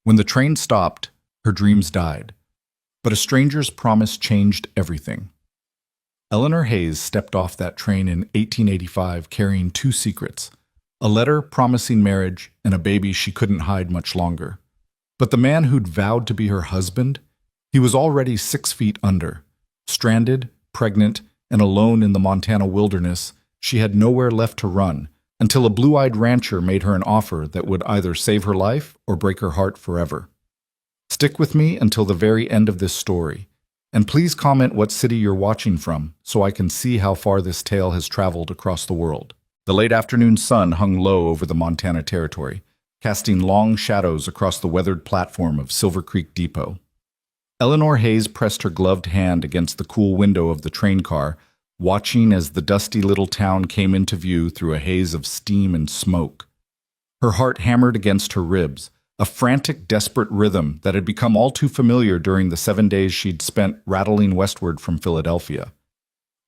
When the train stopped, her dreams died. But a stranger's promise changed everything. Eleanor Hayes stepped off that train in 1885 carrying two secrets: a letter promising marriage and a baby she couldn't hide much longer. But the man who'd vowed to be her husband, he was already 6 feet under. Stranded, pregnant, and alone in the Montana wilderness, she had nowhere left to run until a blue-eyed rancher made her an offer that would either save her life or break her heart forever. Stick with me until the very end of this story, and please comment what city you're watching from so I can see how far this tale has traveled across the world. The late afternoon sun hung low over the Montana Territory, casting long shadows across the weathered platform of Silver Creek Depot. Eleanor Hayes pressed her gloved hand against the cool window of the train car, watching as the dusty little town came into view through a haze of steam and smoke. Her heart hammered against her ribs, a frantic, desperate rhythm that had become all too familiar during the 7 days she'd spent rattling westward from Philadelphia.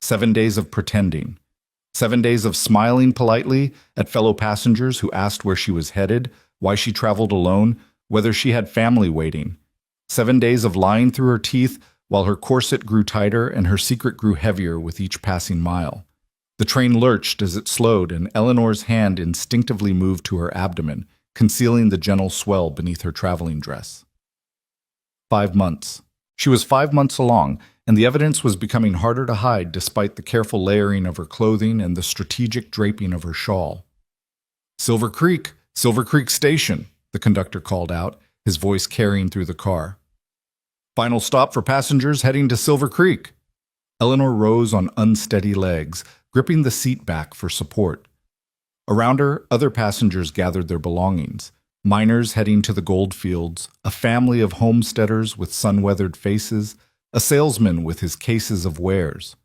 7 days of pretending. 7 days of smiling politely at fellow passengers who asked where she was headed, why she traveled alone, whether she had family waiting. 7 days of lying through her teeth while her corset grew tighter and her secret grew heavier with each passing mile. The train lurched as it slowed, and Eleanor's hand instinctively moved to her abdomen, concealing the gentle swell beneath her traveling dress. 5 months. She was 5 months along, and the evidence was becoming harder to hide despite the careful layering of her clothing and the strategic draping of her shawl. Silver Creek Station, the conductor called out, his voice carrying through the car. Final stop for passengers heading to Silver Creek. Eleanor rose on unsteady legs, gripping the seat back for support. Around her, other passengers gathered their belongings: miners heading to the gold fields, a family of homesteaders with sun-weathered faces, a salesman with his cases of wares.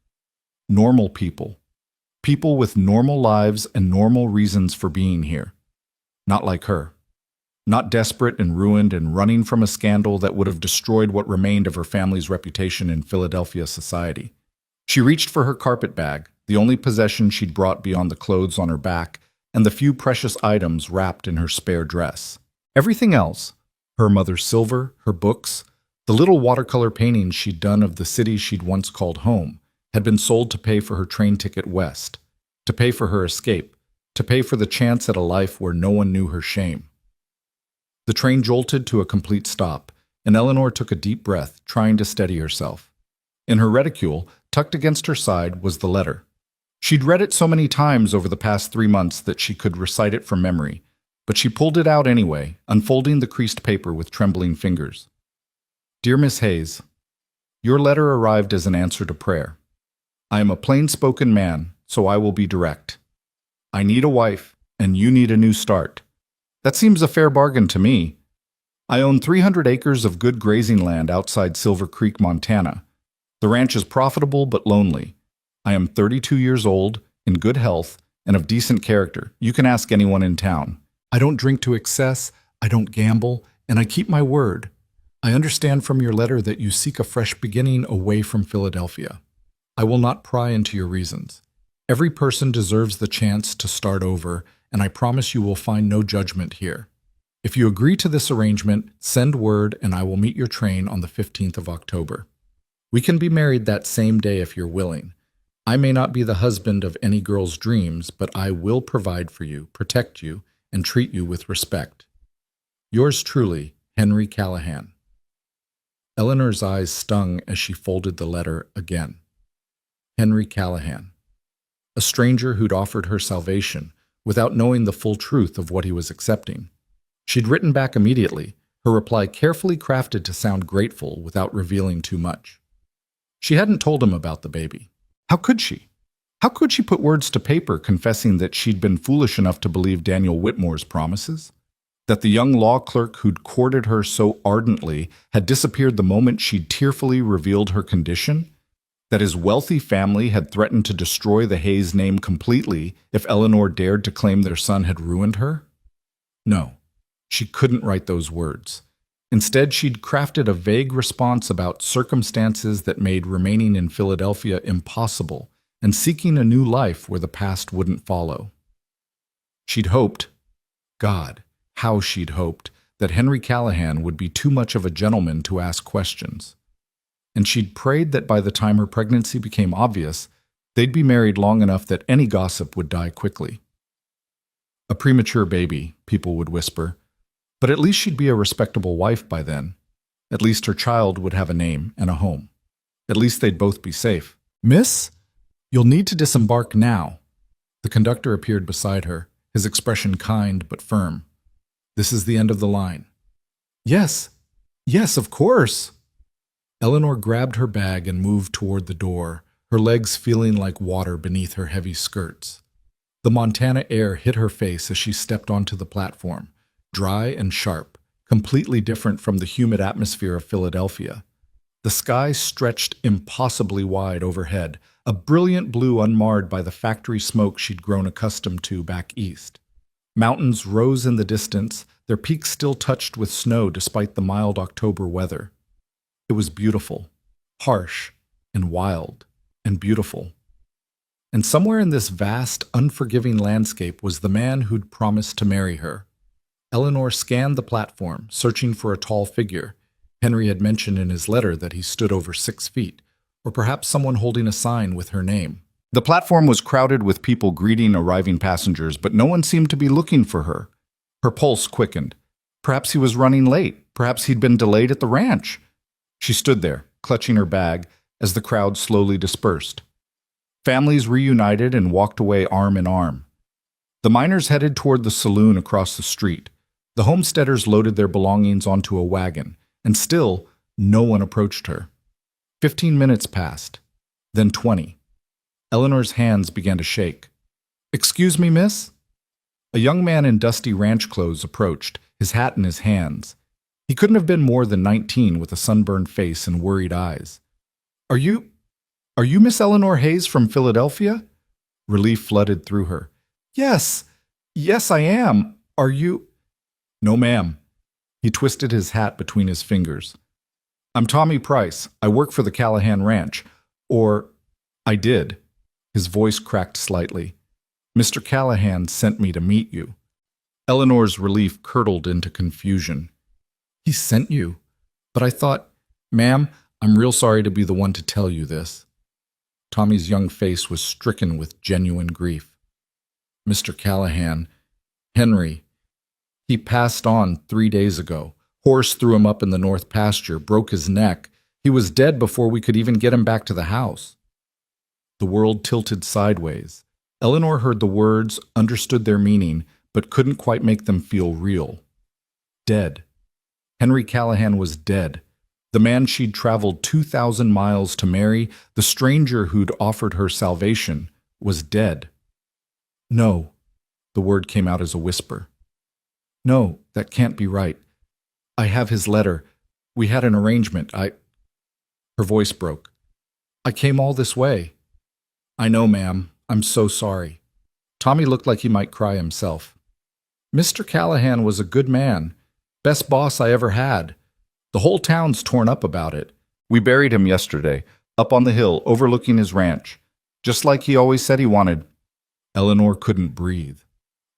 Normal people. People with normal lives and normal reasons for being here. Not like her. Not desperate and ruined and running from a scandal that would have destroyed what remained of her family's reputation in Philadelphia society. She reached for her carpet bag, the only possession she'd brought beyond the clothes on her back and the few precious items wrapped in her spare dress. Everything else, her mother's silver, her books, the little watercolor paintings she'd done of the city she'd once called home, had been sold to pay for her train ticket west, to pay for her escape, to pay for the chance at a life where no one knew her shame. The train jolted to a complete stop, and Eleanor took a deep breath, trying to steady herself. In her reticule, tucked against her side, was the letter. She'd read it so many times over the past 3 months that she could recite it from memory, but she pulled it out anyway, unfolding the creased paper with trembling fingers. Dear Miss Hayes, your letter arrived as an answer to prayer. I am a plain-spoken man, so I will be direct. I need a wife, and you need a new start. That seems a fair bargain to me. I own 300 acres of good grazing land outside Silver Creek, Montana. The ranch is profitable but lonely. I am 32 years old, in good health, and of decent character. You can ask anyone in town. I don't drink to excess, I don't gamble, and I keep my word. I understand from your letter that you seek a fresh beginning away from Philadelphia. I will not pry into your reasons. Every person deserves the chance to start over, and I promise you will find no judgment here. If you agree to this arrangement, send word and I will meet your train on the 15th of October. We can be married that same day if you're willing. I may not be the husband of any girl's dreams, but I will provide for you, protect you, and treat you with respect. Yours truly, Henry Callahan. Eleanor's eyes stung as she folded the letter again. Henry Callahan. A stranger who'd offered her salvation without knowing the full truth of what he was accepting. She'd written back immediately, her reply carefully crafted to sound grateful without revealing too much. She hadn't told him about the baby. How could she? How could she put words to paper confessing that she'd been foolish enough to believe Daniel Whitmore's promises? That the young law clerk who'd courted her so ardently had disappeared the moment she'd tearfully revealed her condition? That his wealthy family had threatened to destroy the Hayes name completely if Eleanor dared to claim their son had ruined her? No, she couldn't write those words. Instead, she'd crafted a vague response about circumstances that made remaining in Philadelphia impossible and seeking a new life where the past wouldn't follow. She'd hoped, God, how she'd hoped, that Henry Callahan would be too much of a gentleman to ask questions. And she'd prayed that by the time her pregnancy became obvious, they'd be married long enough that any gossip would die quickly. A premature baby, people would whisper, but at least she'd be a respectable wife by then. At least her child would have a name and a home. At least they'd both be safe. "Miss, you'll need to disembark now." The conductor appeared beside her, his expression kind but firm. "This is the end of the line." "Yes, yes, of course." Eleanor grabbed her bag and moved toward the door, her legs feeling like water beneath her heavy skirts. The Montana air hit her face as she stepped onto the platform, dry and sharp, completely different from the humid atmosphere of Philadelphia. The sky stretched impossibly wide overhead, a brilliant blue unmarred by the factory smoke she'd grown accustomed to back east. Mountains rose in the distance, their peaks still touched with snow despite the mild October weather. It was beautiful, harsh, and wild, and beautiful. And somewhere in this vast, unforgiving landscape was the man who'd promised to marry her. Eleanor scanned the platform, searching for a tall figure. Henry had mentioned in his letter that he stood over 6 feet, or perhaps someone holding a sign with her name. The platform was crowded with people greeting arriving passengers, but no one seemed to be looking for her. Her pulse quickened. Perhaps he was running late. Perhaps he'd been delayed at the ranch. She stood there, clutching her bag, as the crowd slowly dispersed. Families reunited and walked away arm in arm. The miners headed toward the saloon across the street. The homesteaders loaded their belongings onto a wagon, and still, no one approached her. 15 minutes passed, then 20. Eleanor's hands began to shake. "Excuse me, miss?" A young man in dusty ranch clothes approached, his hat in his hands. He couldn't have been more than 19 with a sunburned face and worried eyes. Are you Miss Eleanor Hayes from Philadelphia?" Relief flooded through her. Yes, I am. Are you?" "No, ma'am." He twisted his hat between his fingers. "I'm Tommy Price. I work for the Callahan Ranch. Or, I did." His voice cracked slightly. "Mr. Callahan sent me to meet you." Eleanor's relief curdled into confusion. "He sent you? But I thought, ma'am, I'm real sorry to be the one to tell you this." Tommy's young face was stricken with genuine grief. "Mr. Callahan, Henry, he passed on 3 days ago. Horse threw him up in the north pasture, broke his neck. He was dead before we could even get him back to the house." The world tilted sideways. Eleanor heard the words, understood their meaning, but couldn't quite make them feel real. Dead. Henry Callahan was dead. The man she'd traveled 2,000 miles to marry, the stranger who'd offered her salvation, was dead. "No," the word came out as a whisper. "No, that can't be right. I have his letter. We had an arrangement. Her voice broke. "I came all this way." "I know, ma'am. I'm so sorry." Tommy looked like he might cry himself. "Mr. Callahan was a good man. Best boss I ever had. The whole town's torn up about it. We buried him yesterday, up on the hill, overlooking his ranch. Just like he always said he wanted." Eleanor couldn't breathe.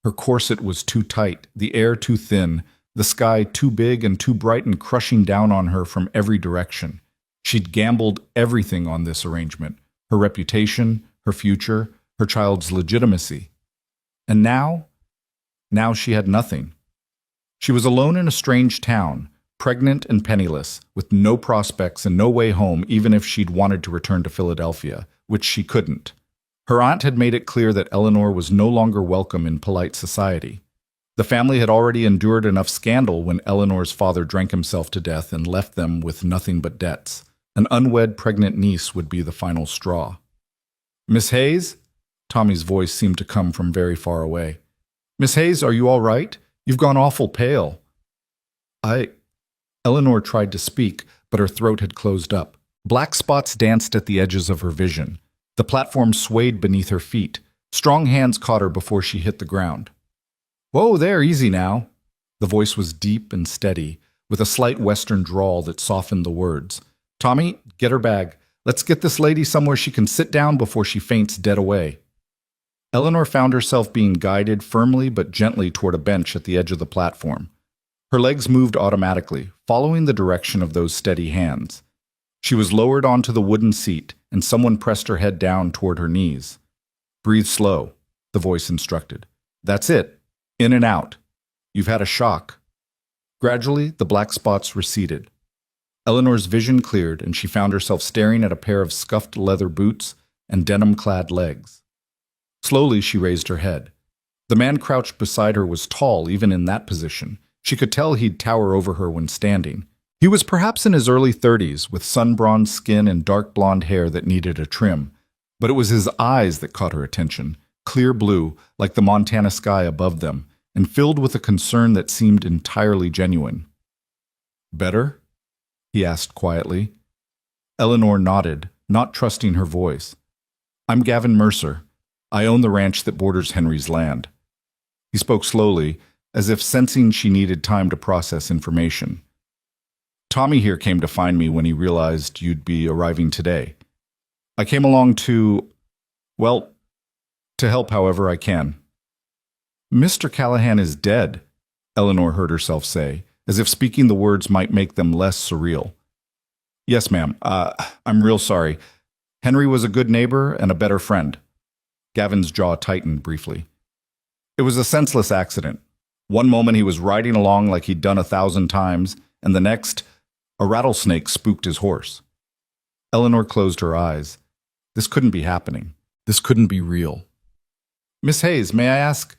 Her corset was too tight, the air too thin, the sky too big and too bright and crushing down on her from every direction. She'd gambled everything on this arrangement, her reputation, her future, her child's legitimacy. And now she had nothing. She was alone in a strange town, pregnant and penniless, with no prospects and no way home even if she'd wanted to return to Philadelphia, which she couldn't. Her aunt had made it clear that Eleanor was no longer welcome in polite society. The family had already endured enough scandal when Eleanor's father drank himself to death and left them with nothing but debts. An unwed pregnant niece would be the final straw. "Miss Hayes?" Tommy's voice seemed to come from very far away. "Miss Hayes, are you all right? You've gone awful pale." Eleanor tried to speak, but her throat had closed up. Black spots danced at the edges of her vision. The platform swayed beneath her feet. Strong hands caught her before she hit the ground. "Whoa there, easy now." The voice was deep and steady, with a slight western drawl that softened the words. "Tommy, get her bag. Let's get this lady somewhere she can sit down before she faints dead away." Eleanor found herself being guided firmly but gently toward a bench at the edge of the platform. Her legs moved automatically, following the direction of those steady hands. She was lowered onto the wooden seat, and someone pressed her head down toward her knees. "Breathe slow," the voice instructed. "That's it. In and out. You've had a shock." Gradually, the black spots receded. Eleanor's vision cleared, and she found herself staring at a pair of scuffed leather boots and denim-clad legs. Slowly, she raised her head. The man crouched beside her was tall, even in that position. She could tell he'd tower over her when standing. He was perhaps in his early 30s, with sun-bronzed skin and dark blonde hair that needed a trim. But it was his eyes that caught her attention, clear blue, like the Montana sky above them, and filled with a concern that seemed entirely genuine. "Better?" he asked quietly. Eleanor nodded, not trusting her voice. "I'm Gavin Mercer. I own the ranch that borders Henry's land." He spoke slowly, as if sensing she needed time to process information. "Tommy here came to find me when he realized you'd be arriving today. I came along to help however I can." "Mr. Callahan is dead," Eleanor heard herself say, as if speaking the words might make them less surreal. "Yes, ma'am. I'm real sorry. Henry was a good neighbor and a better friend." Gavin's jaw tightened briefly. "It was a senseless accident. One moment he was riding along like he'd done 1,000 times, and the next, a rattlesnake spooked his horse." Eleanor closed her eyes. This couldn't be happening. This couldn't be real. "Miss Hayes, may I ask,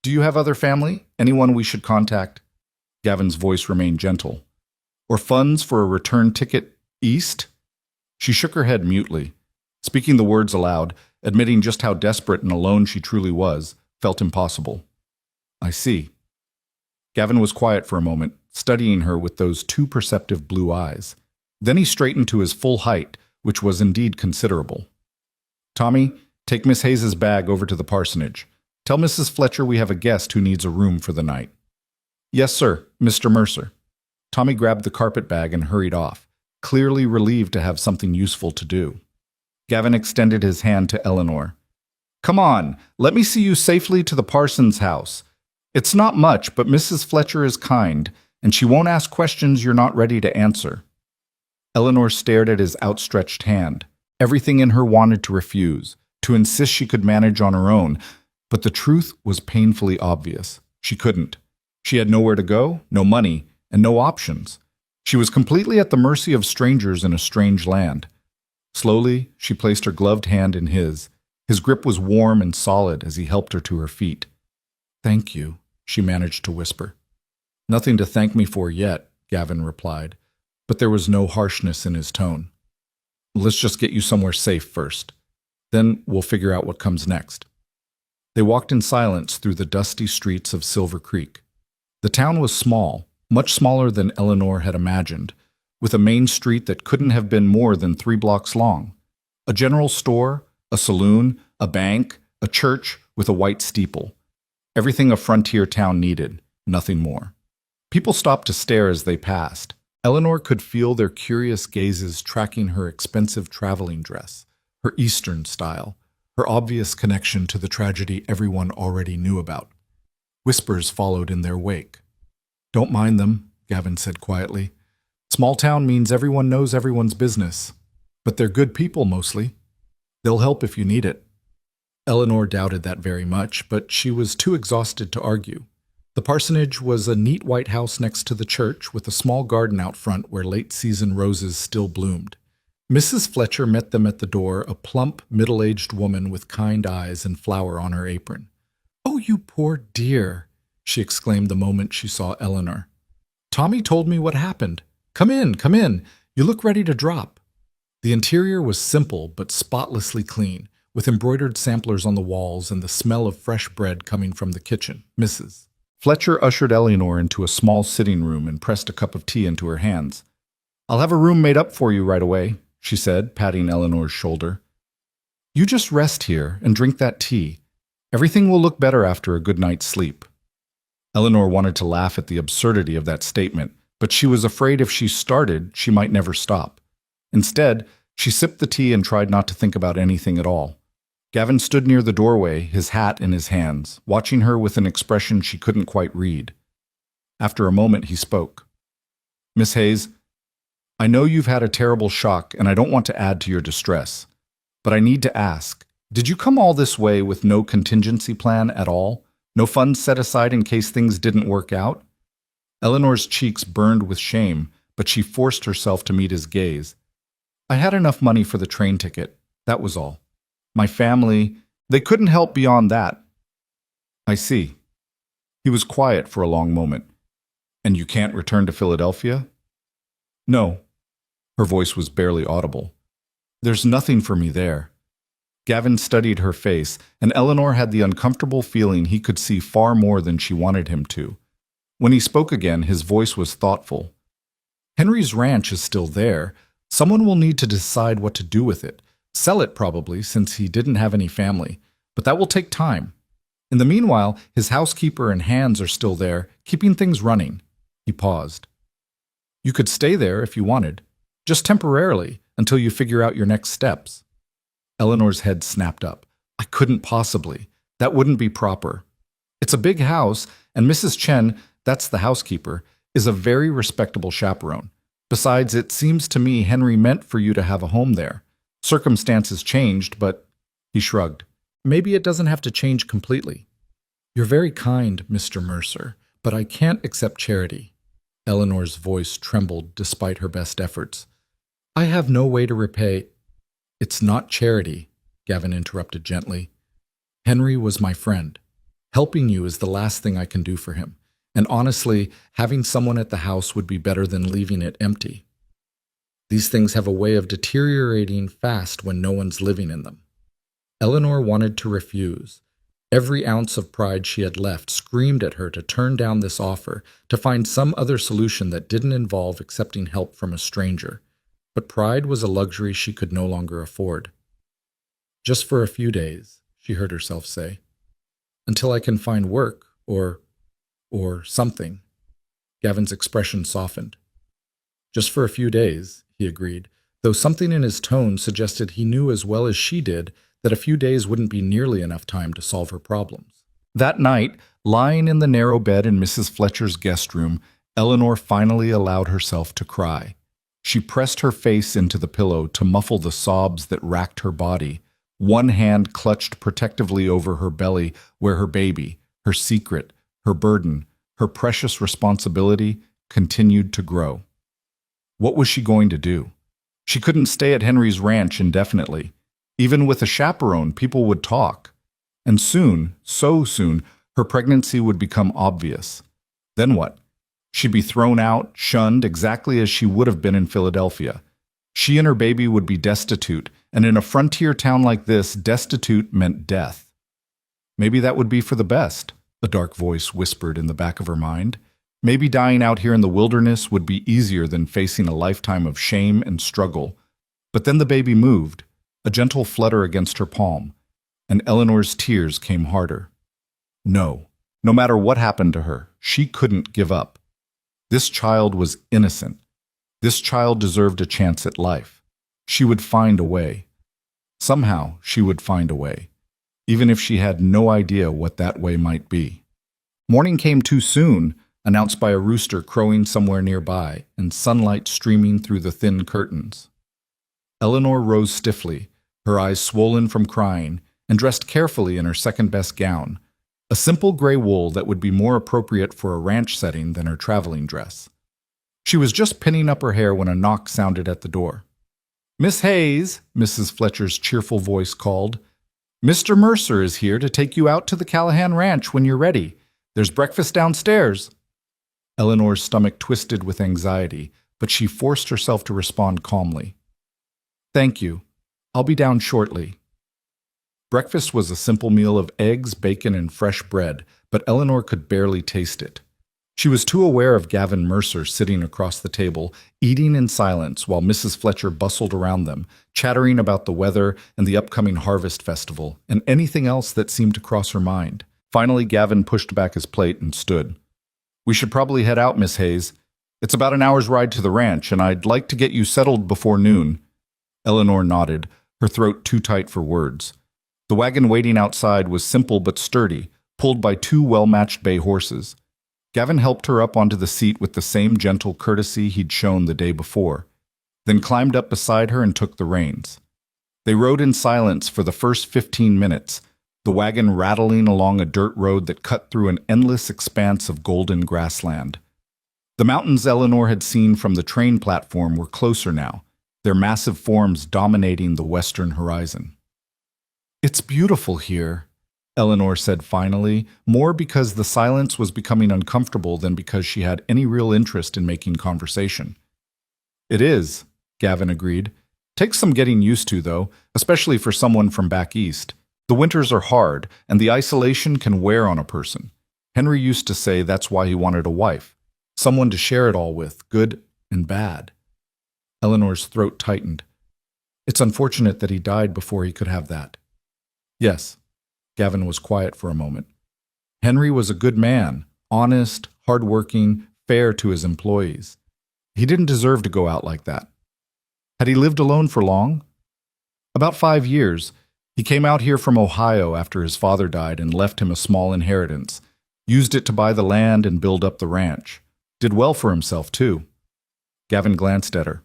do you have other family? Anyone we should contact?" Gavin's voice remained gentle. "Or funds for a return ticket east?" She shook her head mutely. Speaking the words aloud, admitting just how desperate and alone she truly was, felt impossible. "I see." Gavin was quiet for a moment, studying her with those too perceptive blue eyes. Then he straightened to his full height, which was indeed considerable. "Tommy, take Miss Hayes's bag over to the parsonage. Tell Mrs. Fletcher we have a guest who needs a room for the night." "Yes, sir, Mr. Mercer." Tommy grabbed the carpet bag and hurried off, clearly relieved to have something useful to do. Gavin extended his hand to Eleanor. "Come on, let me see you safely to the parson's house. It's not much, but Mrs. Fletcher is kind, and she won't ask questions you're not ready to answer." Eleanor stared at his outstretched hand. Everything in her wanted to refuse, to insist she could manage on her own, but the truth was painfully obvious. She couldn't. She had nowhere to go, no money, and no options. She was completely at the mercy of strangers in a strange land. Slowly, she placed her gloved hand in his. His grip was warm and solid as he helped her to her feet. "Thank you," she managed to whisper. "Nothing to thank me for yet," Gavin replied, but there was no harshness in his tone. "Let's just get you somewhere safe first. Then we'll figure out what comes next." They walked in silence through the dusty streets of Silver Creek. The town was small, much smaller than Eleanor had imagined, with a main street that couldn't have been more than 3 blocks long. A general store, a saloon, a bank, a church with a white steeple. Everything a frontier town needed, nothing more. People stopped to stare as they passed. Eleanor could feel their curious gazes tracking her expensive traveling dress, her Eastern style, her obvious connection to the tragedy everyone already knew about. Whispers followed in their wake. "Don't mind them," Gavin said quietly. "Small town means everyone knows everyone's business. But they're good people mostly. They'll help if you need it." Eleanor doubted that very much, but she was too exhausted to argue. The parsonage was a neat white house next to the church with a small garden out front where late-season roses still bloomed. Mrs. Fletcher met them at the door, a plump, middle-aged woman with kind eyes and flower on her apron. "Oh, you poor dear," she exclaimed the moment she saw Eleanor. "Tommy told me what happened. Come in, come in. You look ready to drop." The interior was simple but spotlessly clean, with embroidered samplers on the walls and the smell of fresh bread coming from the kitchen. Mrs. Fletcher ushered Eleanor into a small sitting room and pressed a cup of tea into her hands. "I'll have a room made up for you right away," she said, patting Eleanor's shoulder. "You just rest here and drink that tea. Everything will look better after a good night's sleep." Eleanor wanted to laugh at the absurdity of that statement, but she was afraid if she started, she might never stop. Instead, she sipped the tea and tried not to think about anything at all. Gavin stood near the doorway, his hat in his hands, watching her with an expression she couldn't quite read. After a moment, he spoke. Miss Hayes, I know you've had a terrible shock, and I don't want to add to your distress. But I need to ask, did you come all this way with no contingency plan at all? No funds set aside in case things didn't work out? Eleanor's cheeks burned with shame, but she forced herself to meet his gaze. I had enough money for the train ticket, that was all. My family, they couldn't help beyond that. I see. He was quiet for a long moment. And you can't return to Philadelphia? No. Her voice was barely audible. There's nothing for me there. Gavin studied her face, and Eleanor had the uncomfortable feeling he could see far more than she wanted him to. When he spoke again, his voice was thoughtful. Henry's ranch is still there. Someone will need to decide what to do with it. Sell it probably, since he didn't have any family. But that will take time. In the meanwhile, his housekeeper and hands are still there, keeping things running. He paused. You could stay there if you wanted, just temporarily, until you figure out your next steps. Eleanor's head snapped up. I couldn't possibly. That wouldn't be proper. It's a big house, and Mrs. Chen, that's the housekeeper, is a very respectable chaperone. Besides, it seems to me Henry meant for you to have a home there. Circumstances changed, but... He shrugged. Maybe it doesn't have to change completely. You're very kind, Mr. Mercer, but I can't accept charity. Eleanor's voice trembled despite her best efforts. I have no way to repay... It's not charity, Gavin interrupted gently. Henry was my friend. Helping you is the last thing I can do for him. And honestly, having someone at the house would be better than leaving it empty. These things have a way of deteriorating fast when no one's living in them. Eleanor wanted to refuse. Every ounce of pride she had left screamed at her to turn down this offer, to find some other solution that didn't involve accepting help from a stranger. But pride was a luxury she could no longer afford. Just for a few days, she heard herself say. Until I can find work, or something. Gavin's expression softened. Just for a few days, he agreed, though something in his tone suggested he knew as well as she did that a few days wouldn't be nearly enough time to solve her problems. That night, lying in the narrow bed in Mrs. Fletcher's guest room, Eleanor finally allowed herself to cry. She pressed her face into the pillow to muffle the sobs that racked her body. One hand clutched protectively over her belly where her baby, her secret, her burden, her precious responsibility continued to grow. What was she going to do? She couldn't stay at Henry's ranch indefinitely. Even with a chaperone, people would talk. And soon, so soon, her pregnancy would become obvious. Then what? She'd be thrown out, shunned, exactly as she would have been in Philadelphia. She and her baby would be destitute, and in a frontier town like this, destitute meant death. Maybe that would be for the best, a dark voice whispered in the back of her mind. Maybe dying out here in the wilderness would be easier than facing a lifetime of shame and struggle. But then the baby moved, a gentle flutter against her palm, and Eleanor's tears came harder. No matter what happened to her, she couldn't give up. This child was innocent. This child deserved a chance at life. She would find a way. Somehow, she would find a way, even if she had no idea what that way might be. Morning came too soon, announced by a rooster crowing somewhere nearby and sunlight streaming through the thin curtains. Eleanor rose stiffly, her eyes swollen from crying, and dressed carefully in her second-best gown, a simple gray wool that would be more appropriate for a ranch setting than her traveling dress. She was just pinning up her hair when a knock sounded at the door. "Miss Hayes," Mrs. Fletcher's cheerful voice called. "Mr. Mercer is here to take you out to the Callahan Ranch when you're ready. There's breakfast downstairs." Eleanor's stomach twisted with anxiety, but she forced herself to respond calmly. "Thank you. I'll be down shortly." Breakfast was a simple meal of eggs, bacon, and fresh bread, but Eleanor could barely taste it. She was too aware of Gavin Mercer sitting across the table, eating in silence while Mrs. Fletcher bustled around them, chattering about the weather and the upcoming harvest festival, and anything else that seemed to cross her mind. Finally, Gavin pushed back his plate and stood. "We should probably head out, Miss Hayes. It's about an hour's ride to the ranch, and I'd like to get you settled before noon." Eleanor nodded, her throat too tight for words. The wagon waiting outside was simple but sturdy, pulled by two well-matched bay horses. Gavin helped her up onto the seat with the same gentle courtesy he'd shown the day before, then climbed up beside her and took the reins. They rode in silence for the first 15 minutes, the wagon rattling along a dirt road that cut through an endless expanse of golden grassland. The mountains Eleanor had seen from the train platform were closer now, their massive forms dominating the western horizon. "It's beautiful here," Eleanor said finally, more because the silence was becoming uncomfortable than because she had any real interest in making conversation. "It is," Gavin agreed. "Takes some getting used to, though, especially for someone from back east. The winters are hard, and the isolation can wear on a person. Henry used to say that's why he wanted a wife, someone to share it all with, good and bad." Eleanor's throat tightened. "It's unfortunate that he died before he could have that." "Yes." Gavin was quiet for a moment. "Henry was a good man, honest, hard-working, fair to his employees. He didn't deserve to go out like that." "Had he lived alone for long?" "About 5 years. He came out here from Ohio after his father died and left him a small inheritance. Used it to buy the land and build up the ranch. Did well for himself, too." Gavin glanced at her.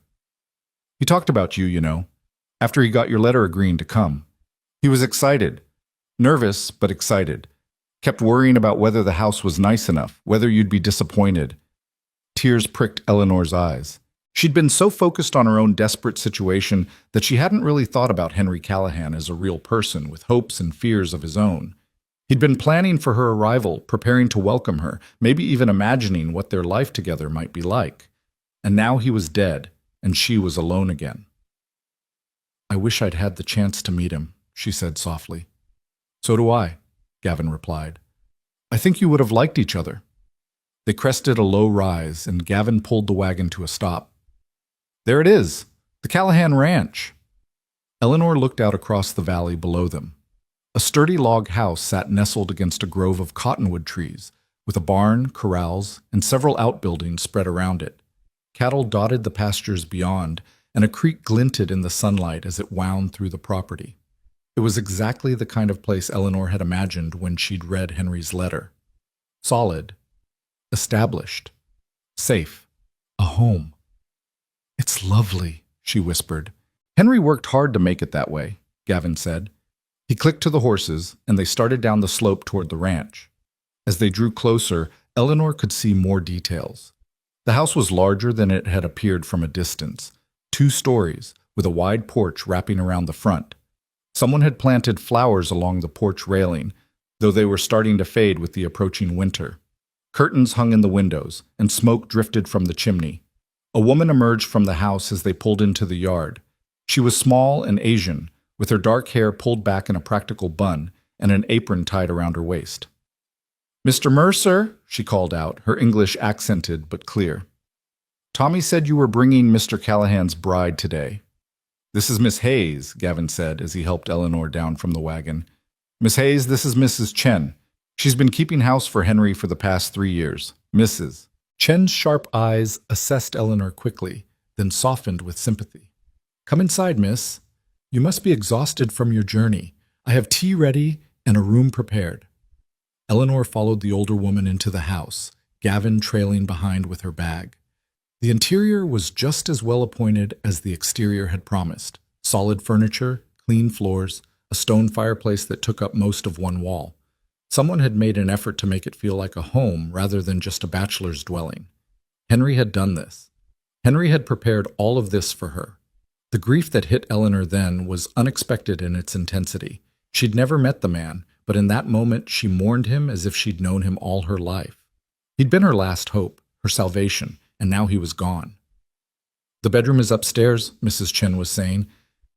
"He talked about you, you know, after he got your letter agreeing to come. He was excited. Nervous, but excited. Kept worrying about whether the house was nice enough, whether you'd be disappointed." Tears pricked Eleanor's eyes. She'd been so focused on her own desperate situation that she hadn't really thought about Henry Callahan as a real person with hopes and fears of his own. He'd been planning for her arrival, preparing to welcome her, maybe even imagining what their life together might be like. And now he was dead, and she was alone again. "I wish I'd had the chance to meet him," she said softly. "So do I," Gavin replied. "I think you would have liked each other." They crested a low rise, and Gavin pulled the wagon to a stop. "There it is, the Callahan Ranch." Eleanor looked out across the valley below them. A sturdy log house sat nestled against a grove of cottonwood trees, with a barn, corrals, and several outbuildings spread around it. Cattle dotted the pastures beyond, and a creek glinted in the sunlight as it wound through the property. It was exactly the kind of place Eleanor had imagined when she'd read Henry's letter. Solid, established, safe, a home. "It's lovely," she whispered. "Henry worked hard to make it that way," Gavin said. He clicked to the horses, and they started down the slope toward the ranch. As they drew closer, Eleanor could see more details. The house was larger than it had appeared from a distance, 2 stories, with a wide porch wrapping around the front. Someone had planted flowers along the porch railing, though they were starting to fade with the approaching winter. Curtains hung in the windows, and smoke drifted from the chimney. A woman emerged from the house as they pulled into the yard. She was small and Asian, with her dark hair pulled back in a practical bun and an apron tied around her waist. "Mr. Mercer," she called out, her English accented but clear. "Tommy said you were bringing Mr. Callahan's bride today." "This is Miss Hayes," Gavin said as he helped Eleanor down from the wagon. "Miss Hayes, this is Mrs. Chen. She's been keeping house for Henry for the past 3 years. Mrs." Chen's sharp eyes assessed Eleanor quickly, then softened with sympathy. "Come inside, miss. You must be exhausted from your journey. I have tea ready and a room prepared." Eleanor followed the older woman into the house, Gavin trailing behind with her bag. The interior was just as well appointed as the exterior had promised. Solid furniture, clean floors, a stone fireplace that took up most of one wall. Someone had made an effort to make it feel like a home rather than just a bachelor's dwelling. Henry had done this. Henry had prepared all of this for her. The grief that hit Eleanor then was unexpected in its intensity. She'd never met the man, but in that moment she mourned him as if she'd known him all her life. He'd been her last hope, her salvation, and now he was gone. "The bedroom is upstairs," Mrs. Chen was saying.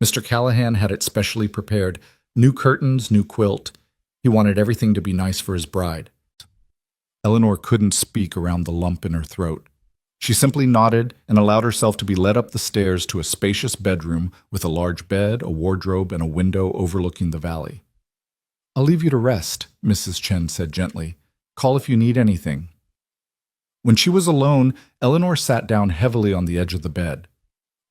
"Mr. Callahan had it specially prepared. New curtains, new quilt. He wanted everything to be nice for his bride." Eleanor couldn't speak around the lump in her throat. She simply nodded and allowed herself to be led up the stairs to a spacious bedroom with a large bed, a wardrobe, and a window overlooking the valley. "I'll leave you to rest," Mrs. Chen said gently. "Call if you need anything." When she was alone, Eleanor sat down heavily on the edge of the bed.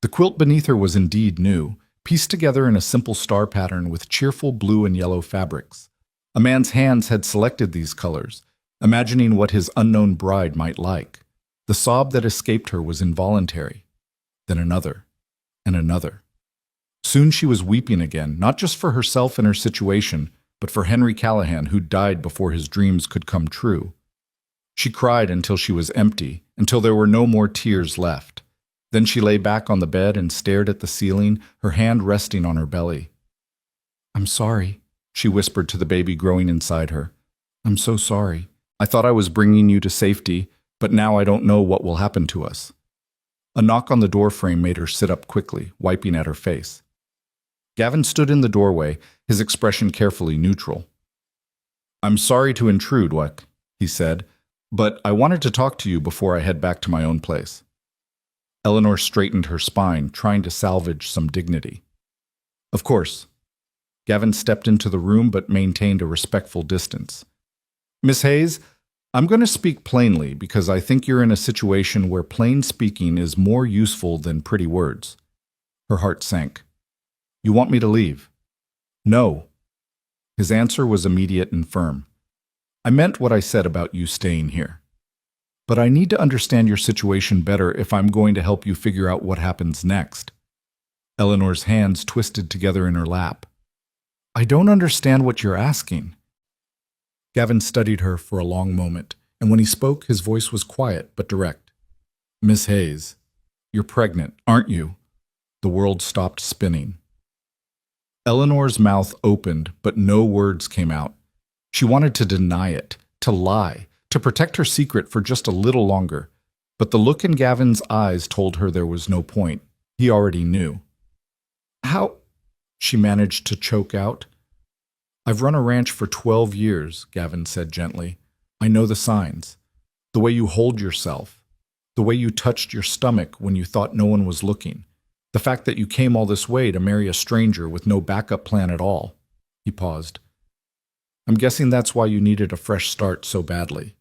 The quilt beneath her was indeed new, pieced together in a simple star pattern with cheerful blue and yellow fabrics. A man's hands had selected these colors, imagining what his unknown bride might like. The sob that escaped her was involuntary. Then another, and another. Soon she was weeping again, not just for herself and her situation, but for Henry Callahan, who died before his dreams could come true. She cried until she was empty, until there were no more tears left. Then she lay back on the bed and stared at the ceiling, her hand resting on her belly. "I'm sorry," she whispered to the baby growing inside her. "I'm so sorry. I thought I was bringing you to safety, but now I don't know what will happen to us." A knock on the doorframe made her sit up quickly, wiping at her face. Gavin stood in the doorway, his expression carefully neutral. "I'm sorry to intrude, Weck," he said, "but I wanted to talk to you before I head back to my own place." Eleanor straightened her spine, trying to salvage some dignity. "Of course." Gavin stepped into the room but maintained a respectful distance. "Miss Hayes, I'm going to speak plainly because I think you're in a situation where plain speaking is more useful than pretty words." Her heart sank. "You want me to leave?" "No." His answer was immediate and firm. "I meant what I said about you staying here. But I need to understand your situation better if I'm going to help you figure out what happens next." Eleanor's hands twisted together in her lap. "I don't understand what you're asking." Gavin studied her for a long moment, and when he spoke, his voice was quiet but direct. "Miss Hayes, you're pregnant, aren't you?" The world stopped spinning. Eleanor's mouth opened, but no words came out. She wanted to deny it, to lie, to protect her secret for just a little longer. But the look in Gavin's eyes told her there was no point. He already knew. "How?" she managed to choke out. "I've run a ranch for 12 years, Gavin said gently. "I know the signs. The way you hold yourself. The way you touched your stomach when you thought no one was looking. The fact that you came all this way to marry a stranger with no backup plan at all." He paused. "I'm guessing that's why you needed a fresh start so badly."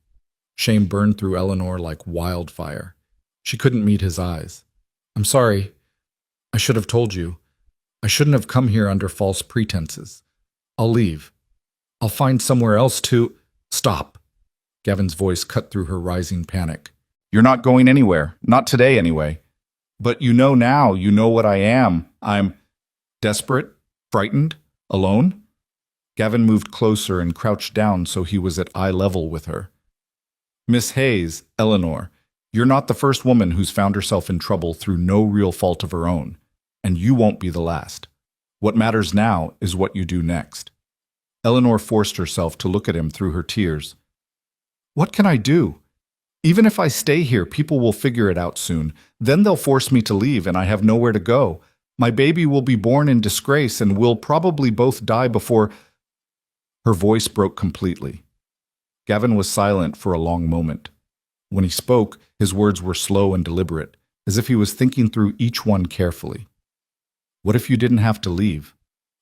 Shame burned through Eleanor like wildfire. She couldn't meet his eyes. "I'm sorry. I should have told you. I shouldn't have come here under false pretenses. I'll leave. I'll find somewhere else to—" "Stop." Gavin's voice cut through her rising panic. "You're not going anywhere. Not today, anyway. But you know now, you know what I am. I'm desperate, frightened, alone." Gavin moved closer and crouched down so he was at eye level with her. "Miss Hayes, Eleanor, you're not the first woman who's found herself in trouble through no real fault of her own, and you won't be the last. What matters now is what you do next." Eleanor forced herself to look at him through her tears. "What can I do? Even if I stay here, people will figure it out soon. Then they'll force me to leave, and I have nowhere to go. My baby will be born in disgrace, and we'll probably both die before—" Her voice broke completely. Gavin was silent for a long moment. When he spoke, his words were slow and deliberate, as if he was thinking through each one carefully. "What if you didn't have to leave?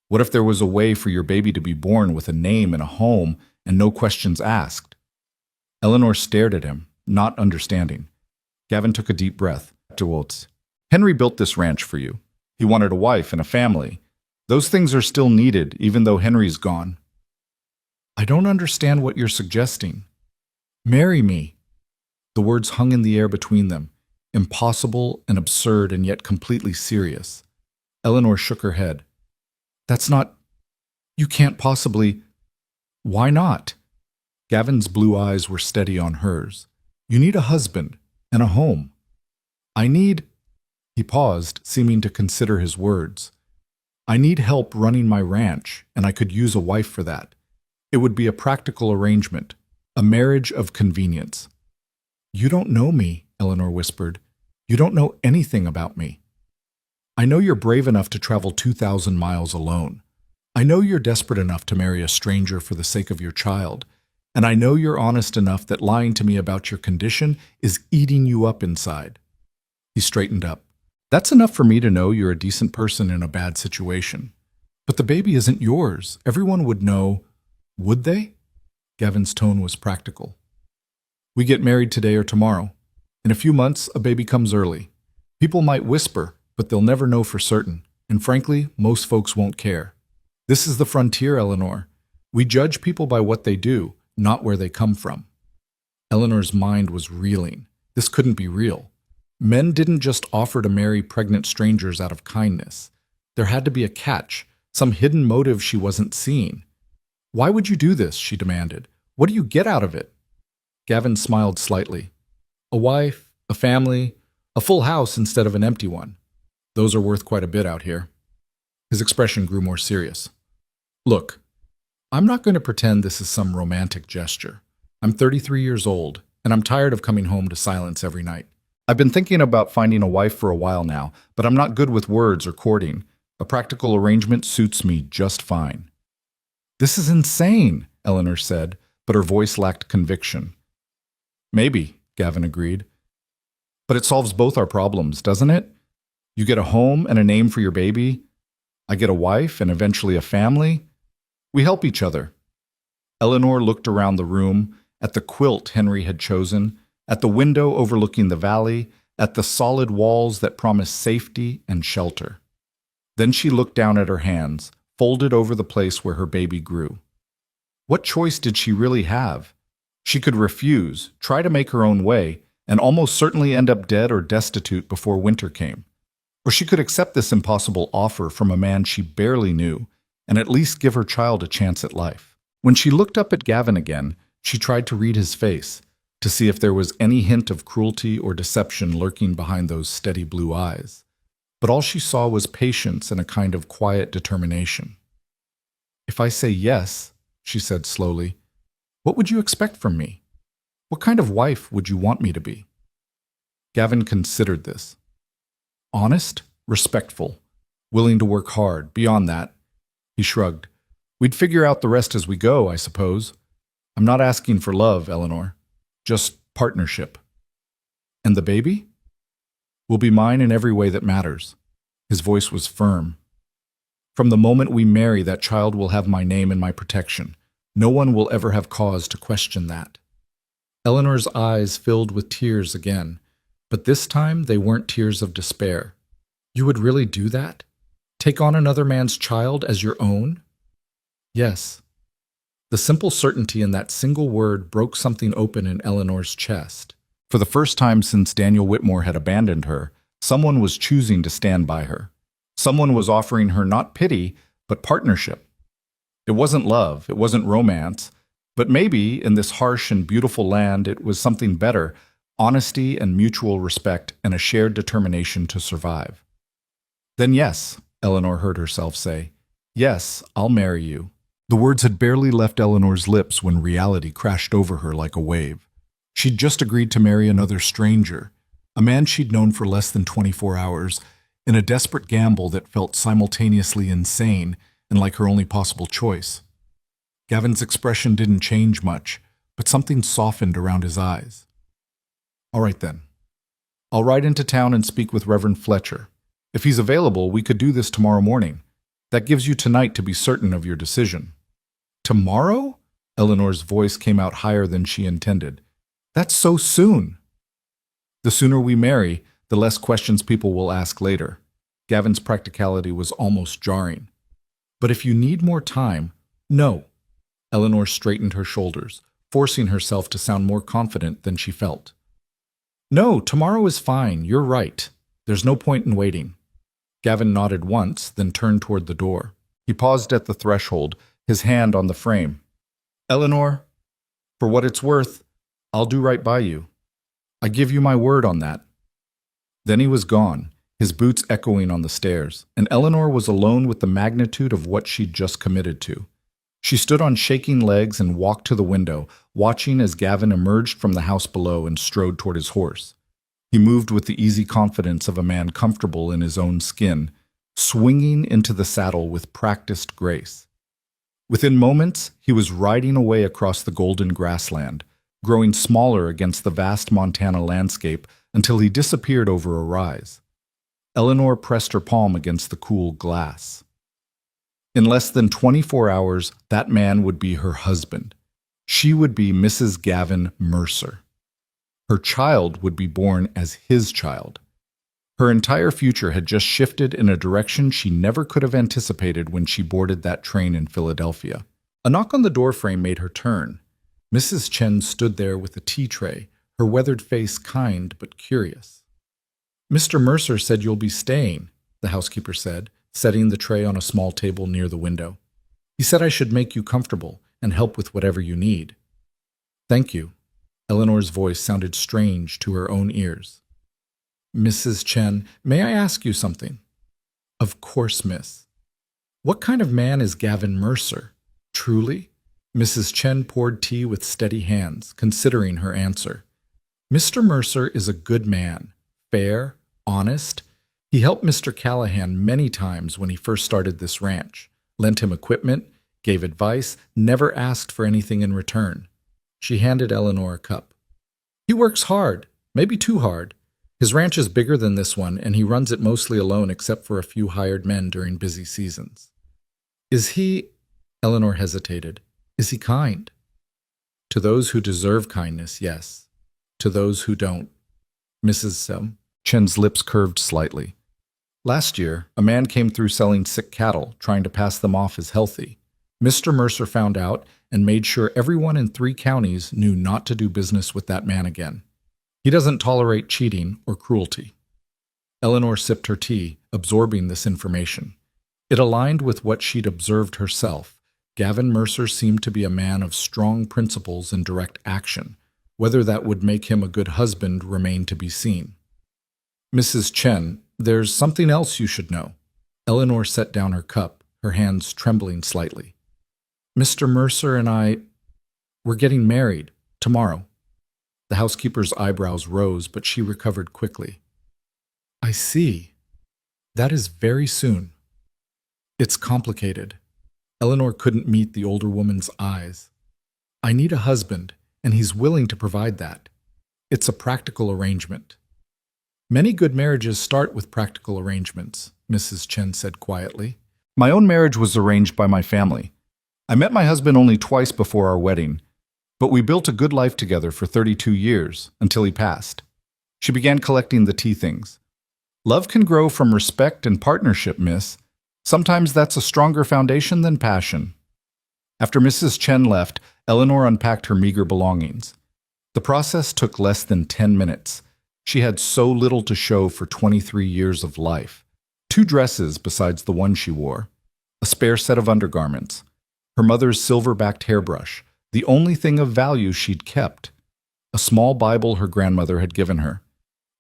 What if there was a way for your baby to be born with a name and a home and no questions asked?" Eleanor stared at him, not understanding. Gavin took a deep breath. "Afterwards, Henry built this ranch for you. He wanted a wife and a family. Those things are still needed, even though Henry's gone." "I don't understand what you're suggesting." "Marry me." The words hung in the air between them, impossible and absurd and yet completely serious. Eleanor shook her head. "That's not... You can't possibly..." "Why not?" Gavin's blue eyes were steady on hers. "You need a husband and a home. I need..." He paused, seeming to consider his words. "I need help running my ranch, and I could use a wife for that. It would be a practical arrangement, a marriage of convenience." "You don't know me," Eleanor whispered. "You don't know anything about me. I know you're brave enough to travel 2,000 miles alone. I know you're desperate enough to marry a stranger for the sake of your child. And I know you're honest enough that lying to me about your condition is eating you up inside." He straightened up. "That's enough for me to know you're a decent person in a bad situation. But the baby isn't yours. Everyone would know..." "Would they?" Gavin's tone was practical. "We get married today or tomorrow. In a few months, a baby comes early. People might whisper, but they'll never know for certain. And frankly, most folks won't care. This is the frontier, Eleanor. We judge people by what they do, not where they come from." Eleanor's mind was reeling. This couldn't be real. Men didn't just offer to marry pregnant strangers out of kindness. There had to be a catch, some hidden motive she wasn't seeing. Why would you do this? She demanded. What do you get out of it? Gavin smiled slightly. A wife, a family, a full house instead of an empty one. Those are worth quite a bit out here. His expression grew more serious. Look, I'm not going to pretend this is some romantic gesture. I'm 33 years old, and I'm tired of coming home to silence every night. I've been thinking about finding a wife for a while now, but I'm not good with words or courting. A practical arrangement suits me just fine. This is insane, Eleanor said, but her voice lacked conviction. Maybe, Gavin agreed. But it solves both our problems, doesn't it? You get a home and a name for your baby. I get a wife and eventually a family. We help each other. Eleanor looked around the room, at the quilt Henry had chosen, at the window overlooking the valley, at the solid walls that promised safety and shelter. Then she looked down at her hands, folded over the place where her baby grew. What choice did she really have? She could refuse, try to make her own way, and almost certainly end up dead or destitute before winter came. Or she could accept this impossible offer from a man she barely knew, and at least give her child a chance at life. When she looked up at Gavin again, she tried to read his face, to see if there was any hint of cruelty or deception lurking behind those steady blue eyes. But all she saw was patience and a kind of quiet determination. If I say yes, she said slowly, what would you expect from me? What kind of wife would you want me to be? Gavin considered this. Honest, respectful, willing to work hard. Beyond that, he shrugged. We'd figure out the rest as we go, I suppose. I'm not asking for love, Eleanor. Just partnership. And the baby? Will be mine in every way that matters. His voice was firm. From the moment we marry, that child will have my name and my protection. No one will ever have cause to question that. Eleanor's eyes filled with tears again, but this time they weren't tears of despair. You would really do that? Take on another man's child as your own? Yes. The simple certainty in that single word broke something open in Eleanor's chest. For the first time since Daniel Whitmore had abandoned her, someone was choosing to stand by her. Someone was offering her not pity, but partnership. It wasn't love, it wasn't romance, but maybe in this harsh and beautiful land it was something better, honesty and mutual respect and a shared determination to survive. Then yes, Eleanor heard herself say, yes, I'll marry you. The words had barely left Eleanor's lips when reality crashed over her like a wave. She'd just agreed to marry another stranger, a man she'd known for less than 24 hours, in a desperate gamble that felt simultaneously insane and like her only possible choice. Gavin's expression didn't change much, but something softened around his eyes. All right then. I'll ride into town and speak with Reverend Fletcher. If he's available, we could do this tomorrow morning. That gives you tonight to be certain of your decision. Tomorrow? Eleanor's voice came out higher than she intended. That's so soon. The sooner we marry, the less questions people will ask later. Gavin's practicality was almost jarring. But if you need more time, no. Eleanor straightened her shoulders, forcing herself to sound more confident than she felt. No, tomorrow is fine. You're right. There's no point in waiting. Gavin nodded once, then turned toward the door. He paused at the threshold, his hand on the frame. Eleanor, for what it's worth, I'll do right by you. I give you my word on that. Then he was gone, his boots echoing on the stairs, and Eleanor was alone with the magnitude of what she'd just committed to. She stood on shaking legs and walked to the window, watching as Gavin emerged from the house below and strode toward his horse. He moved with the easy confidence of a man comfortable in his own skin, swinging into the saddle with practiced grace. Within moments, he was riding away across the golden grassland, growing smaller against the vast Montana landscape until he disappeared over a rise. Eleanor pressed her palm against the cool glass. In less than 24 hours, that man would be her husband. She would be Mrs. Gavin Mercer. Her child would be born as his child. Her entire future had just shifted in a direction she never could have anticipated when she boarded that train in Philadelphia. A knock on the doorframe made her turn. Mrs. Chen stood there with a tea tray, her weathered face kind but curious. "Mr. Mercer said you'll be staying," the housekeeper said, setting the tray on a small table near the window. "He said I should make you comfortable and help with whatever you need." "Thank you." Eleanor's voice sounded strange to her own ears. "Mrs. Chen, may I ask you something?" "Of course, miss." "What kind of man is Gavin Mercer? Truly?" Mrs. Chen poured tea with steady hands, considering her answer. "Mr. Mercer is a good man, fair, honest. He helped Mr. Callahan many times when he first started this ranch, lent him equipment, gave advice, never asked for anything in return." She handed Eleanor a cup. "He works hard, maybe too hard. His ranch is bigger than this one, and he runs it mostly alone except for a few hired men during busy seasons." "Is he—" Eleanor hesitated. "Is he kind?" "To those who deserve kindness, yes. To those who don't." Mrs. Chen's lips curved slightly. "Last year, a man came through selling sick cattle, trying to pass them off as healthy. Mr. Mercer found out and made sure everyone in 3 counties knew not to do business with that man again. He doesn't tolerate cheating or cruelty." Eleanor sipped her tea, absorbing this information. It aligned with what she'd observed herself. Gavin Mercer seemed to be a man of strong principles and direct action. Whether that would make him a good husband remained to be seen. "Mrs. Chen, there's something else you should know." Eleanor set down her cup, her hands trembling slightly. "Mr. Mercer and we're getting married tomorrow." The housekeeper's eyebrows rose, but she recovered quickly. "I see. That is very soon." "It's complicated." Eleanor couldn't meet the older woman's eyes. "I need a husband, and he's willing to provide that. It's a practical arrangement." "Many good marriages start with practical arrangements," Mrs. Chen said quietly. "My own marriage was arranged by my family. I met my husband only twice before our wedding, but we built a good life together for 32 years, until he passed." She began collecting the tea things. "Love can grow from respect and partnership, miss. Sometimes that's a stronger foundation than passion." After Mrs. Chen left, Eleanor unpacked her meager belongings. The process took less than 10 minutes. She had so little to show for 23 years of life. 2 dresses besides the one she wore, a spare set of undergarments, her mother's silver-backed hairbrush, the only thing of value she'd kept, a small Bible her grandmother had given her,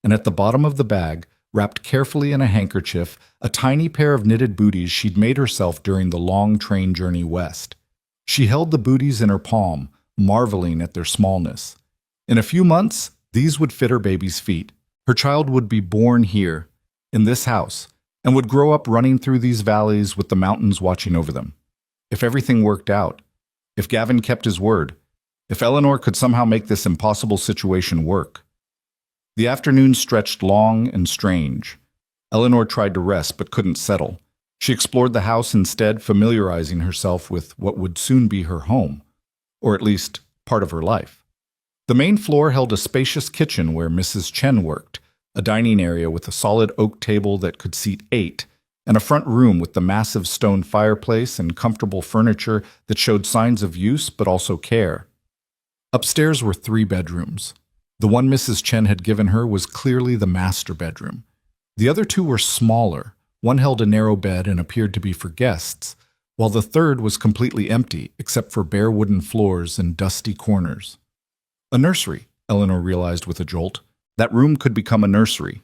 and at the bottom of the bag, wrapped carefully in a handkerchief, a tiny pair of knitted booties she'd made herself during the long train journey west. She held the booties in her palm, marveling at their smallness. In a few months, these would fit her baby's feet. Her child would be born here, in this house, and would grow up running through these valleys with the mountains watching over them. If everything worked out, if Gavin kept his word, if Eleanor could somehow make this impossible situation work. The afternoon stretched long and strange. Eleanor tried to rest but couldn't settle. She explored the house instead, familiarizing herself with what would soon be her home, or at least part of her life. The main floor held a spacious kitchen where Mrs. Chen worked, a dining area with a solid oak table that could seat 8, and a front room with the massive stone fireplace and comfortable furniture that showed signs of use but also care. Upstairs were 3 bedrooms. The one Mrs. Chen had given her was clearly the master bedroom. The other 2 were smaller. One held a narrow bed and appeared to be for guests, while the third was completely empty except for bare wooden floors and dusty corners. A nursery, Eleanor realized with a jolt. That room could become a nursery.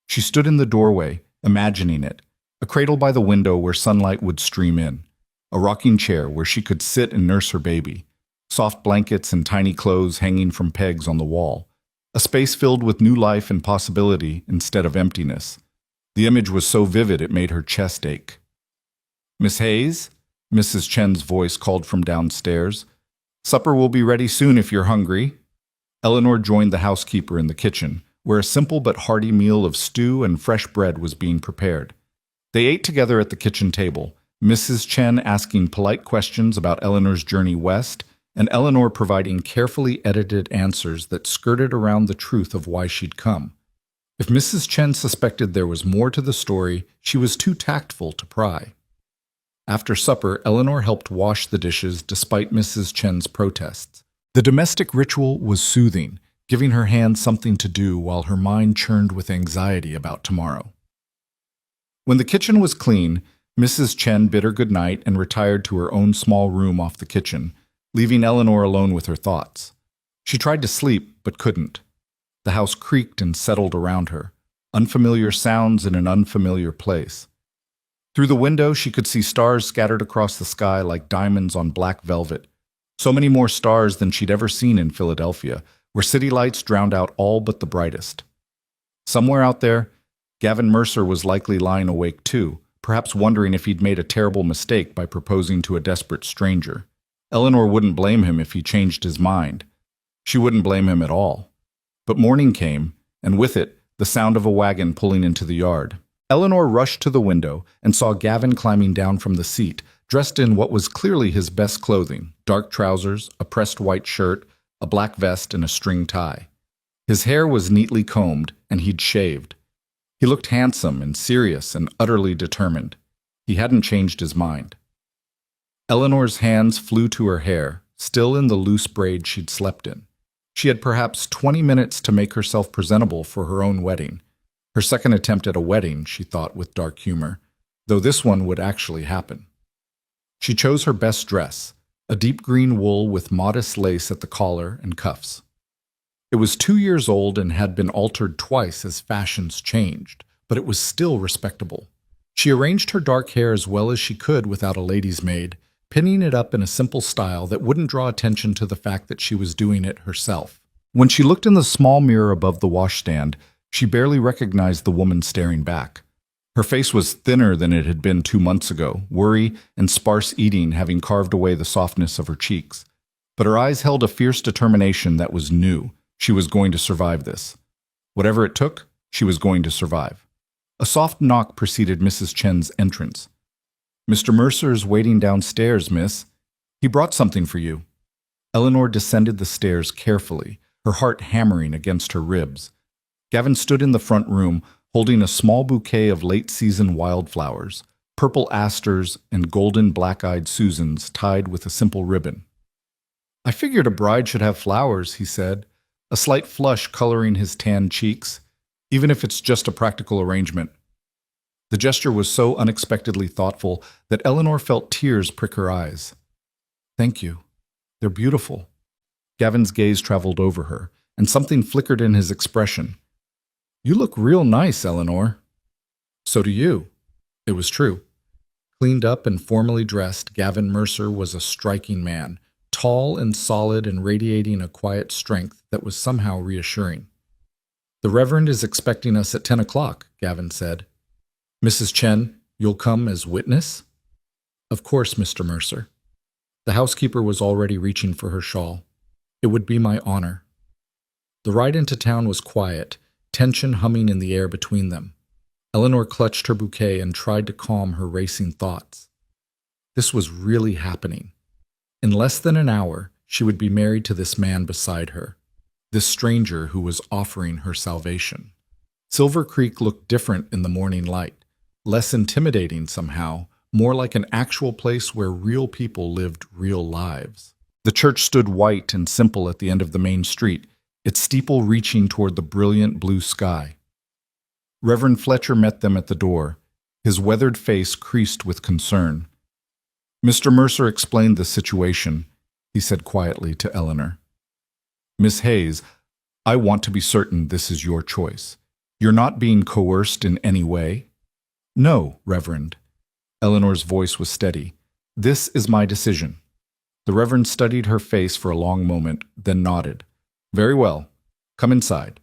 She stood in the doorway, imagining it, a cradle by the window where sunlight would stream in, a rocking chair where she could sit and nurse her baby, soft blankets and tiny clothes hanging from pegs on the wall, a space filled with new life and possibility instead of emptiness. The image was so vivid it made her chest ache. "Miss Hayes?" Mrs. Chen's voice called from downstairs. "Supper will be ready soon if you're hungry." Eleanor joined the housekeeper in the kitchen, where a simple but hearty meal of stew and fresh bread was being prepared. They ate together at the kitchen table, Mrs. Chen asking polite questions about Eleanor's journey west, and Eleanor providing carefully edited answers that skirted around the truth of why she'd come. If Mrs. Chen suspected there was more to the story, she was too tactful to pry. After supper, Eleanor helped wash the dishes despite Mrs. Chen's protests. The domestic ritual was soothing, giving her hands something to do while her mind churned with anxiety about tomorrow. When the kitchen was clean, Mrs. Chen bid her good night and retired to her own small room off the kitchen, leaving Eleanor alone with her thoughts. She tried to sleep, but couldn't. The house creaked and settled around her, unfamiliar sounds in an unfamiliar place. Through the window, she could see stars scattered across the sky like diamonds on black velvet, so many more stars than she'd ever seen in Philadelphia, where city lights drowned out all but the brightest. Somewhere out there, Gavin Mercer was likely lying awake too, perhaps wondering if he'd made a terrible mistake by proposing to a desperate stranger. Eleanor wouldn't blame him if he changed his mind. She wouldn't blame him at all. But morning came, and with it, the sound of a wagon pulling into the yard. Eleanor rushed to the window and saw Gavin climbing down from the seat, dressed in what was clearly his best clothing: dark trousers, a pressed white shirt, a black vest, and a string tie. His hair was neatly combed, and he'd shaved. He looked handsome and serious and utterly determined. He hadn't changed his mind. Eleanor's hands flew to her hair, still in the loose braid she'd slept in. She had perhaps 20 minutes to make herself presentable for her own wedding. Her second attempt at a wedding, she thought with dark humor, though this one would actually happen. She chose her best dress, a deep green wool with modest lace at the collar and cuffs. It was 2 years old and had been altered twice as fashions changed, but it was still respectable. She arranged her dark hair as well as she could without a lady's maid, pinning it up in a simple style that wouldn't draw attention to the fact that she was doing it herself. When she looked in the small mirror above the washstand, she barely recognized the woman staring back. Her face was thinner than it had been 2 months ago, worry and sparse eating having carved away the softness of her cheeks. But her eyes held a fierce determination that was new. She was going to survive this. Whatever it took, she was going to survive. A soft knock preceded Mrs. Chen's entrance. "Mr. Mercer's waiting downstairs, miss. He brought something for you." Eleanor descended the stairs carefully, her heart hammering against her ribs. Gavin stood in the front room, holding a small bouquet of late-season wildflowers, purple asters and golden black-eyed Susans tied with a simple ribbon. "I figured a bride should have flowers," he said, a slight flush coloring his tanned cheeks, "even if it's just a practical arrangement." The gesture was so unexpectedly thoughtful that Eleanor felt tears prick her eyes. "Thank you. They're beautiful." Gavin's gaze traveled over her, and something flickered in his expression. "You look real nice, Eleanor." "So do you." It was true. Cleaned up and formally dressed, Gavin Mercer was a striking man, tall and solid and radiating a quiet strength that was somehow reassuring. "The Reverend is expecting us at 10 o'clock, Gavin said. "Mrs. Chen, you'll come as witness?" "Of course, Mr. Mercer." The housekeeper was already reaching for her shawl. "It would be my honor." The ride into town was quiet, tension humming in the air between them. Eleanor clutched her bouquet and tried to calm her racing thoughts. This was really happening. In less than an hour, she would be married to this man beside her, this stranger who was offering her salvation. Silver Creek looked different in the morning light, less intimidating somehow, more like an actual place where real people lived real lives. The church stood white and simple at the end of the main street, its steeple reaching toward the brilliant blue sky. Reverend Fletcher met them at the door, his weathered face creased with concern. "Mr. Mercer explained the situation," he said quietly to Eleanor. "Miss Hayes, I want to be certain this is your choice. You're not being coerced in any way?" "No, Reverend." Eleanor's voice was steady. "This is my decision." The Reverend studied her face for a long moment, then nodded. "Very well. Come inside."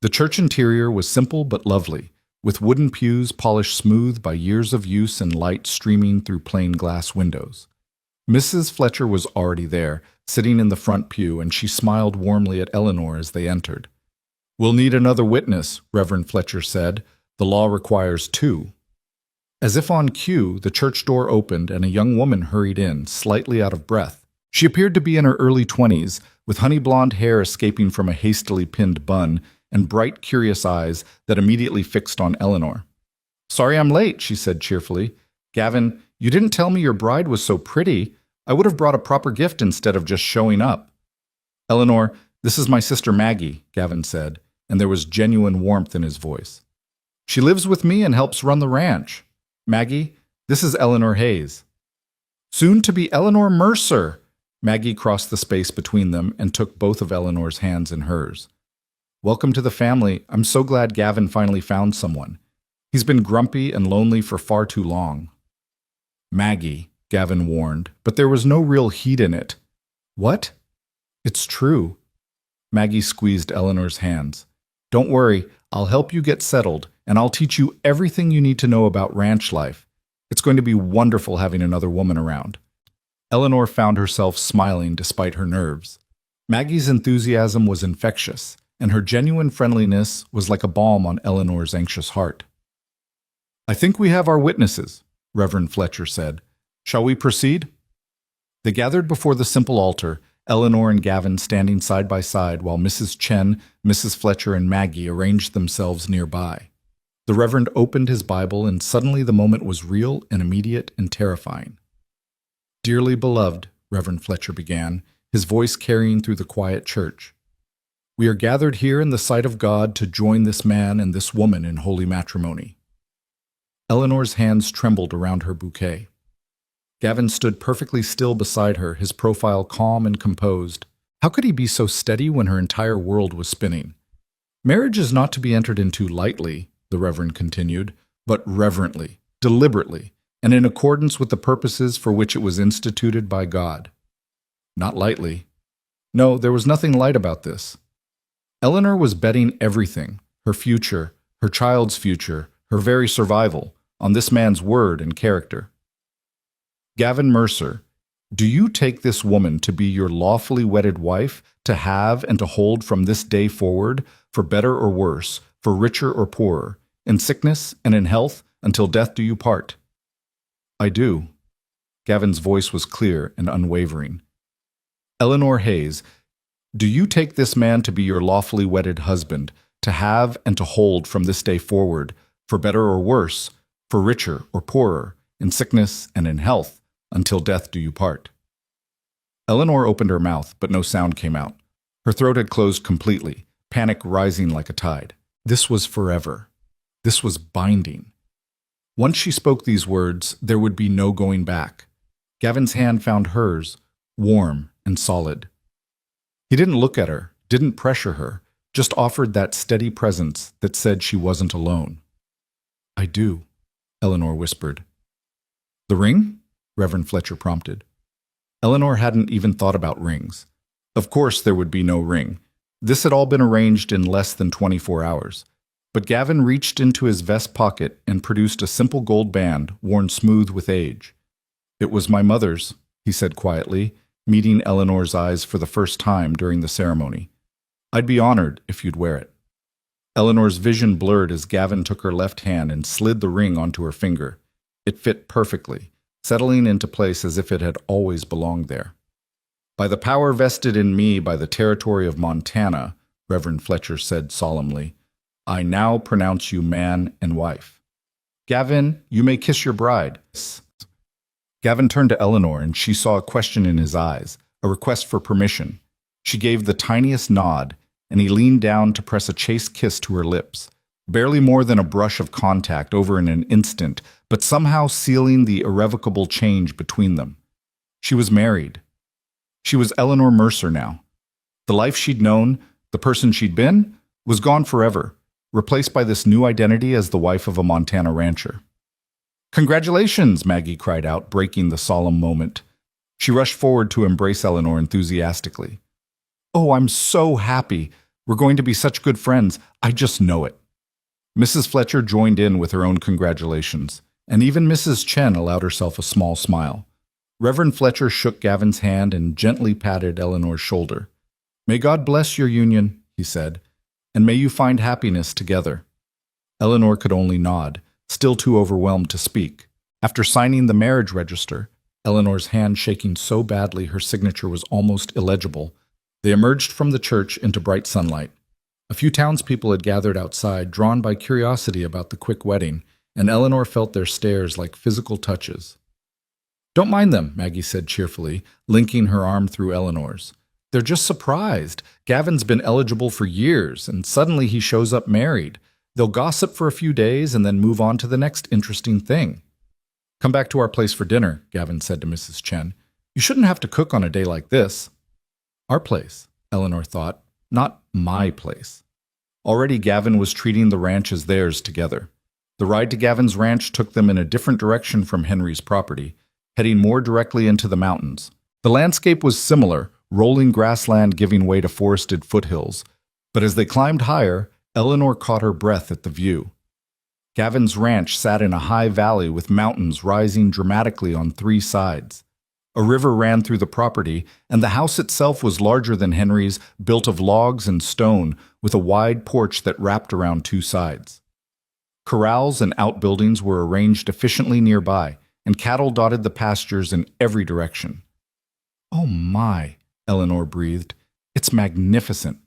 The church interior was simple but lovely, with wooden pews polished smooth by years of use and light streaming through plain glass windows. Mrs. Fletcher was already there, sitting in the front pew, and she smiled warmly at Eleanor as they entered. "We'll need another witness," Reverend Fletcher said. "The law requires 2. As if on cue, the church door opened and a young woman hurried in, slightly out of breath. She appeared to be in her early 20s, with honey blonde hair escaping from a hastily pinned bun and bright, curious eyes that immediately fixed on Eleanor. "Sorry I'm late," she said cheerfully. "Gavin, you didn't tell me your bride was so pretty. I would have brought a proper gift instead of just showing up." Eleanor, this is my sister Maggie, Gavin said, and there was genuine warmth in his voice. She lives with me and helps run the ranch. Maggie, this is Eleanor Hayes. Soon to be Eleanor Mercer. Maggie crossed the space between them and took both of Eleanor's hands in hers. Welcome to the family. I'm so glad Gavin finally found someone. He's been grumpy and lonely for far too long. Maggie, Gavin warned, but there was no real heat in it. What? It's true. Maggie squeezed Eleanor's hands. Don't worry, I'll help you get settled, and I'll teach you everything you need to know about ranch life. It's going to be wonderful having another woman around. Eleanor found herself smiling despite her nerves. Maggie's enthusiasm was infectious, and her genuine friendliness was like a balm on Eleanor's anxious heart. I think we have our witnesses, Reverend Fletcher said. Shall we proceed? They gathered before the simple altar, Eleanor and Gavin standing side by side while Mrs. Chen, Mrs. Fletcher, and Maggie arranged themselves nearby. The Reverend opened his Bible, and suddenly the moment was real and immediate and terrifying. Dearly beloved, Reverend Fletcher began, his voice carrying through the quiet church. We are gathered here in the sight of God to join this man and this woman in holy matrimony. Eleanor's hands trembled around her bouquet. Gavin stood perfectly still beside her, his profile calm and composed. How could he be so steady when her entire world was spinning? Marriage is not to be entered into lightly, the Reverend continued, but reverently, deliberately, and in accordance with the purposes for which it was instituted by God. Not lightly. No, there was nothing light about this. Eleanor was betting everything, her future, her child's future, her very survival, on this man's word and character. Gavin Mercer, do you take this woman to be your lawfully wedded wife, to have and to hold from this day forward, for better or worse, for richer or poorer, in sickness and in health, until death do you part? I do. Gavin's voice was clear and unwavering. Eleanor Hayes, do you take this man to be your lawfully wedded husband, to have and to hold from this day forward, for better or worse, for richer or poorer, in sickness and in health, until death do you part? Eleanor opened her mouth, but no sound came out. Her throat had closed completely, panic rising like a tide. This was forever. This was binding. Once she spoke these words, there would be no going back. Gavin's hand found hers, warm and solid. He didn't look at her, didn't pressure her, just offered that steady presence that said she wasn't alone. I do, Eleanor whispered. The ring? Reverend Fletcher prompted. Eleanor hadn't even thought about rings. Of course there would be no ring. This had all been arranged in less than 24 hours. But Gavin reached into his vest pocket and produced a simple gold band worn smooth with age. It was my mother's, he said quietly, meeting Eleanor's eyes for the first time during the ceremony. I'd be honored if you'd wear it. Eleanor's vision blurred as Gavin took her left hand and slid the ring onto her finger. It fit perfectly, settling into place as if it had always belonged there. By the power vested in me by the territory of Montana, Reverend Fletcher said solemnly, I now pronounce you man and wife. Gavin, you may kiss your bride. Gavin turned to Eleanor, and she saw a question in his eyes, a request for permission. She gave the tiniest nod, and he leaned down to press a chaste kiss to her lips, barely more than a brush of contact over in an instant, but somehow sealing the irrevocable change between them. She was married. She was Eleanor Mercer now. The life she'd known, the person she'd been, was gone forever, replaced by this new identity as the wife of a Montana rancher. Congratulations, Maggie cried out, breaking the solemn moment. She rushed forward to embrace Eleanor enthusiastically. Oh, I'm so happy. We're going to be such good friends. I just know it. Mrs. Fletcher joined in with her own congratulations, and even Mrs. Chen allowed herself a small smile. Reverend Fletcher shook Gavin's hand and gently patted Eleanor's shoulder. May God bless your union, he said, and may you find happiness together. Eleanor could only nod, still too overwhelmed to speak. After signing the marriage register, Eleanor's hand shaking so badly her signature was almost illegible, they emerged from the church into bright sunlight. A few townspeople had gathered outside, drawn by curiosity about the quick wedding, and Eleanor felt their stares like physical touches. Don't mind them, Maggie said cheerfully, linking her arm through Eleanor's. They're just surprised. Gavin's been eligible for years, and suddenly he shows up married. They'll gossip for a few days and then move on to the next interesting thing. Come back to our place for dinner, Gavin said to Mrs. Chen. You shouldn't have to cook on a day like this. Our place, Eleanor thought, not my place. Already Gavin was treating the ranch as theirs together. The ride to Gavin's ranch took them in a different direction from Henry's property, heading more directly into the mountains. The landscape was similar, rolling grassland giving way to forested foothills. But as they climbed higher, Eleanor caught her breath at the view. Gavin's ranch sat in a high valley with mountains rising dramatically on three sides. A river ran through the property, and the house itself was larger than Henry's, built of logs and stone, with a wide porch that wrapped around two sides. Corrals and outbuildings were arranged efficiently nearby, and cattle dotted the pastures in every direction. "Oh my," Eleanor breathed. "It's magnificent."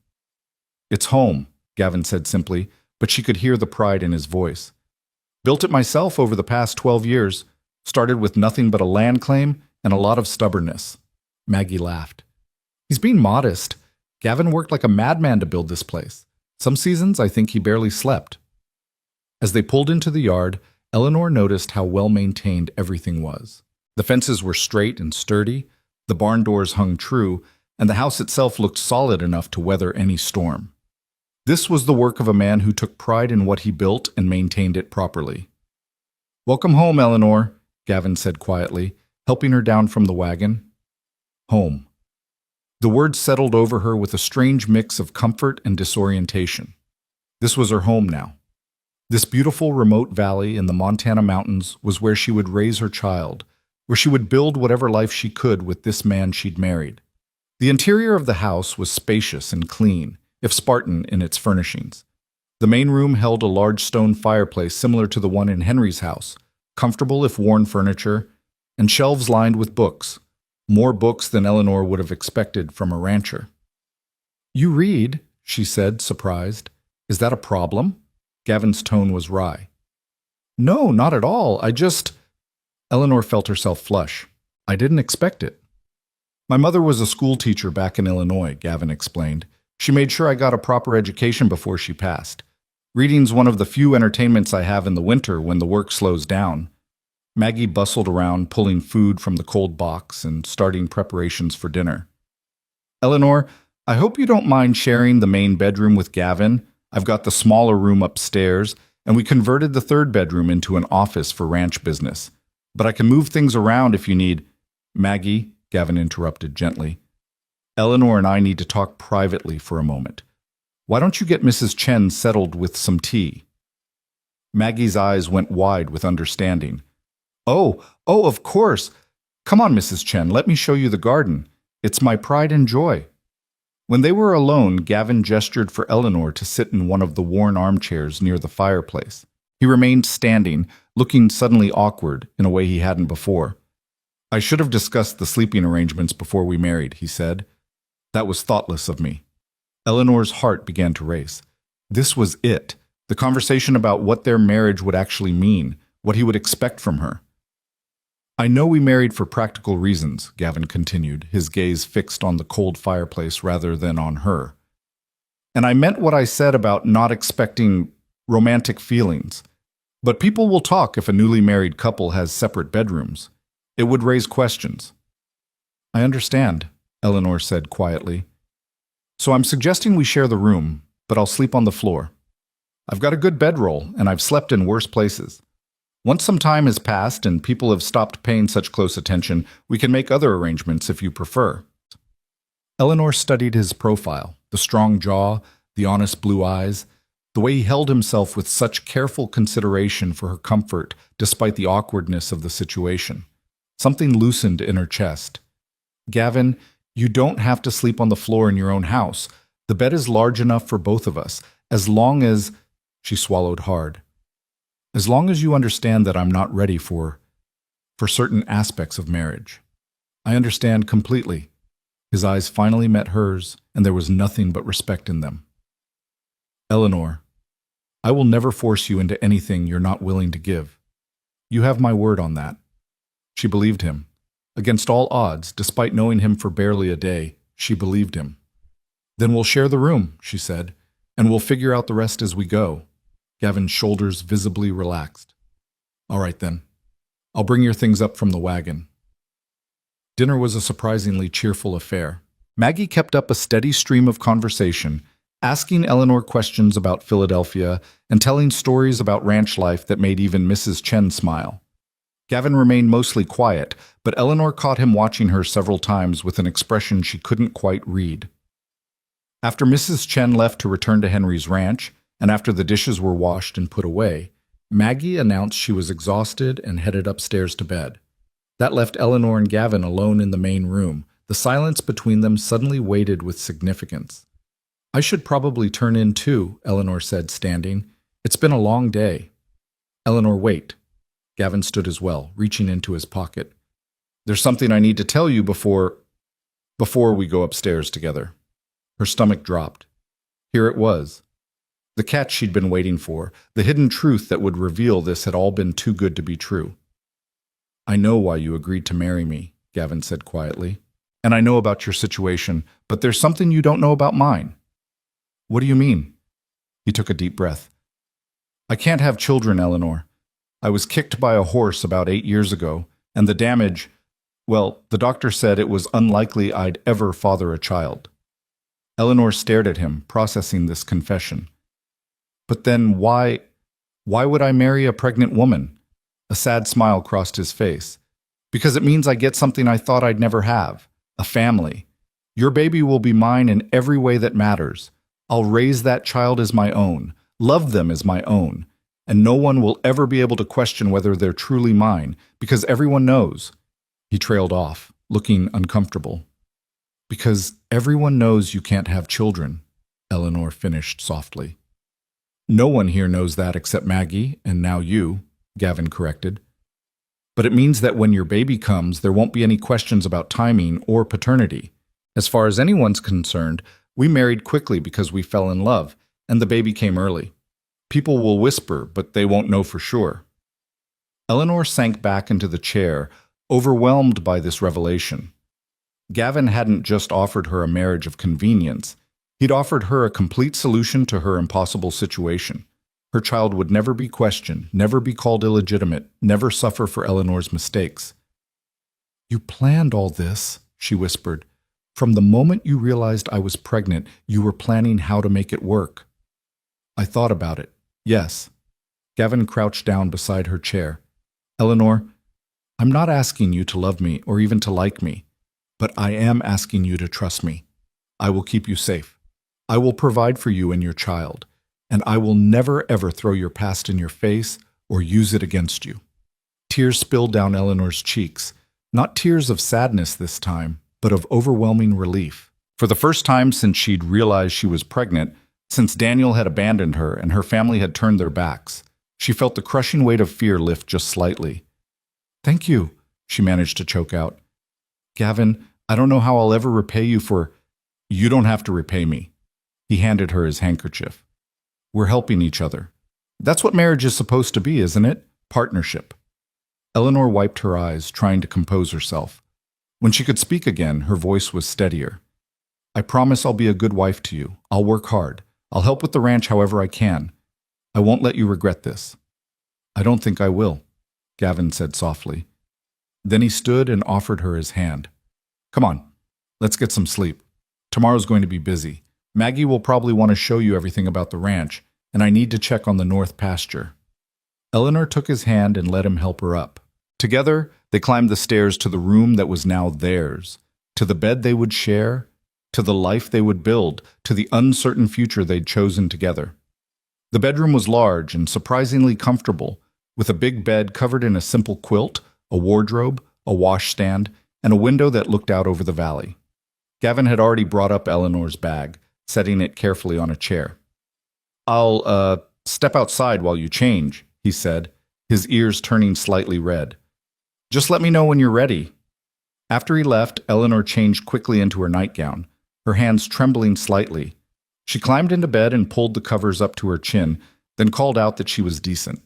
"It's home," Gavin said simply, but she could hear the pride in his voice. "Built it myself over the past 12 years. Started with nothing but a land claim and a lot of stubbornness." Maggie laughed. "He's being modest. Gavin worked like a madman to build this place. Some seasons I think he barely slept." As they pulled into the yard, Eleanor noticed how well-maintained everything was. The fences were straight and sturdy, the barn doors hung true, and the house itself looked solid enough to weather any storm. This was the work of a man who took pride in what he built and maintained it properly. "Welcome home, Eleanor," Gavin said quietly, helping her down from the wagon. Home. The word settled over her with a strange mix of comfort and disorientation. This was her home now. This beautiful remote valley in the Montana mountains was where she would raise her child, where she would build whatever life she could with this man she'd married. The interior of the house was spacious and clean, if Spartan in its furnishings. The main room held a large stone fireplace similar to the one in Henry's house, comfortable if worn furniture, and shelves lined with books, more books than Eleanor would have expected from a rancher. "You read," she said, surprised. "Is that a problem?" Gavin's tone was wry. "No, not at all. Eleanor felt herself flush. "I didn't expect it." "My mother was a school teacher back in Illinois," Gavin explained. "She made sure I got a proper education before she passed. Reading's one of the few entertainments I have in the winter when the work slows down." Maggie bustled around, pulling food from the cold box and starting preparations for dinner. "Eleanor, I hope you don't mind sharing the main bedroom with Gavin. I've got the smaller room upstairs, and we converted the third bedroom into an office for ranch business. But I can move things around if you need—" "Maggie," Gavin interrupted gently. "Eleanor and I need to talk privately for a moment. Why don't you get Mrs. Chen settled with some tea?" Maggie's eyes went wide with understanding. Oh, of course. Come on, Mrs. Chen, let me show you the garden. It's my pride and joy." When they were alone, Gavin gestured for Eleanor to sit in one of the worn armchairs near the fireplace. He remained standing, looking suddenly awkward in a way he hadn't before. "I should have discussed the sleeping arrangements before we married," he said. "That was thoughtless of me." Eleanor's heart began to race. This was it, the conversation about what their marriage would actually mean, what he would expect from her. "I know we married for practical reasons," Gavin continued, his gaze fixed on the cold fireplace rather than on her. "And I meant what I said about not expecting romantic feelings. But people will talk if a newly married couple has separate bedrooms. It would raise questions." "I understand," Eleanor said quietly. "So I'm suggesting we share the room, but I'll sleep on the floor. I've got a good bedroll, and I've slept in worse places. Once some time has passed and people have stopped paying such close attention, we can make other arrangements if you prefer." Eleanor studied his profile, the strong jaw, the honest blue eyes, the way he held himself with such careful consideration for her comfort despite the awkwardness of the situation. Something loosened in her chest. "Gavin, you don't have to sleep on the floor in your own house. The bed is large enough for both of us, as long as—" She swallowed hard. "As long as you understand that I'm not ready for certain aspects of marriage." "I understand completely." His eyes finally met hers, and there was nothing but respect in them. "Eleanor, I will never force you into anything you're not willing to give. You have my word on that." She believed him. Against all odds, despite knowing him for barely a day, She believed him. Then we'll share the room, she said, and we'll figure out the rest as we go. Gavin's shoulders visibly relaxed. All right then. I'll bring your things up from the wagon. Dinner was a surprisingly cheerful affair. Maggie kept up a steady stream of conversation, asking Eleanor questions about Philadelphia and telling stories about ranch life that made even Mrs. Chen smile. Gavin remained mostly quiet, but Eleanor caught him watching her several times with an expression she couldn't quite read. After Mrs. Chen left to return to Henry's ranch, and after the dishes were washed and put away, Maggie announced she was exhausted and headed upstairs to bed. That left Eleanor and Gavin alone in the main room. The silence between them suddenly weighted with significance. I should probably turn in too, Eleanor said, standing. It's been a long day. Eleanor, wait. Gavin stood as well, reaching into his pocket. There's something I need to tell you before we go upstairs together. Her stomach dropped. Here it was. The catch she'd been waiting for, the hidden truth that would reveal this had all been too good to be true. I know why you agreed to marry me, Gavin said quietly. And I know about your situation, but there's something you don't know about mine. What do you mean? He took a deep breath. I can't have children, Eleanor. I was kicked by a horse about 8 years ago, and the damage, well, the doctor said it was unlikely I'd ever father a child. Eleanor stared at him, processing this confession. But then why would I marry a pregnant woman? A sad smile crossed his face. Because it means I get something I thought I'd never have, a family. Your baby will be mine in every way that matters. I'll raise that child as my own, love them as my own, and no one will ever be able to question whether they're truly mine, because everyone knows. He trailed off, looking uncomfortable. Because everyone knows you can't have children, Eleanor finished softly. No one here knows that except Maggie, and now you, Gavin corrected. But it means that when your baby comes, there won't be any questions about timing or paternity. As far as anyone's concerned, we married quickly because we fell in love, and the baby came early. People will whisper, but they won't know for sure. Eleanor sank back into the chair, overwhelmed by this revelation. Gavin hadn't just offered her a marriage of convenience. He'd offered her a complete solution to her impossible situation. Her child would never be questioned, never be called illegitimate, never suffer for Eleanor's mistakes. You planned all this, she whispered. From the moment you realized I was pregnant, you were planning how to make it work. I thought about it, yes. Gavin crouched down beside her chair. Eleanor, I'm not asking you to love me or even to like me, but I am asking you to trust me. I will keep you safe. I will provide for you and your child, and I will never ever throw your past in your face or use it against you. Tears spilled down Eleanor's cheeks, not tears of sadness this time, but of overwhelming relief. For the first time since she'd realized she was pregnant, since Daniel had abandoned her and her family had turned their backs, she felt the crushing weight of fear lift just slightly. Thank you, she managed to choke out. Gavin, I don't know how I'll ever repay you for... You don't have to repay me. He handed her his handkerchief. We're helping each other. That's what marriage is supposed to be, isn't it? Partnership. Eleanor wiped her eyes, trying to compose herself. When she could speak again, her voice was steadier. I promise I'll be a good wife to you. I'll work hard. I'll help with the ranch however I can. I won't let you regret this. I don't think I will, Gavin said softly. Then he stood and offered her his hand. Come on, let's get some sleep. Tomorrow's going to be busy. Maggie will probably want to show you everything about the ranch, and I need to check on the north pasture. Eleanor took his hand and let him help her up. Together, they climbed the stairs to the room that was now theirs, to the bed they would share, to the life they would build, to the uncertain future they'd chosen together. The bedroom was large and surprisingly comfortable, with a big bed covered in a simple quilt, a wardrobe, a washstand, and a window that looked out over the valley. Gavin had already brought up Eleanor's bag, setting it carefully on a chair. I'll, step outside while you change, he said, his ears turning slightly red. Just let me know when you're ready. After he left, Eleanor changed quickly into her nightgown, her hands trembling slightly. She climbed into bed and pulled the covers up to her chin, then called out that she was decent.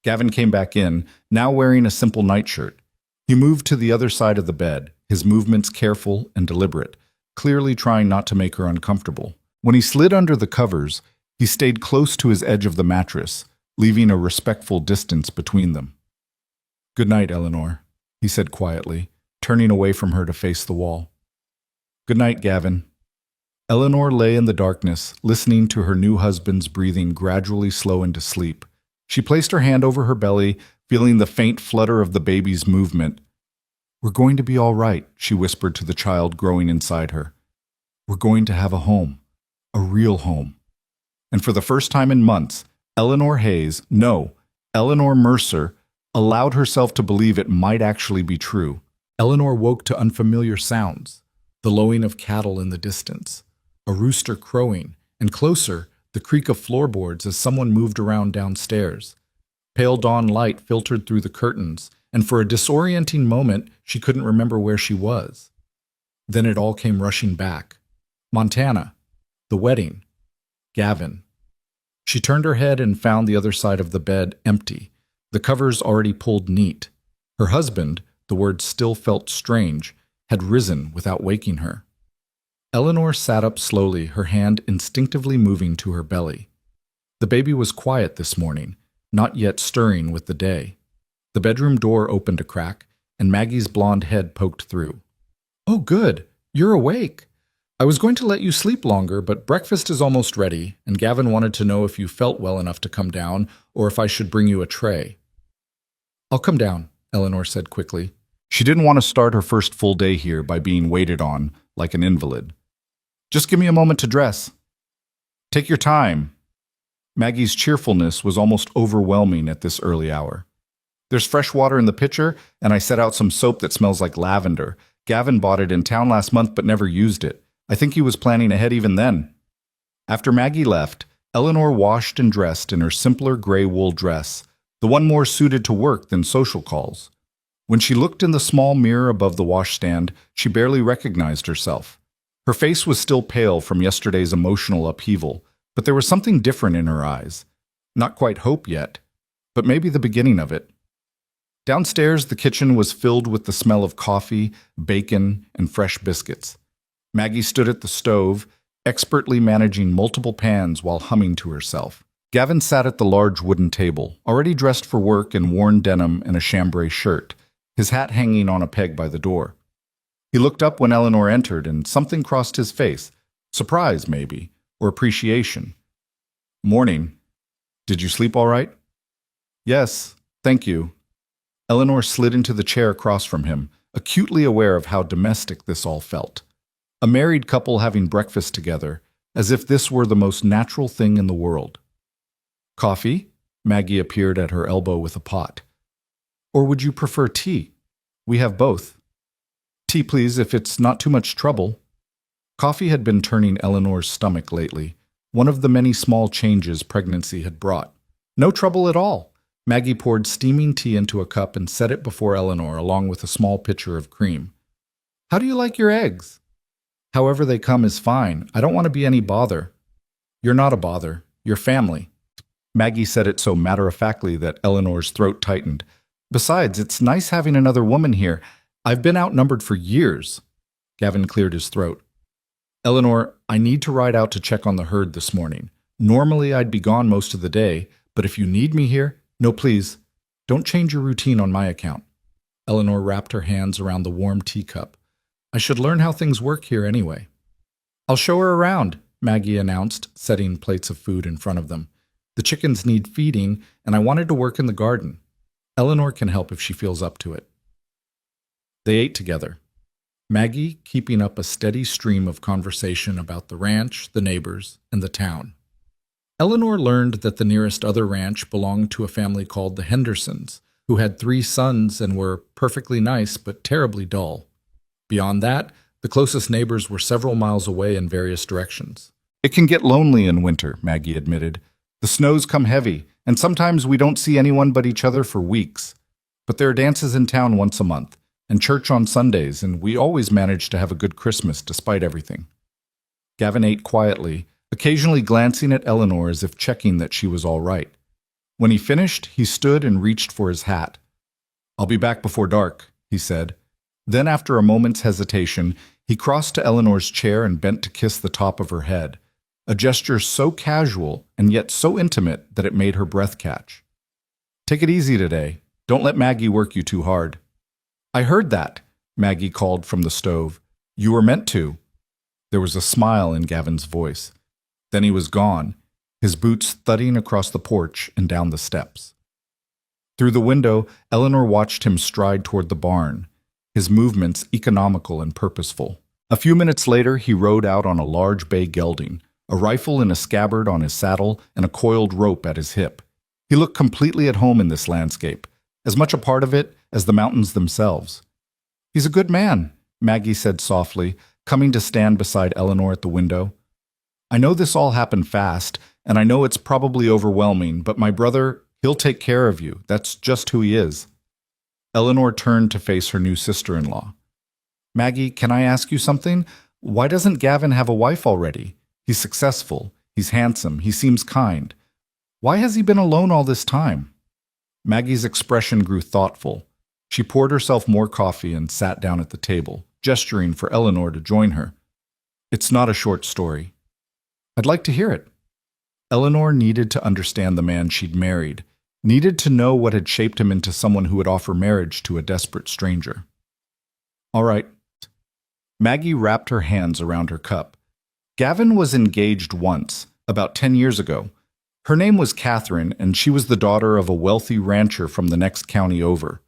Gavin came back in, now wearing a simple nightshirt. He moved to the other side of the bed, his movements careful and deliberate, clearly trying not to make her uncomfortable. When he slid under the covers, he stayed close to his edge of the mattress, leaving a respectful distance between them. "Good night, Eleanor," he said quietly, turning away from her to face the wall. "Good night, Gavin." Eleanor lay in the darkness, listening to her new husband's breathing gradually slow into sleep. She placed her hand over her belly, feeling the faint flutter of the baby's movement. "We're going to be all right," she whispered to the child growing inside her. "We're going to have a home, a real home." And for the first time in months, Eleanor Mercer, allowed herself to believe it might actually be true. Eleanor woke to unfamiliar sounds, the lowing of cattle in the distance, a rooster crowing, and closer, the creak of floorboards as someone moved around downstairs. Pale dawn light filtered through the curtains, and for a disorienting moment, she couldn't remember where she was. Then it all came rushing back. Montana, the wedding, Gavin. She turned her head and found the other side of the bed empty, the covers already pulled neat. Her husband, the word still felt strange, had risen without waking her. Eleanor sat up slowly, her hand instinctively moving to her belly. The baby was quiet this morning, not yet stirring with the day. The bedroom door opened a crack, and Maggie's blonde head poked through. "Oh, good. You're awake. I was going to let you sleep longer, but breakfast is almost ready, and Gavin wanted to know if you felt well enough to come down, or if I should bring you a tray." "I'll come down," Eleanor said quickly. She didn't want to start her first full day here by being waited on, like an invalid. "Just give me a moment to dress." "Take your time." Maggie's cheerfulness was almost overwhelming at this early hour. "There's fresh water in the pitcher, and I set out some soap that smells like lavender. Gavin bought it in town last month but never used it. I think he was planning ahead even then." After Maggie left, Eleanor washed and dressed in her simpler gray wool dress, the one more suited to work than social calls. When she looked in the small mirror above the washstand, she barely recognized herself. Her face was still pale from yesterday's emotional upheaval, but there was something different in her eyes. Not quite hope yet, but maybe the beginning of it. Downstairs, the kitchen was filled with the smell of coffee, bacon, and fresh biscuits. Maggie stood at the stove, expertly managing multiple pans while humming to herself. Gavin sat at the large wooden table, already dressed for work in worn denim and a chambray shirt, his hat hanging on a peg by the door. He looked up when Eleanor entered, and something crossed his face. Surprise, maybe, or appreciation. "Morning. Did you sleep all right?" "Yes, thank you." Eleanor slid into the chair across from him, acutely aware of how domestic this all felt. A married couple having breakfast together, as if this were the most natural thing in the world. "Coffee?" Maggie appeared at her elbow with a pot. "Or would you prefer tea? We have both." "Tea, please, if it's not too much trouble." Coffee had been turning Eleanor's stomach lately, one of the many small changes pregnancy had brought. "No trouble at all." Maggie poured steaming tea into a cup and set it before Eleanor along with a small pitcher of cream. "How do you like your eggs?" "However they come is fine. I don't want to be any bother." "You're not a bother. You're family." Maggie said it so matter-of-factly that Eleanor's throat tightened. "Besides, it's nice having another woman here. I've been outnumbered for years." Gavin cleared his throat. "Eleanor, I need to ride out to check on the herd this morning. Normally I'd be gone most of the day, but if you need me here—" "No, please. Don't change your routine on my account." Eleanor wrapped her hands around the warm teacup. "I should learn how things work here anyway." "I'll show her around," Maggie announced, setting plates of food in front of them. "The chickens need feeding, and I wanted to work in the garden. Eleanor can help if she feels up to it." They ate together, Maggie keeping up a steady stream of conversation about the ranch, the neighbors, and the town. Eleanor learned that the nearest other ranch belonged to a family called the Hendersons, who had 3 sons and were perfectly nice but terribly dull. Beyond that, the closest neighbors were several miles away in various directions. "It can get lonely in winter," Maggie admitted. "The snows come heavy, and sometimes we don't see anyone but each other for weeks. But there are dances in town once a month, and church on Sundays, and we always manage to have a good Christmas despite everything." Gavin ate quietly, occasionally glancing at Eleanor as if checking that she was all right. When he finished, he stood and reached for his hat. "I'll be back before dark," he said. Then, after a moment's hesitation, he crossed to Eleanor's chair and bent to kiss the top of her head, a gesture so casual and yet so intimate that it made her breath catch. "Take it easy today. Don't let Maggie work you too hard." "I heard that," Maggie called from the stove. "You were meant to." There was a smile in Gavin's voice. Then he was gone, his boots thudding across the porch and down the steps. Through the window, Eleanor watched him stride toward the barn, his movements economical and purposeful. A few minutes later, he rode out on a large bay gelding, a rifle in a scabbard on his saddle and a coiled rope at his hip. He looked completely at home in this landscape, as much a part of it as the mountains themselves. "He's a good man," Maggie said softly, coming to stand beside Eleanor at the window. "I know this all happened fast, and I know it's probably overwhelming, but my brother, he'll take care of you. That's just who he is." Eleanor turned to face her new sister-in-law. "Maggie, can I ask you something? Why doesn't Gavin have a wife already? He's successful, he's handsome, he seems kind. Why has he been alone all this time?" Maggie's expression grew thoughtful. She poured herself more coffee and sat down at the table, gesturing for Eleanor to join her. "It's not a short story." "I'd like to hear it." Eleanor needed to understand the man she'd married, needed to know what had shaped him into someone who would offer marriage to a desperate stranger. "All right." Maggie wrapped her hands around her cup. "Gavin was engaged once, about 10 years ago. Her name was Catherine, and she was the daughter of a wealthy rancher from the next county over.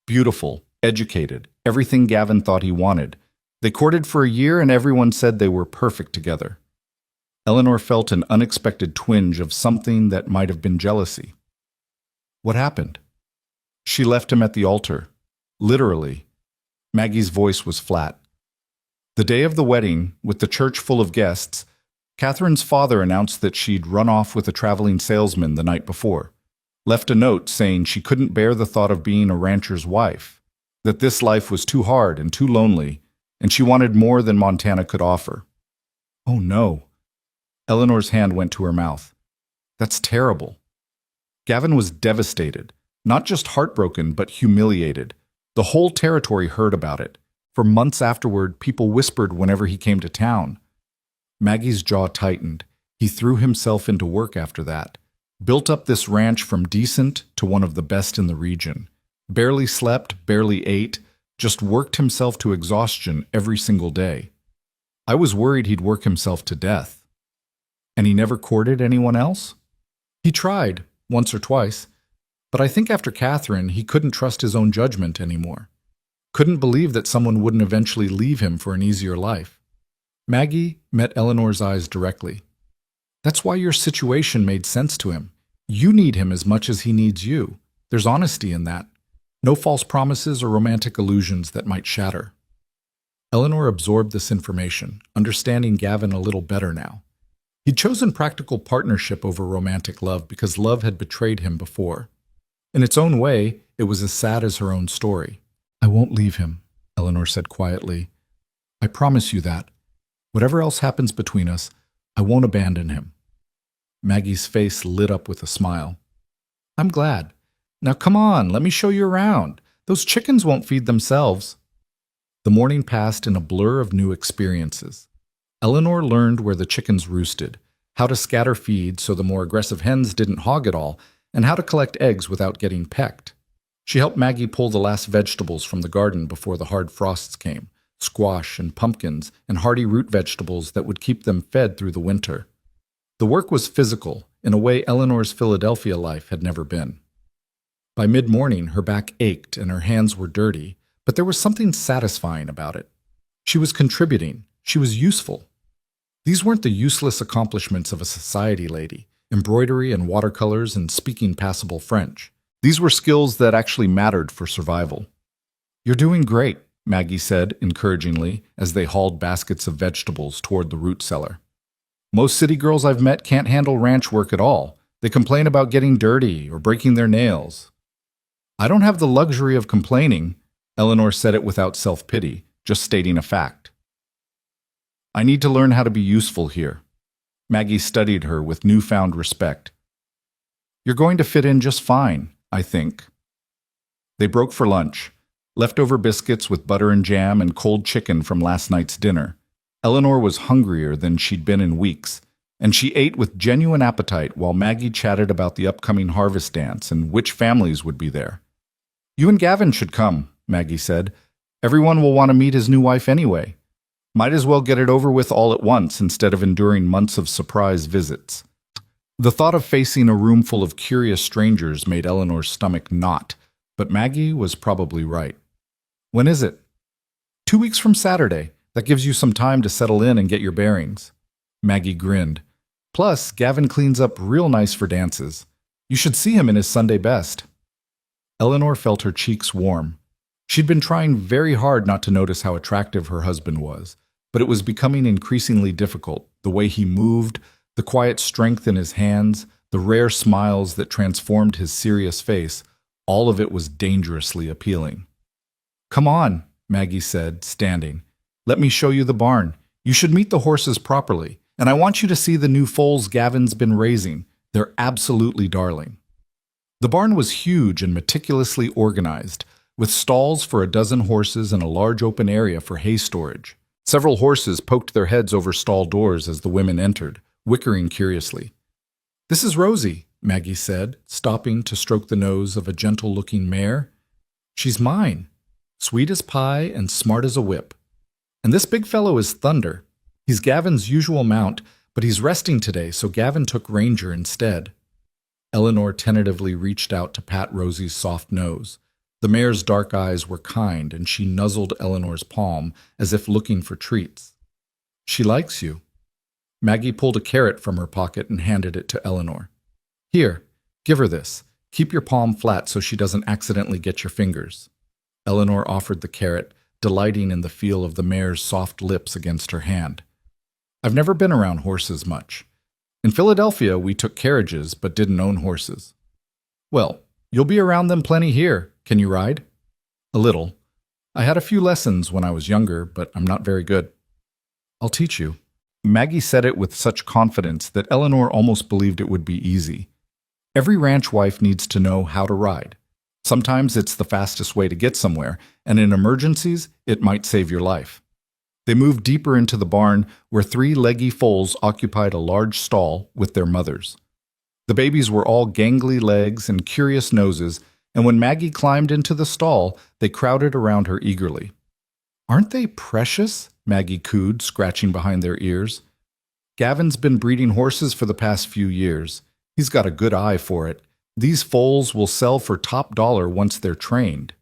Beautiful, educated, everything Gavin thought he wanted. They courted for a year, and everyone said they were perfect together." Eleanor felt an unexpected twinge of something that might have been jealousy. "What happened?" "She left him at the altar. Literally." Maggie's voice was flat. "The day of the wedding, with the church full of guests, Catherine's father announced that she'd run off with a traveling salesman the night before. Left a note saying she couldn't bear the thought of being a rancher's wife, that this life was too hard and too lonely, and she wanted more than Montana could offer." "Oh no." Eleanor's hand went to her mouth. "That's terrible." Gavin was devastated, not just heartbroken, but humiliated. The whole territory heard about it. For months afterward, people whispered whenever he came to town. Maggie's jaw tightened. He threw himself into work after that. Built up this ranch from decent to one of the best in the region. Barely slept, barely ate, just worked himself to exhaustion every single day. I was worried he'd work himself to death. And he never courted anyone else? He tried, once or twice, but I think after Catherine, he couldn't trust his own judgment anymore. Couldn't believe that someone wouldn't eventually leave him for an easier life. Maggie met Eleanor's eyes directly. "That's why your situation made sense to him. You need him as much as he needs you. There's honesty in that. No false promises or romantic illusions that might shatter." Eleanor absorbed this information, understanding Gavin a little better now. He'd chosen practical partnership over romantic love because love had betrayed him before. In its own way, it was as sad as her own story. "I won't leave him," Eleanor said quietly. "I promise you that. Whatever else happens between us, I won't abandon him." Maggie's face lit up with a smile. "I'm glad. Now come on, let me show you around. Those chickens won't feed themselves." The morning passed in a blur of new experiences. Eleanor learned where the chickens roosted, how to scatter feed so the more aggressive hens didn't hog it all, and how to collect eggs without getting pecked. She helped Maggie pull the last vegetables from the garden before the hard frosts came, squash and pumpkins and hardy root vegetables that would keep them fed through the winter. The work was physical, in a way Eleanor's Philadelphia life had never been. By mid-morning, her back ached and her hands were dirty, but there was something satisfying about it. She was contributing. She was useful. These weren't the useless accomplishments of a society lady, embroidery and watercolors and speaking passable French. These were skills that actually mattered for survival. "You're doing great," Maggie said encouragingly as they hauled baskets of vegetables toward the root cellar. "Most city girls I've met can't handle ranch work at all. They complain about getting dirty or breaking their nails." "I don't have the luxury of complaining," Eleanor said it without self-pity, just stating a fact. "I need to learn how to be useful here." Maggie studied her with newfound respect. "You're going to fit in just fine, I think." They broke for lunch. leftover biscuits with butter and jam and cold chicken from last night's dinner. Eleanor was hungrier than she'd been in weeks, and she ate with genuine appetite while Maggie chatted about the upcoming harvest dance and which families would be there. "You and Gavin should come," Maggie said. "Everyone will want to meet his new wife anyway. Might as well get it over with all at once instead of enduring months of surprise visits." The thought of facing a room full of curious strangers made Eleanor's stomach knot, but Maggie was probably right. "When is it?" 2 weeks from Saturday. That gives you some time to settle in and get your bearings." Maggie grinned. "Plus, Gavin cleans up real nice for dances. You should see him in his Sunday best." Eleanor felt her cheeks warm. She'd been trying very hard not to notice how attractive her husband was, but it was becoming increasingly difficult. The way he moved, the quiet strength in his hands, the rare smiles that transformed his serious face, all of it was dangerously appealing. "Come on," Maggie said, standing. "Let me show you the barn. You should meet the horses properly, and I want you to see the new foals Gavin's been raising. They're absolutely darling." The barn was huge and meticulously organized, with stalls for 12 horses and a large open area for hay storage. Several horses poked their heads over stall doors as the women entered, whickering curiously. "This is Rosie," Maggie said, stopping to stroke the nose of a gentle-looking mare. "She's mine, sweet as pie and smart as a whip. And this big fellow is Thunder. He's Gavin's usual mount, but he's resting today, so Gavin took Ranger instead." Eleanor tentatively reached out to pat Rosie's soft nose. The mare's dark eyes were kind, and she nuzzled Eleanor's palm as if looking for treats. "She likes you." Maggie pulled a carrot from her pocket and handed it to Eleanor. "Here, give her this. Keep your palm flat so she doesn't accidentally get your fingers." Eleanor offered the carrot, delighting in the feel of the mare's soft lips against her hand. "I've never been around horses much. In Philadelphia, we took carriages but didn't own horses." "Well, you'll be around them plenty here. Can you ride?" "A little. I had a few lessons when I was younger, but I'm not very good." "I'll teach you." Maggie said it with such confidence that Eleanor almost believed it would be easy. Every ranch wife needs to know how to ride. Sometimes it's the fastest way to get somewhere, and in emergencies, it might save your life. They moved deeper into the barn, where 3 leggy foals occupied a large stall with their mothers. The babies were all gangly legs and curious noses, and when Maggie climbed into the stall, they crowded around her eagerly. "Aren't they precious?" Maggie cooed, scratching behind their ears. "Gavin's been breeding horses for the past few years. He's got a good eye for it. These foals will sell for top dollar once they're trained."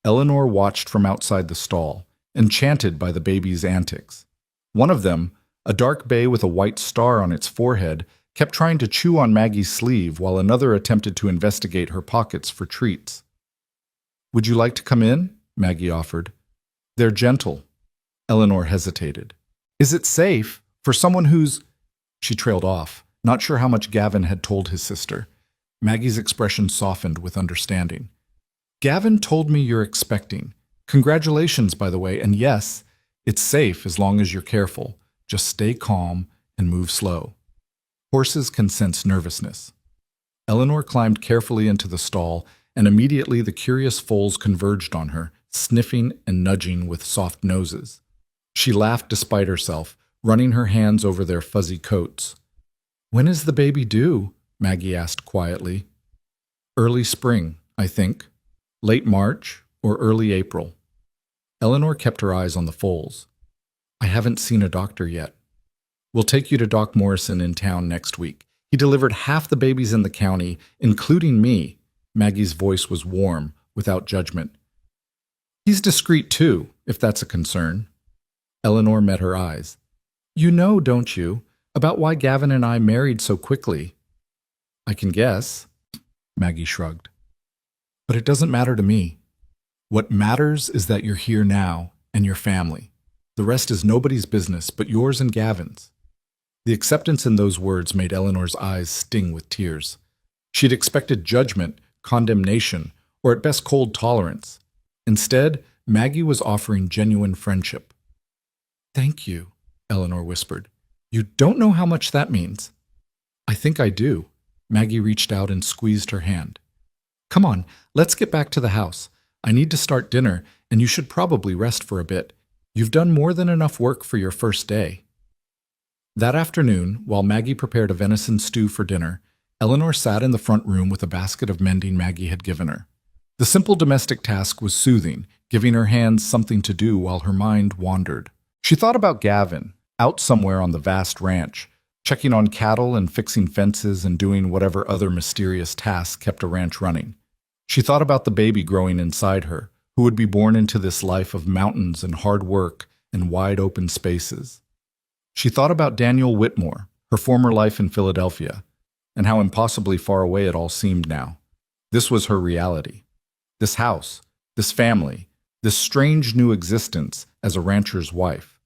Eleanor watched from outside the stall, enchanted by the baby's antics. One of them, a dark bay with a white star on its forehead, kept trying to chew on Maggie's sleeve while another attempted to investigate her pockets for treats. "Would you like to come in?" Maggie offered. "They're gentle." Eleanor hesitated. "Is it safe for someone who's—" She trailed off, not sure how much Gavin had told his sister. Maggie's expression softened with understanding. "Gavin told me you're expecting. Congratulations, by the way, and yes, it's safe as long as you're careful. Just stay calm and move slow. Horses can sense nervousness." Eleanor climbed carefully into the stall, and immediately the curious foals converged on her, sniffing and nudging with soft noses. She laughed despite herself, running her hands over their fuzzy coats. "When is the baby due?" Maggie asked quietly. "Early spring, I think. Late March or early April." Eleanor kept her eyes on the foals. "I haven't seen a doctor yet. We'll take you to Doc Morrison in town next week. He delivered half the babies in the county, including me." Maggie's voice was warm, without judgment. "He's discreet too, if that's a concern." Eleanor met her eyes. "You know, don't you, about why Gavin and I married so quickly?" "I can guess," Maggie shrugged. "But it doesn't matter to me. What matters is that you're here now and your family. The rest is nobody's business but yours and Gavin's." The acceptance in those words made Eleanor's eyes sting with tears. She'd expected judgment, condemnation, or at best cold tolerance. Instead, Maggie was offering genuine friendship. "Thank you," Eleanor whispered. "You don't know how much that means." "I think I do." Maggie reached out and squeezed her hand. "Come on, let's get back to the house. I need to start dinner, and you should probably rest for a bit. You've done more than enough work for your first day." That afternoon, while Maggie prepared a venison stew for dinner, Eleanor sat in the front room with a basket of mending Maggie had given her. The simple domestic task was soothing, giving her hands something to do while her mind wandered. She thought about Gavin, out somewhere on the vast ranch, checking on cattle and fixing fences and doing whatever other mysterious tasks kept a ranch running. She thought about the baby growing inside her, who would be born into this life of mountains and hard work and wide open spaces. She thought about Daniel Whitmore, her former life in Philadelphia, and how impossibly far away it all seemed now. This was her reality. This house, this family, this strange new existence as a rancher's wife.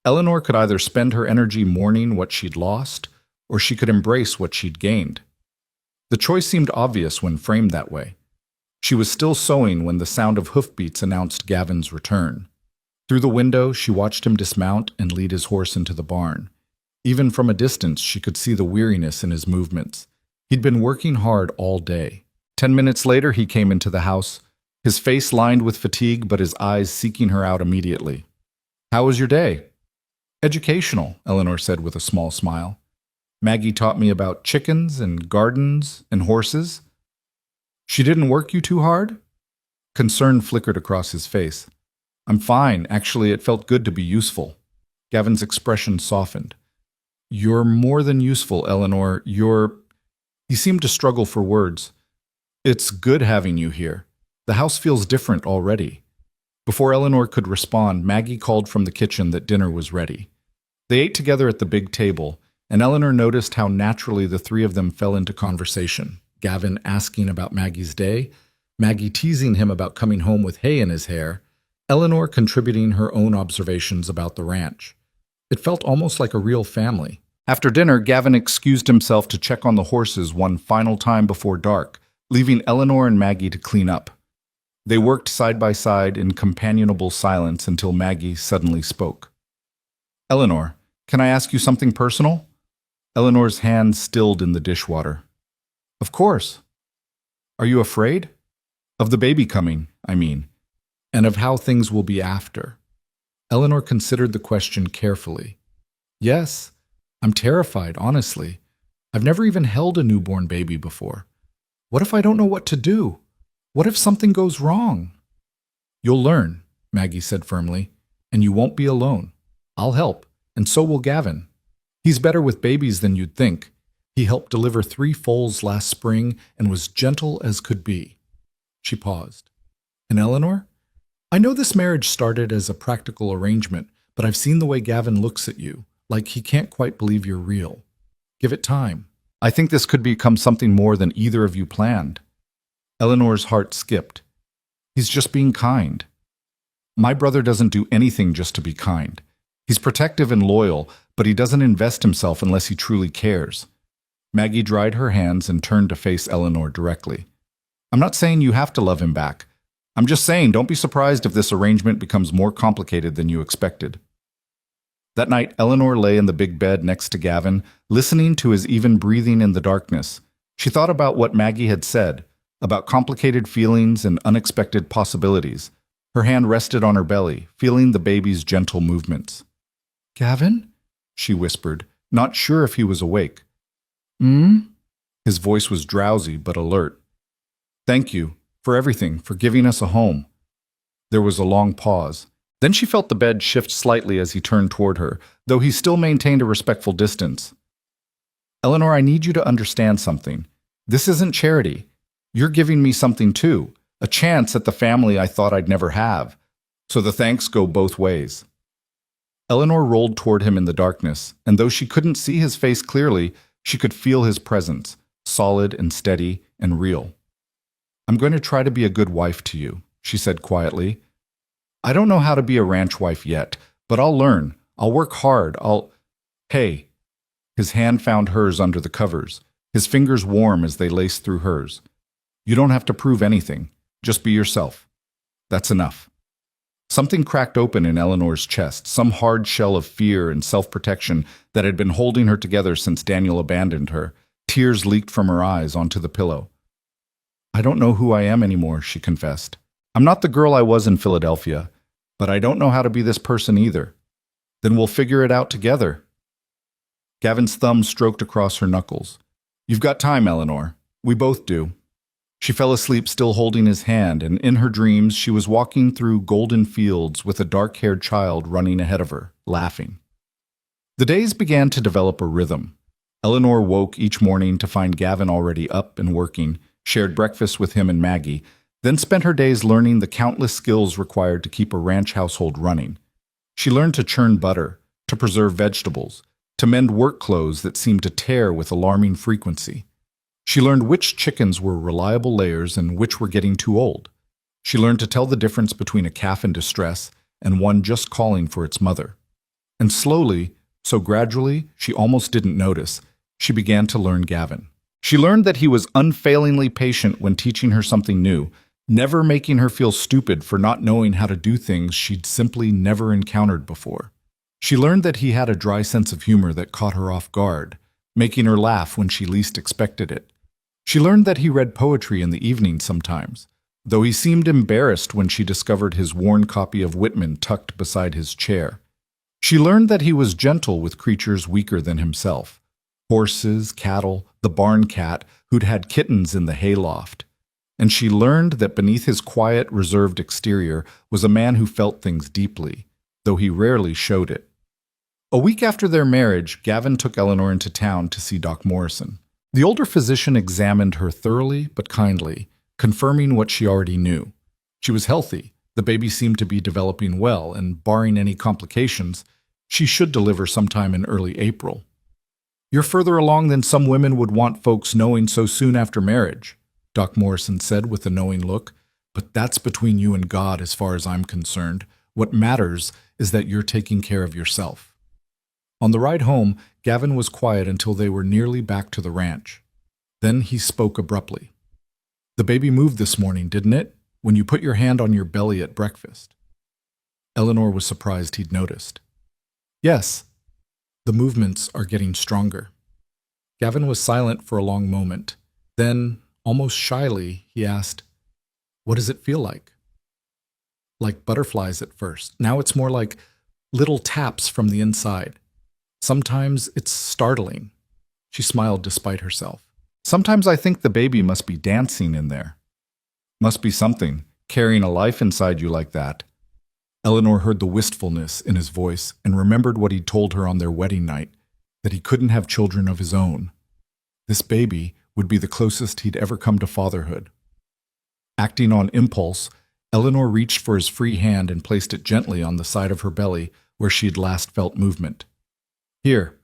Eleanor could either spend her energy mourning what she'd lost, or she could embrace what she'd gained. The choice seemed obvious when framed that way. She was still sewing when the sound of hoofbeats announced Gavin's return. Through the window, she watched him dismount and lead his horse into the barn. Even from a distance, she could see the weariness in his movements. He'd been working hard all day. 10 minutes later, he came into the house, his face lined with fatigue but his eyes seeking her out immediately. "How was your day?" "Educational," Eleanor said with a small smile. "Maggie taught me about chickens and gardens and horses." "She didn't work you too hard?" Concern flickered across his face. "I'm fine. Actually, it felt good to be useful." Gavin's expression softened. "You're more than useful, Eleanor. He seemed to struggle for words. "It's good having you here. The house feels different already." Before Eleanor could respond, Maggie called from the kitchen that dinner was ready. They ate together at the big table, and Eleanor noticed how naturally the three of them fell into conversation. Gavin asking about Maggie's day, Maggie teasing him about coming home with hay in his hair, Eleanor contributing her own observations about the ranch. It felt almost like a real family. After dinner, Gavin excused himself to check on the horses one final time before dark, leaving Eleanor and Maggie to clean up. They worked side by side in companionable silence until Maggie suddenly spoke. "Eleanor, can I ask you something personal?" Eleanor's hand stilled in the dishwater. "Of course." "Are you afraid?" "Of the baby coming, I mean, and of how things will be after." Eleanor considered the question carefully. "Yes, I'm terrified, honestly. I've never even held a newborn baby before. What if I don't know what to do? What if something goes wrong?" "You'll learn," Maggie said firmly, "and you won't be alone. I'll help, and so will Gavin. He's better with babies than you'd think. He helped deliver 3 foals last spring and was gentle as could be." She paused. "And Eleanor? I know this marriage started as a practical arrangement, but I've seen the way Gavin looks at you, like he can't quite believe you're real. Give it time. I think this could become something more than either of you planned." Eleanor's heart skipped. "He's just being kind." "My brother doesn't do anything just to be kind. He's protective and loyal, but he doesn't invest himself unless he truly cares." Maggie dried her hands and turned to face Eleanor directly. "I'm not saying you have to love him back. I'm just saying don't be surprised if this arrangement becomes more complicated than you expected." That night, Eleanor lay in the big bed next to Gavin, listening to his even breathing in the darkness. She thought about what Maggie had said, about complicated feelings and unexpected possibilities. Her hand rested on her belly, feeling the baby's gentle movements. "Gavin?" she whispered, not sure if he was awake. His voice was drowsy but alert. "Thank you for everything, for giving us a home." There was a long pause. Then she felt the bed shift slightly as he turned toward her, though he still maintained a respectful distance. "Eleanor, I need you to understand something. This isn't charity. You're giving me something too, a chance at the family I thought I'd never have. So the thanks go both ways." Eleanor rolled toward him in the darkness, and though she couldn't see his face clearly, she could feel his presence, solid and steady and real. "I'm going to try to be a good wife to you," she said quietly. "I don't know how to be a ranch wife yet, but I'll learn. I'll work hard. Hey." His hand found hers under the covers, his fingers warm as they laced through hers. "You don't have to prove anything. Just be yourself. That's enough." Something cracked open in Eleanor's chest, some hard shell of fear and self-protection that had been holding her together since Daniel abandoned her. Tears leaked from her eyes onto the pillow. "I don't know who I am anymore," she confessed. I'm not the girl I was in Philadelphia, but I don't know how to be this person either. Then we'll figure it out together. Gavin's thumb stroked across her knuckles. You've got time, Eleanor. We both do. She fell asleep still holding his hand, and in her dreams she was walking through golden fields with a dark-haired child running ahead of her, laughing. The days began to develop a rhythm. Eleanor woke each morning to find Gavin already up and working, shared breakfast with him and Maggie, then spent her days learning the countless skills required to keep a ranch household running. She learned to churn butter, to preserve vegetables, to mend work clothes that seemed to tear with alarming frequency. She learned which chickens were reliable layers and which were getting too old. She learned to tell the difference between a calf in distress and one just calling for its mother. And slowly, so gradually, she almost didn't notice, she began to learn Gavin. She learned that he was unfailingly patient when teaching her something new, never making her feel stupid for not knowing how to do things she'd simply never encountered before. She learned that he had a dry sense of humor that caught her off guard, making her laugh when she least expected it. She learned that he read poetry in the evening sometimes, though he seemed embarrassed when she discovered his worn copy of Whitman tucked beside his chair. She learned that he was gentle with creatures weaker than himself, horses, cattle, the barn cat who'd had kittens in the hayloft. And she learned that beneath his quiet, reserved exterior was a man who felt things deeply, though he rarely showed it. A week after their marriage, Gavin took Eleanor into town to see Doc Morrison. The older physician examined her thoroughly but kindly, confirming what she already knew. She was healthy, the baby seemed to be developing well, and barring any complications, she should deliver sometime in early April. You're further along than some women would want folks knowing so soon after marriage, Doc Morrison said with a knowing look, but that's between you and God as far as I'm concerned. What matters is that you're taking care of yourself. On the ride home, Gavin was quiet until they were nearly back to the ranch. Then he spoke abruptly. The baby moved this morning, didn't it, when you put your hand on your belly at breakfast? Eleanor was surprised he'd noticed. Yes, the movements are getting stronger. Gavin was silent for a long moment. Then, almost shyly, he asked, What does it feel like? Like butterflies at first. Now it's more like little taps from the inside. Sometimes it's startling. She smiled despite herself. Sometimes I think the baby must be dancing in there. Must be something, carrying a life inside you like that. Eleanor heard the wistfulness in his voice and remembered what he'd told her on their wedding night, that he couldn't have children of his own. This baby would be the closest he'd ever come to fatherhood. Acting on impulse, Eleanor reached for his free hand and placed it gently on the side of her belly where she'd last felt movement. Here,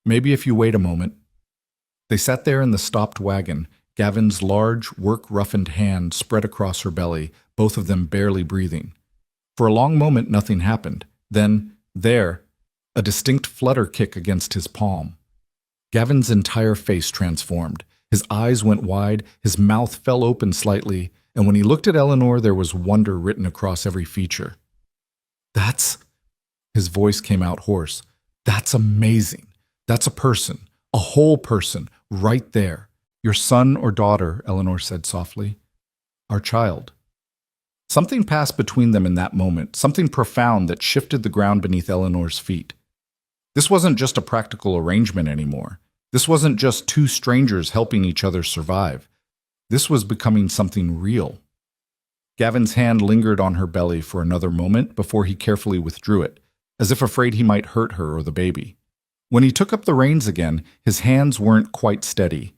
maybe if you wait a moment. They sat there in the stopped wagon, Gavin's large, work-roughened hand spread across her belly, both of them barely breathing. For a long moment, nothing happened. Then, there, a distinct flutter kick against his palm. Gavin's entire face transformed. His eyes went wide, his mouth fell open slightly, and when he looked at Eleanor, there was wonder written across every feature. That's... His voice came out hoarse. That's amazing. That's a person, a whole person, right there. Your son or daughter, Eleanor said softly. Our child. Something passed between them in that moment, something profound that shifted the ground beneath Eleanor's feet. This wasn't just a practical arrangement anymore. This wasn't just two strangers helping each other survive. This was becoming something real. Gavin's hand lingered on her belly for another moment before he carefully withdrew it, as if afraid he might hurt her or the baby. When he took up the reins again, his hands weren't quite steady.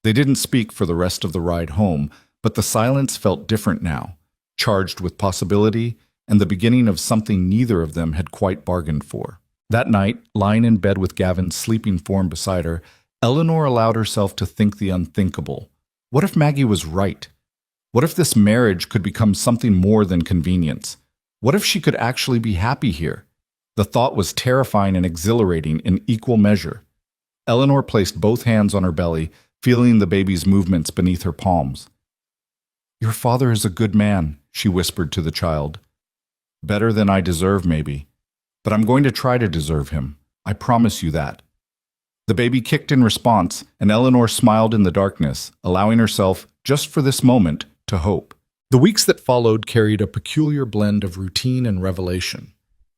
They didn't speak for the rest of the ride home, but the silence felt different now, charged with possibility and the beginning of something neither of them had quite bargained for. That night, lying in bed with Gavin's sleeping form beside her, Eleanor allowed herself to think the unthinkable. What if Maggie was right? What if this marriage could become something more than convenience? What if she could actually be happy here? The thought was terrifying and exhilarating in equal measure. Eleanor placed both hands on her belly, feeling the baby's movements beneath her palms. Your father is a good man, she whispered to the child. Better than I deserve, maybe. But I'm going to try to deserve him. I promise you that. The baby kicked in response, and Eleanor smiled in the darkness, allowing herself, just for this moment, to hope. The weeks that followed carried a peculiar blend of routine and revelation.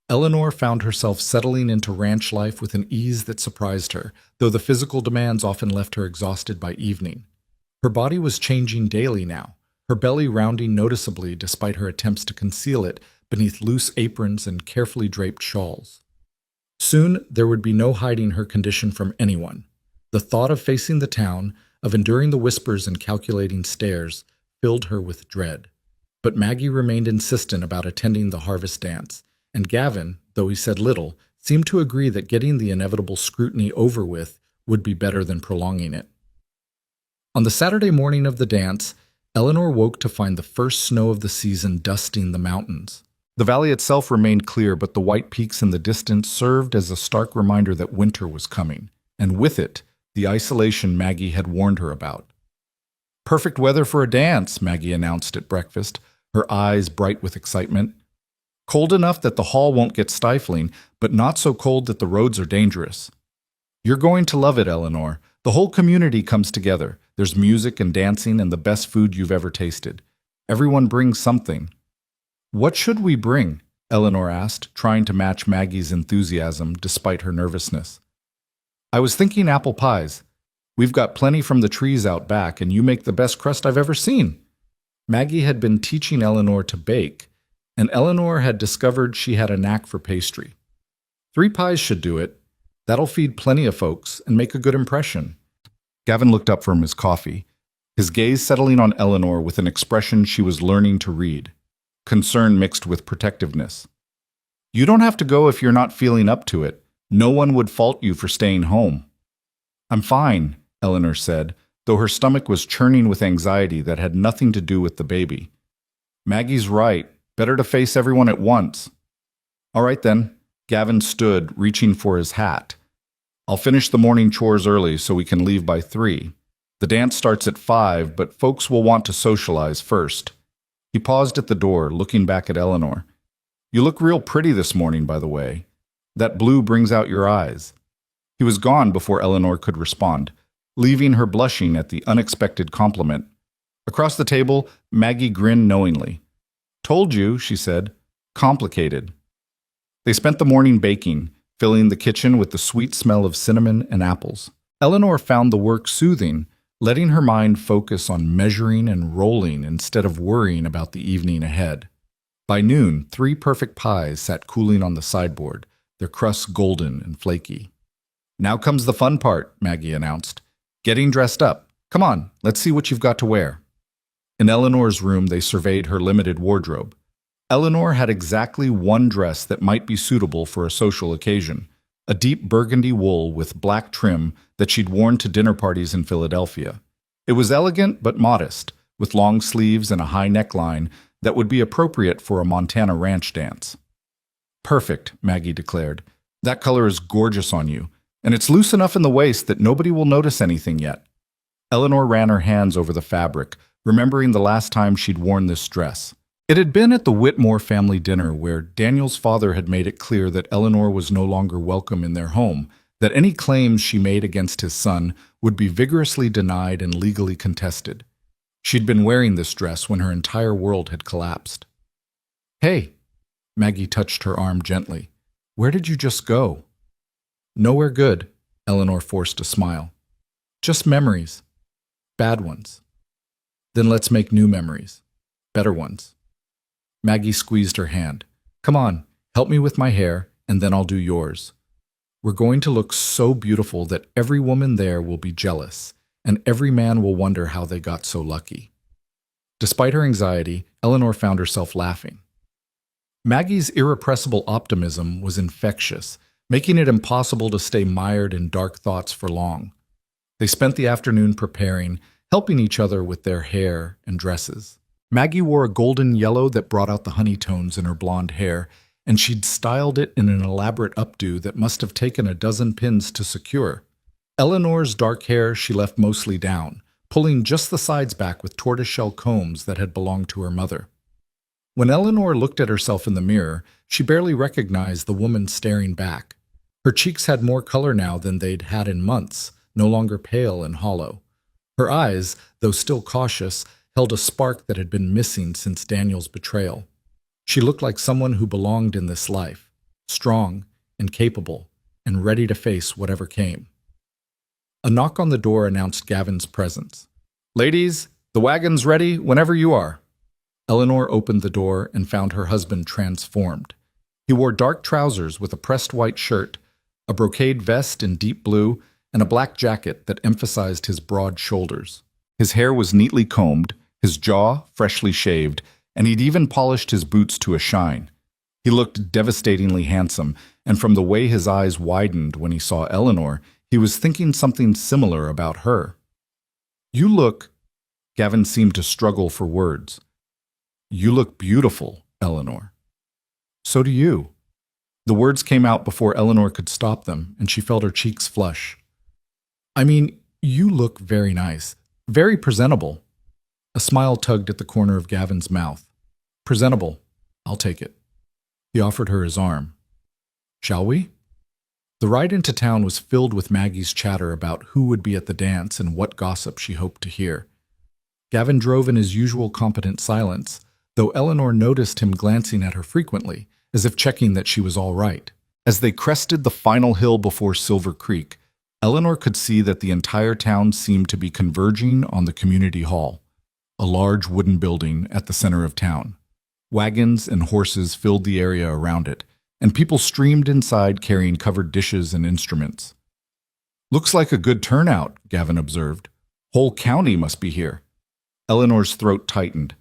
Eleanor found herself settling into ranch life with an ease that surprised her, though the physical demands often left her exhausted by evening. Her body was changing daily now, her belly rounding noticeably despite her attempts to conceal it beneath loose aprons and carefully draped shawls. Soon there would be no hiding her condition from anyone. The thought of facing the town, of enduring the whispers and calculating stares, filled her with dread. But Maggie remained insistent about attending the harvest dance, and Gavin, though he said little, seemed to agree that getting the inevitable scrutiny over with would be better than prolonging it. On the Saturday morning of the dance, Eleanor woke to find the first snow of the season dusting the mountains. The valley itself remained clear, but the white peaks in the distance served as a stark reminder that winter was coming, and with it, the isolation Maggie had warned her about. "Perfect weather for a dance," Maggie announced at breakfast, her eyes bright with excitement. "Cold enough that the hall won't get stifling, but not so cold that the roads are dangerous." "You're going to love it, Eleanor. The whole community comes together. There's music and dancing and the best food you've ever tasted. Everyone brings something." "What should we bring?" Eleanor asked, trying to match Maggie's enthusiasm despite her nervousness. "I was thinking apple pies. We've got plenty from the trees out back, and you make the best crust I've ever seen." Maggie had been teaching Eleanor to bake, and Eleanor had discovered she had a knack for pastry. 3 pies should do it. That'll feed plenty of folks and make a good impression." Gavin looked up from his coffee, his gaze settling on Eleanor with an expression she was learning to read, concern mixed with protectiveness. "You don't have to go if you're not feeling up to it. No one would fault you for staying home." "I'm fine," Eleanor said, though her stomach was churning with anxiety that had nothing to do with the baby. "Maggie's right. Better to face everyone at once." "All right then." Gavin stood, reaching for his hat. "I'll finish the morning chores early so we can leave by 3. The dance starts at 5, but folks will want to socialize first." He paused at the door, looking back at Eleanor. "You look real pretty this morning, by the way. That blue brings out your eyes." He was gone before Eleanor could respond, leaving her blushing at the unexpected compliment. Across the table, Maggie grinned knowingly. "Told you," she said. "Complicated." They spent the morning baking, filling the kitchen with the sweet smell of cinnamon and apples. Eleanor found the work soothing, letting her mind focus on measuring and rolling instead of worrying about the evening ahead. By noon, 3 perfect pies sat cooling on the sideboard, their crusts golden and flaky. "Now comes the fun part," Maggie announced. "Getting dressed up. Come on, let's see what you've got to wear." In Eleanor's room, they surveyed her limited wardrobe. Eleanor had exactly one dress that might be suitable for a social occasion, a deep burgundy wool with black trim that she'd worn to dinner parties in Philadelphia. It was elegant but modest, with long sleeves and a high neckline that would be appropriate for a Montana ranch dance. "Perfect," Maggie declared. "That color is gorgeous on you, and it's loose enough in the waist that nobody will notice anything yet." Eleanor ran her hands over the fabric, remembering the last time she'd worn this dress. It had been at the Whitmore family dinner where Daniel's father had made it clear that Eleanor was no longer welcome in their home, that any claims she made against his son would be vigorously denied and legally contested. She'd been wearing this dress when her entire world had collapsed. "Hey," Maggie touched her arm gently. "Where did you just go?" "Nowhere good," Eleanor forced a smile. "Just memories. Bad ones." "Then let's make new memories. Better ones." Maggie squeezed her hand. "Come on, help me with my hair, and then I'll do yours. We're going to look so beautiful that every woman there will be jealous, and every man will wonder how they got so lucky." Despite her anxiety, Eleanor found herself laughing. Maggie's irrepressible optimism was infectious, making it impossible to stay mired in dark thoughts for long. They spent the afternoon preparing, helping each other with their hair and dresses. Maggie wore a golden yellow that brought out the honey tones in her blonde hair, and she'd styled it in an elaborate updo that must have taken a dozen pins to secure. Eleanor's dark hair she left mostly down, pulling just the sides back with tortoiseshell combs that had belonged to her mother. When Eleanor looked at herself in the mirror, she barely recognized the woman staring back. Her cheeks had more color now than they'd had in months, no longer pale and hollow. Her eyes, though still cautious, held a spark that had been missing since Daniel's betrayal. She looked like someone who belonged in this life, strong and capable, and ready to face whatever came. A knock on the door announced Gavin's presence. "Ladies, the wagon's ready whenever you are." Eleanor opened the door and found her husband transformed. He wore dark trousers with a pressed white shirt, a brocade vest in deep blue, and a black jacket that emphasized his broad shoulders. His hair was neatly combed, his jaw freshly shaved, and he'd even polished his boots to a shine. He looked devastatingly handsome, and from the way his eyes widened when he saw Eleanor, he was thinking something similar about her. "You look—" Gavin seemed to struggle for words. "You look beautiful, Eleanor." "So do you." The words came out before Eleanor could stop them, and she felt her cheeks flush. "I mean, you look very nice, very presentable." A smile tugged at the corner of Gavin's mouth. "Presentable. I'll take it." He offered her his arm. "Shall we?" The ride into town was filled with Maggie's chatter about who would be at the dance and what gossip she hoped to hear. Gavin drove in his usual competent silence, though Eleanor noticed him glancing at her frequently, as if checking that she was all right. As they crested the final hill before Silver Creek, Eleanor could see that the entire town seemed to be converging on the community hall, a large wooden building at the center of town. Wagons and horses filled the area around it, and people streamed inside carrying covered dishes and instruments. "Looks like a good turnout," Gavin observed. "Whole county must be here." Eleanor's throat tightened.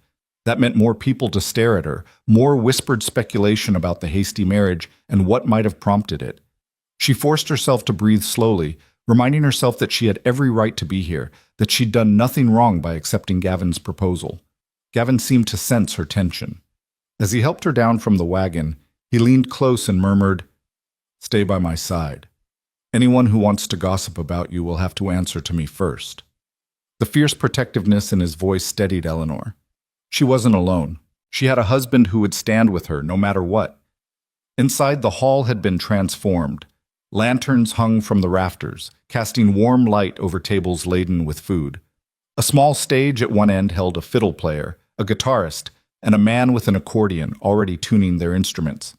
That meant more people to stare at her, more whispered speculation about the hasty marriage and what might have prompted it. She forced herself to breathe slowly, reminding herself that she had every right to be here, that she'd done nothing wrong by accepting Gavin's proposal. Gavin seemed to sense her tension. As he helped her down from the wagon, he leaned close and murmured, "Stay by my side. Anyone who wants to gossip about you will have to answer to me first." The fierce protectiveness in his voice steadied Eleanor. She wasn't alone. She had a husband who would stand with her no matter what. Inside, the hall had been transformed. Lanterns hung from the rafters, casting warm light over tables laden with food. A small stage at one end held a fiddle player, a guitarist, and a man with an accordion already tuning their instruments.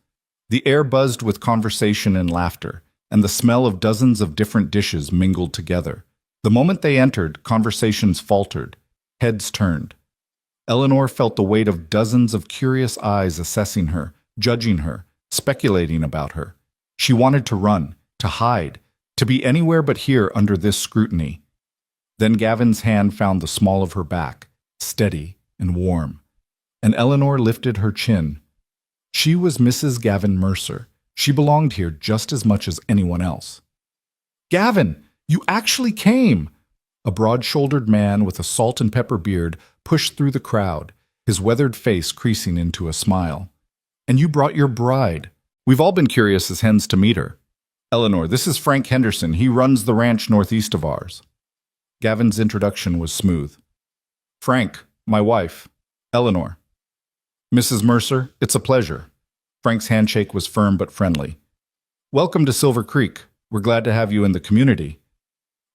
The air buzzed with conversation and laughter, and the smell of dozens of different dishes mingled together. The moment they entered, conversations faltered, heads turned. Eleanor felt the weight of dozens of curious eyes assessing her, judging her, speculating about her. She wanted to run, to hide, to be anywhere but here under this scrutiny. Then Gavin's hand found the small of her back, steady and warm, and Eleanor lifted her chin. She was Mrs. Gavin Mercer. She belonged here just as much as anyone else. "Gavin, you actually came!" A broad-shouldered man with a salt and pepper beard pushed through the crowd, his weathered face creasing into a smile. "And you brought your bride. We've all been curious as hens to meet her. Eleanor, this is Frank Henderson. He runs the ranch northeast of ours." Gavin's introduction was smooth. "Frank, my wife. Eleanor." "Mrs. Mercer, it's a pleasure." Frank's handshake was firm but friendly. "Welcome to Silver Creek. We're glad to have you in the community."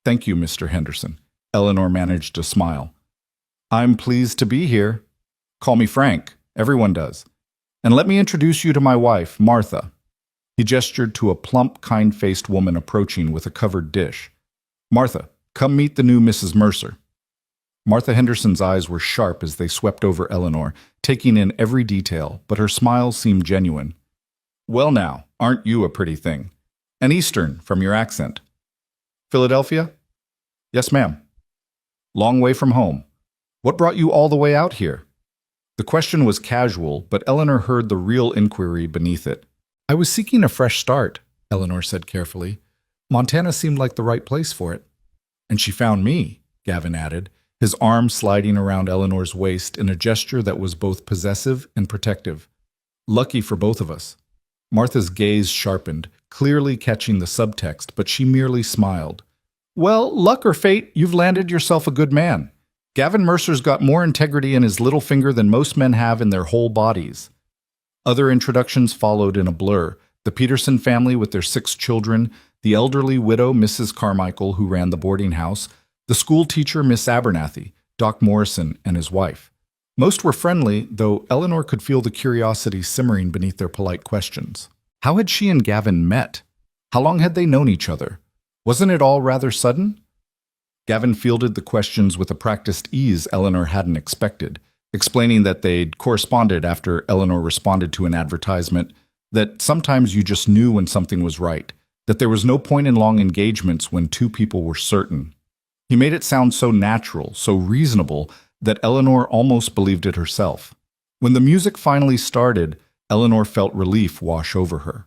"Thank you, Mr. Henderson." Eleanor managed to smile. "I'm pleased to be here. Call me Frank. Everyone does. And let me introduce you to my wife, Martha." He gestured to a plump, kind-faced woman approaching with a covered dish. "Martha, come meet the new Mrs. Mercer." Martha Henderson's eyes were sharp as they swept over Eleanor, taking in every detail, but her smile seemed genuine. "Well now, aren't you a pretty thing? An Eastern, from your accent." "Philadelphia?" "Yes, ma'am." "Long way from home. What brought you all the way out here?" The question was casual, but Eleanor heard the real inquiry beneath it. "I was seeking a fresh start," Eleanor said carefully. "Montana seemed like the right place for it." "And she found me," Gavin added, his arm sliding around Eleanor's waist in a gesture that was both possessive and protective. "Lucky for both of us." Martha's gaze sharpened, clearly catching the subtext, but she merely smiled. "Well, luck or fate, you've landed yourself a good man. Gavin Mercer's got more integrity in his little finger than most men have in their whole bodies." Other introductions followed in a blur. The Peterson family with their 6 children, the elderly widow Mrs. Carmichael who ran the boarding house, the school teacher Miss Abernathy, Doc Morrison and his wife. Most were friendly, though Eleanor could feel the curiosity simmering beneath their polite questions. How had she and Gavin met? How long had they known each other? Wasn't it all rather sudden? Gavin fielded the questions with a practiced ease Eleanor hadn't expected, explaining that they'd corresponded after Eleanor responded to an advertisement, that sometimes you just knew when something was right, that there was no point in long engagements when two people were certain. He made it sound so natural, so reasonable, that Eleanor almost believed it herself. When the music finally started, Eleanor felt relief wash over her.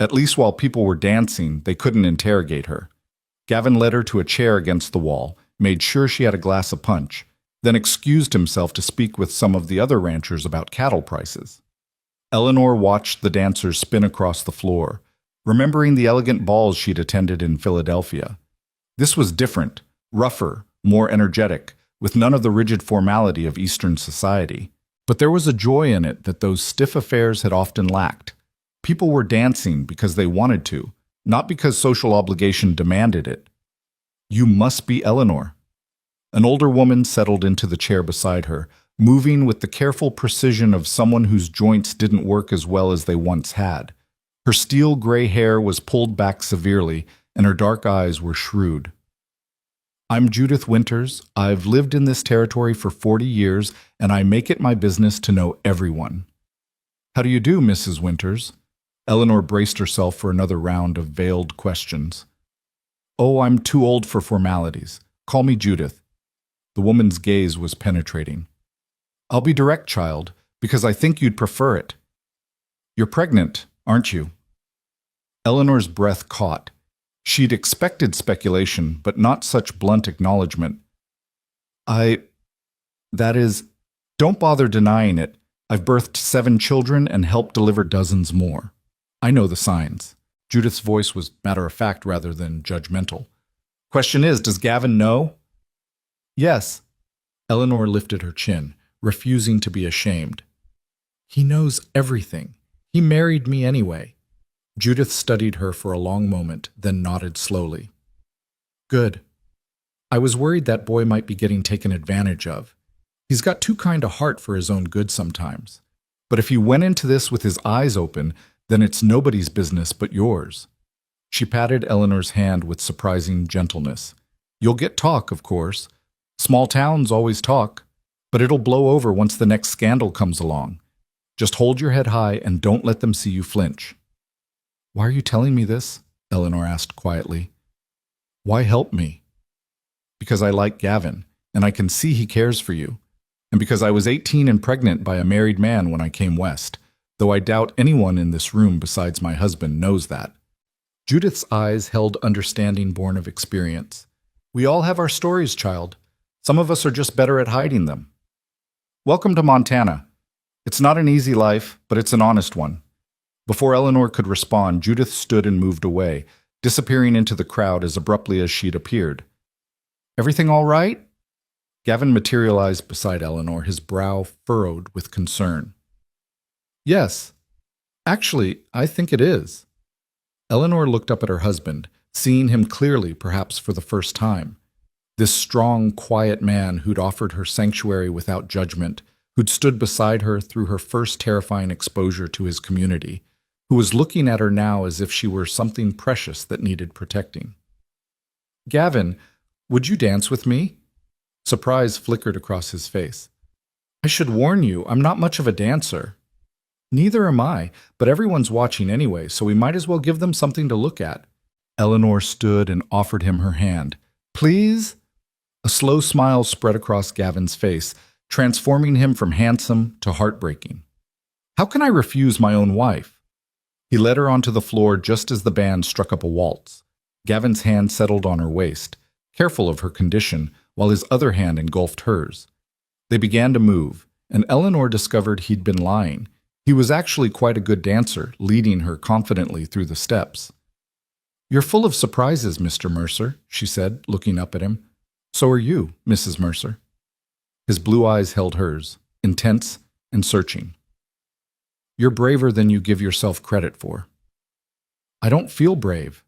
At least while people were dancing, they couldn't interrogate her. Gavin led her to a chair against the wall, made sure she had a glass of punch, then excused himself to speak with some of the other ranchers about cattle prices. Eleanor watched the dancers spin across the floor, remembering the elegant balls she'd attended in Philadelphia. This was different, rougher, more energetic, with none of the rigid formality of Eastern society. But there was a joy in it that those stiff affairs had often lacked. People were dancing because they wanted to, not because social obligation demanded it. You must be Eleanor. An older woman settled into the chair beside her, moving with the careful precision of someone whose joints didn't work as well as they once had. Her steel gray hair was pulled back severely, and her dark eyes were shrewd. I'm Judith Winters. I've lived in this territory for 40 years, and I make it my business to know everyone. How do you do, Mrs. Winters? Eleanor braced herself for another round of veiled questions. Oh, I'm too old for formalities. Call me Judith. The woman's gaze was penetrating. I'll be direct, child, because I think you'd prefer it. You're pregnant, aren't you? Eleanor's breath caught. She'd expected speculation, but not such blunt acknowledgement. That is, don't bother denying it. I've birthed 7 children and helped deliver dozens more. I know the signs. Judith's voice was matter-of-fact rather than judgmental. Question is, does Gavin know? Yes. Eleanor lifted her chin, refusing to be ashamed. He knows everything. He married me anyway. Judith studied her for a long moment, then nodded slowly. Good. I was worried that boy might be getting taken advantage of. He's got too kind a heart for his own good sometimes. But if he went into this with his eyes open, then it's nobody's business but yours. She patted Eleanor's hand with surprising gentleness. You'll get talk, of course. Small towns always talk, but it'll blow over once the next scandal comes along. Just hold your head high and don't let them see you flinch. Why are you telling me this? Eleanor asked quietly. Why help me? Because I like Gavin, and I can see he cares for you. And because I was 18 and pregnant by a married man when I came west, though I doubt anyone in this room besides my husband knows that. Judith's eyes held understanding born of experience. We all have our stories, child. Some of us are just better at hiding them. Welcome to Montana. It's not an easy life, but it's an honest one. Before Eleanor could respond, Judith stood and moved away, disappearing into the crowd as abruptly as she'd appeared. Everything all right? Gavin materialized beside Eleanor, his brow furrowed with concern. Yes. Actually, I think it is. Eleanor looked up at her husband, seeing him clearly perhaps for the first time. This strong, quiet man who'd offered her sanctuary without judgment, who'd stood beside her through her first terrifying exposure to his community, who was looking at her now as if she were something precious that needed protecting. Gavin, would you dance with me? Surprise flickered across his face. I should warn you, I'm not much of a dancer. Neither am I, but everyone's watching anyway, so we might as well give them something to look at. Eleanor stood and offered him her hand. Please? A slow smile spread across Gavin's face, transforming him from handsome to heartbreaking. How can I refuse my own wife? He led her onto the floor just as the band struck up a waltz. Gavin's hand settled on her waist, careful of her condition, while his other hand engulfed hers. They began to move, and Eleanor discovered he'd been lying. He was actually quite a good dancer, leading her confidently through the steps. You're full of surprises, Mr. Mercer, she said, looking up at him. So are you, Mrs. Mercer. His blue eyes held hers, intense and searching. You're braver than you give yourself credit for. I don't feel brave.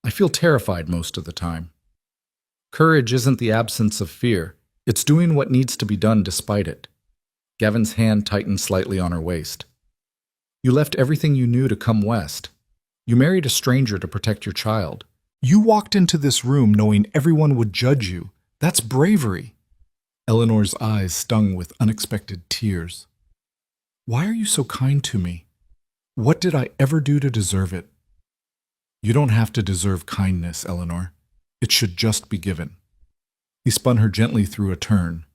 I feel terrified most of the time. Courage isn't the absence of fear. It's doing what needs to be done despite it. Gavin's hand tightened slightly on her waist. You left everything you knew to come west. You married a stranger to protect your child. You walked into this room knowing everyone would judge you. That's bravery. Eleanor's eyes stung with unexpected tears. Why are you so kind to me? What did I ever do to deserve it? You don't have to deserve kindness, Eleanor. It should just be given. He spun her gently through a turn.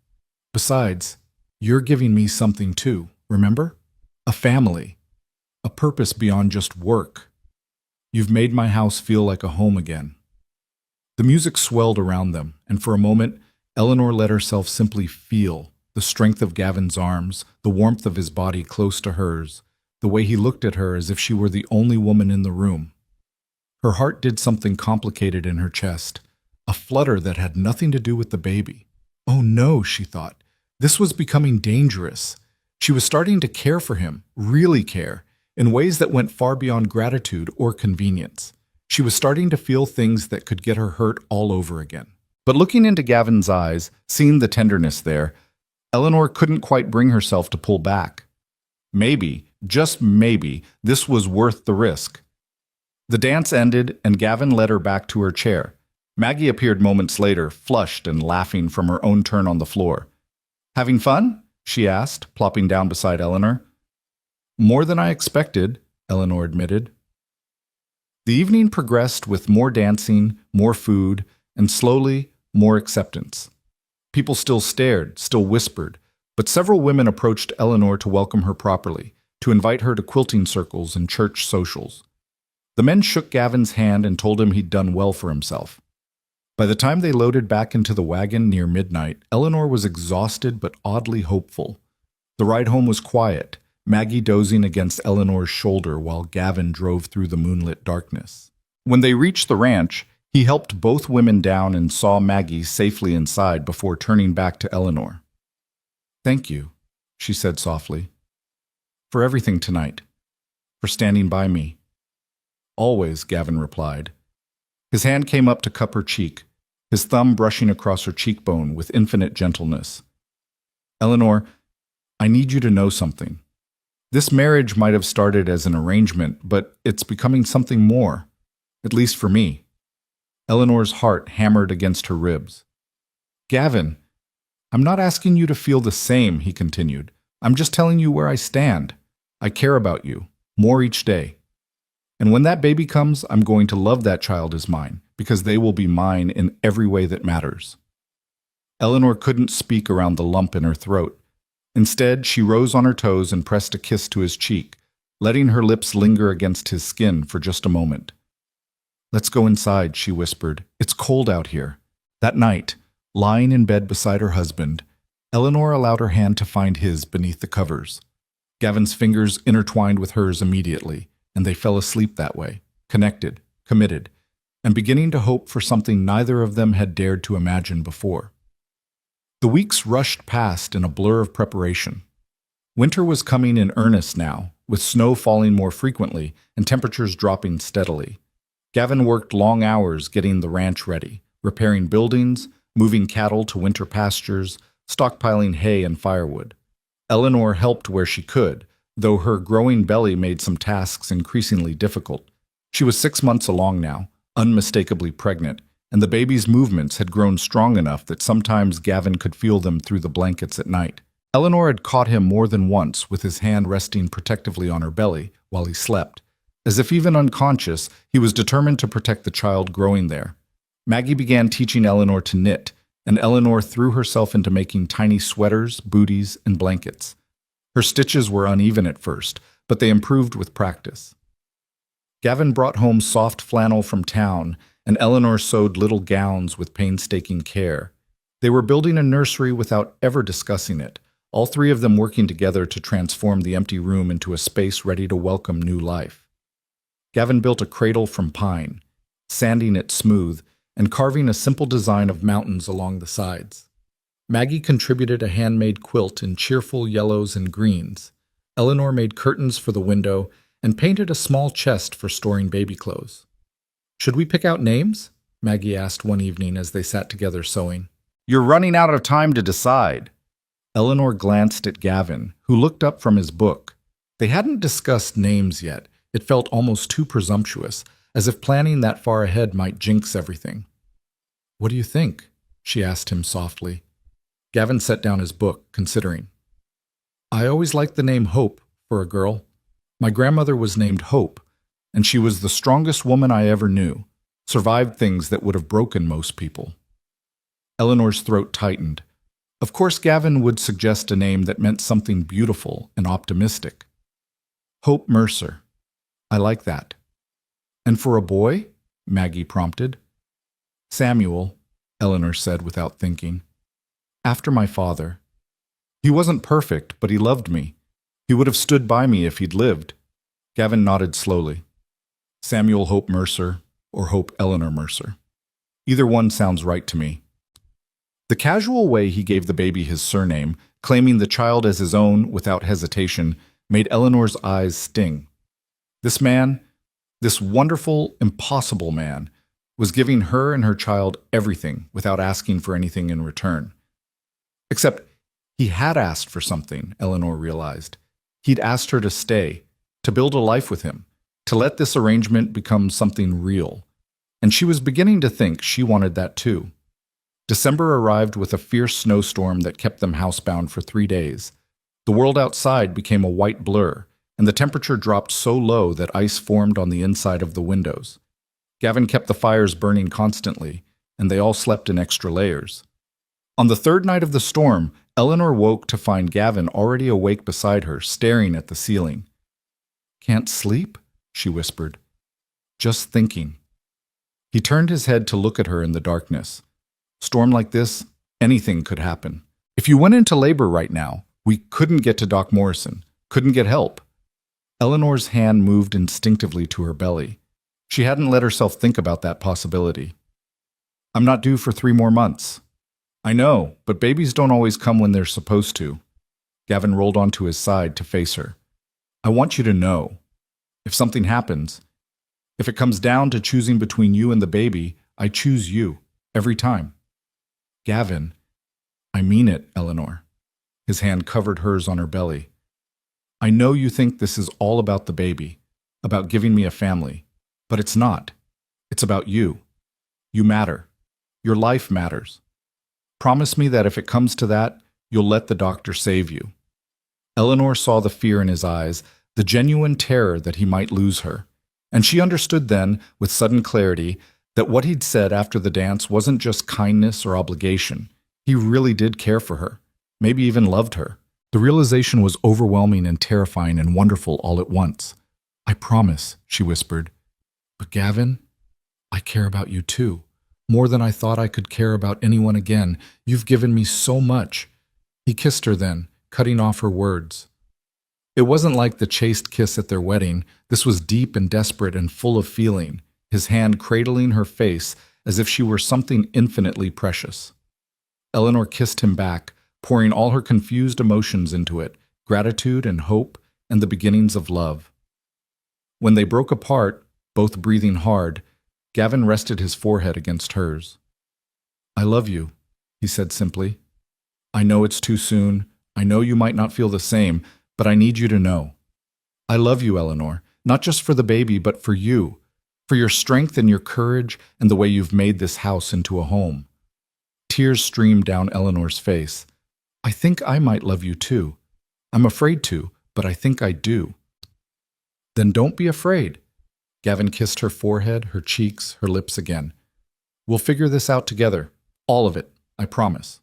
Besides, you're giving me something too, remember? A family. A purpose beyond just work. You've made my house feel like a home again. The music swelled around them, and for a moment, Eleanor let herself simply feel the strength of Gavin's arms, the warmth of his body close to hers, the way he looked at her as if she were the only woman in the room. Her heart did something complicated in her chest, a flutter that had nothing to do with the baby. Oh no, she thought. This was becoming dangerous. She was starting to care for him, really care, in ways that went far beyond gratitude or convenience. She was starting to feel things that could get her hurt all over again. But looking into Gavin's eyes, seeing the tenderness there, Eleanor couldn't quite bring herself to pull back. Maybe, just maybe, this was worth the risk. The dance ended, and Gavin led her back to her chair. Maggie appeared moments later, flushed and laughing from her own turn on the floor. Having fun? She asked, plopping down beside Eleanor. More than I expected, Eleanor admitted. The evening progressed with more dancing, more food, and slowly, more acceptance. People still stared, still whispered, but several women approached Eleanor to welcome her properly, to invite her to quilting circles and church socials. The men shook Gavin's hand and told him he'd done well for himself. By the time they loaded back into the wagon near midnight, Eleanor was exhausted but oddly hopeful. The ride home was quiet, Maggie dozing against Eleanor's shoulder while Gavin drove through the moonlit darkness. When they reached the ranch, he helped both women down and saw Maggie safely inside before turning back to Eleanor. Thank you, she said softly, for everything tonight, for standing by me. Always, Gavin replied. His hand came up to cup her cheek, his thumb brushing across her cheekbone with infinite gentleness. Eleanor, I need you to know something. This marriage might have started as an arrangement, but it's becoming something more, at least for me. Eleanor's heart hammered against her ribs. Gavin, I'm not asking you to feel the same, he continued. I'm just telling you where I stand. I care about you, more each day. And when that baby comes, I'm going to love that child as mine, because they will be mine in every way that matters. Eleanor couldn't speak around the lump in her throat. Instead, she rose on her toes and pressed a kiss to his cheek, letting her lips linger against his skin for just a moment. Let's go inside, she whispered. It's cold out here. That night, lying in bed beside her husband, Eleanor allowed her hand to find his beneath the covers. Gavin's fingers intertwined with hers immediately, and they fell asleep that way, connected, committed, and beginning to hope for something neither of them had dared to imagine before. The weeks rushed past in a blur of preparation. Winter was coming in earnest now, with snow falling more frequently and temperatures dropping steadily. Gavin worked long hours getting the ranch ready, repairing buildings, moving cattle to winter pastures, stockpiling hay and firewood. Eleanor helped where she could, though her growing belly made some tasks increasingly difficult. She was 6 months along now, unmistakably pregnant, and the baby's movements had grown strong enough that sometimes Gavin could feel them through the blankets at night. Eleanor had caught him more than once with his hand resting protectively on her belly while he slept. As if even unconscious, he was determined to protect the child growing there. Maggie began teaching Eleanor to knit, and Eleanor threw herself into making tiny sweaters, booties, and blankets. Her stitches were uneven at first, but they improved with practice. Gavin brought home soft flannel from town, and Eleanor sewed little gowns with painstaking care. They were building a nursery without ever discussing it, all three of them working together to transform the empty room into a space ready to welcome new life. Gavin built a cradle from pine, sanding it smooth and carving a simple design of mountains along the sides. Maggie contributed a handmade quilt in cheerful yellows and greens. Eleanor made curtains for the window and painted a small chest for storing baby clothes. Should we pick out names? Maggie asked one evening as they sat together sewing. You're running out of time to decide. Eleanor glanced at Gavin, who looked up from his book. They hadn't discussed names yet. It felt almost too presumptuous, as if planning that far ahead might jinx everything. What do you think? She asked him softly. Gavin set down his book, considering. I always liked the name Hope for a girl. My grandmother was named Hope, and she was the strongest woman I ever knew, survived things that would have broken most people. Eleanor's throat tightened. Of course, Gavin would suggest a name that meant something beautiful and optimistic. Hope Mercer. I like that. And for a boy? Maggie prompted. Samuel, Eleanor said without thinking. After my father. He wasn't perfect, but he loved me. He would have stood by me if he'd lived. Gavin nodded slowly. Samuel Hope Mercer or Hope Eleanor Mercer. Either one sounds right to me. The casual way he gave the baby his surname, claiming the child as his own without hesitation, made Eleanor's eyes sting. This man, this wonderful, impossible man, was giving her and her child everything without asking for anything in return. Except he had asked for something, Eleanor realized. He'd asked her to stay, to build a life with him, to let this arrangement become something real. And she was beginning to think she wanted that too. December arrived with a fierce snowstorm that kept them housebound for 3 days. The world outside became a white blur, and the temperature dropped so low that ice formed on the inside of the windows. Gavin kept the fires burning constantly, and they all slept in extra layers. On the third night of the storm, Eleanor woke to find Gavin already awake beside her, staring at the ceiling. Can't sleep? She whispered. Just thinking. He turned his head to look at her in the darkness. Storm like this, anything could happen. If you went into labor right now, we couldn't get to Doc Morrison, couldn't get help. Eleanor's hand moved instinctively to her belly. She hadn't let herself think about that possibility. I'm not due for 3 more months. I know, but babies don't always come when they're supposed to. Gavin rolled onto his side to face her. I want you to know. If something happens, if it comes down to choosing between you and the baby, I choose you, every time. Gavin, I mean it, Eleanor. His hand covered hers on her belly. I know you think this is all about the baby, about giving me a family, but it's not. It's about you. You matter. Your life matters. Promise me that if it comes to that, you'll let the doctor save you. Eleanor saw the fear in his eyes, the genuine terror that he might lose her, and she understood then, with sudden clarity, that what he'd said after the dance wasn't just kindness or obligation. He really did care for her, maybe even loved her. The realization was overwhelming and terrifying and wonderful all at once. I promise, she whispered. But Gavin, I care about you too. More than I thought I could care about anyone again. You've given me so much. He kissed her then, cutting off her words. It wasn't like the chaste kiss at their wedding. This was deep and desperate and full of feeling, his hand cradling her face as if she were something infinitely precious. Eleanor kissed him back, pouring all her confused emotions into it, gratitude and hope and the beginnings of love. When they broke apart, both breathing hard, Gavin rested his forehead against hers. I love you, he said simply. I know it's too soon. I know you might not feel the same, but I need you to know. I love you, Eleanor, not just for the baby, but for you, for your strength and your courage and the way you've made this house into a home. Tears streamed down Eleanor's face. I think I might love you too. I'm afraid to, but I think I do. Then don't be afraid. Gavin kissed her forehead, her cheeks, her lips again. We'll figure this out together. All of it, I promise.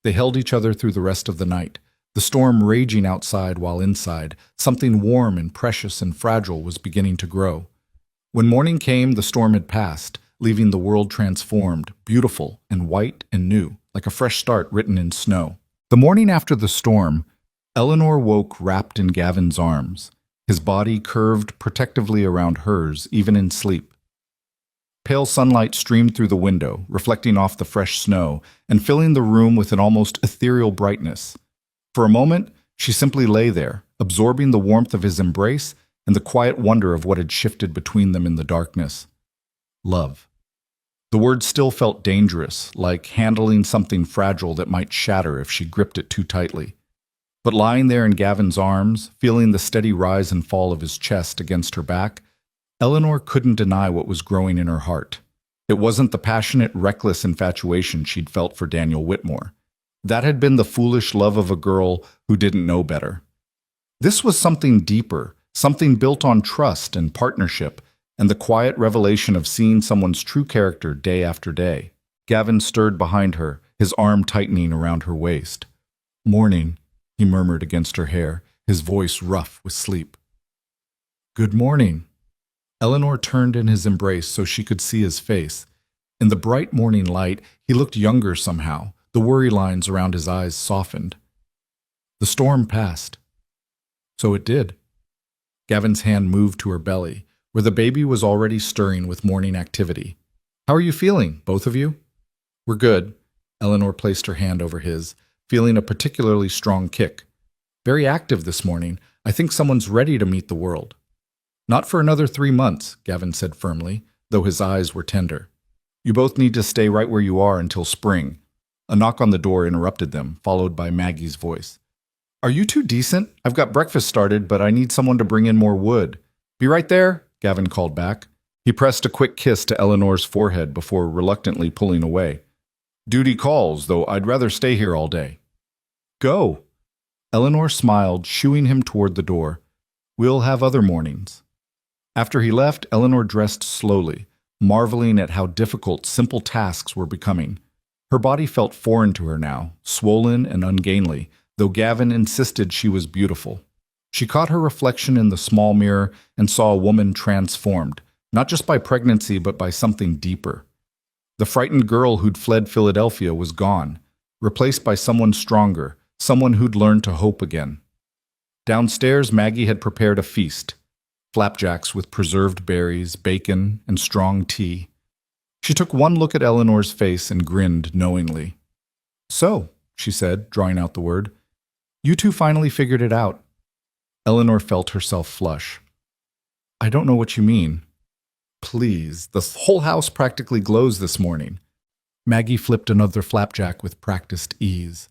They held each other through the rest of the night, the storm raging outside while inside, something warm and precious and fragile was beginning to grow. When morning came, the storm had passed, leaving the world transformed, beautiful and white and new, like a fresh start written in snow. The morning after the storm, Eleanor woke wrapped in Gavin's arms, his body curved protectively around hers, even in sleep. Pale sunlight streamed through the window, reflecting off the fresh snow and filling the room with an almost ethereal brightness. For a moment, she simply lay there, absorbing the warmth of his embrace and the quiet wonder of what had shifted between them in the darkness. Love. The word still felt dangerous, like handling something fragile that might shatter if she gripped it too tightly. But lying there in Gavin's arms, feeling the steady rise and fall of his chest against her back, Eleanor couldn't deny what was growing in her heart. It wasn't the passionate, reckless infatuation she'd felt for Daniel Whitmore. That had been the foolish love of a girl who didn't know better. This was something deeper, something built on trust and partnership, and the quiet revelation of seeing someone's true character day after day. Gavin stirred behind her, his arm tightening around her waist. "Morning," he murmured against her hair, his voice rough with sleep. "Good morning." Eleanor turned in his embrace so she could see his face. In the bright morning light, he looked younger somehow. The worry lines around his eyes softened. "The storm passed." "So it did." Gavin's hand moved to her belly, where the baby was already stirring with morning activity. "How are you feeling, both of you?" "We're good." Eleanor placed her hand over his, feeling a particularly strong kick. "Very active this morning. I think someone's ready to meet the world." "Not for another 3 months," Gavin said firmly, though his eyes were tender. "You both need to stay right where you are until spring." A knock on the door interrupted them, followed by Maggie's voice. "Are you two decent? I've got breakfast started, but I need someone to bring in more wood." "Be right there," Gavin called back. He pressed a quick kiss to Eleanor's forehead before reluctantly pulling away. "Duty calls, though I'd rather stay here all day." "Go." Eleanor smiled, shooing him toward the door. "We'll have other mornings." After he left, Eleanor dressed slowly, marveling at how difficult simple tasks were becoming. Her body felt foreign to her now, swollen and ungainly, though Gavin insisted she was beautiful. She caught her reflection in the small mirror and saw a woman transformed, not just by pregnancy but by something deeper. The frightened girl who'd fled Philadelphia was gone, replaced by someone stronger, someone who'd learned to hope again. Downstairs, Maggie had prepared a feast. Flapjacks with preserved berries, bacon, and strong tea. She took one look at Eleanor's face and grinned knowingly. "So," she said, drawing out the word, "you two finally figured it out." Eleanor felt herself flush. "I don't know what you mean." "Please, the whole house practically glows this morning." Maggie flipped another flapjack with practiced ease.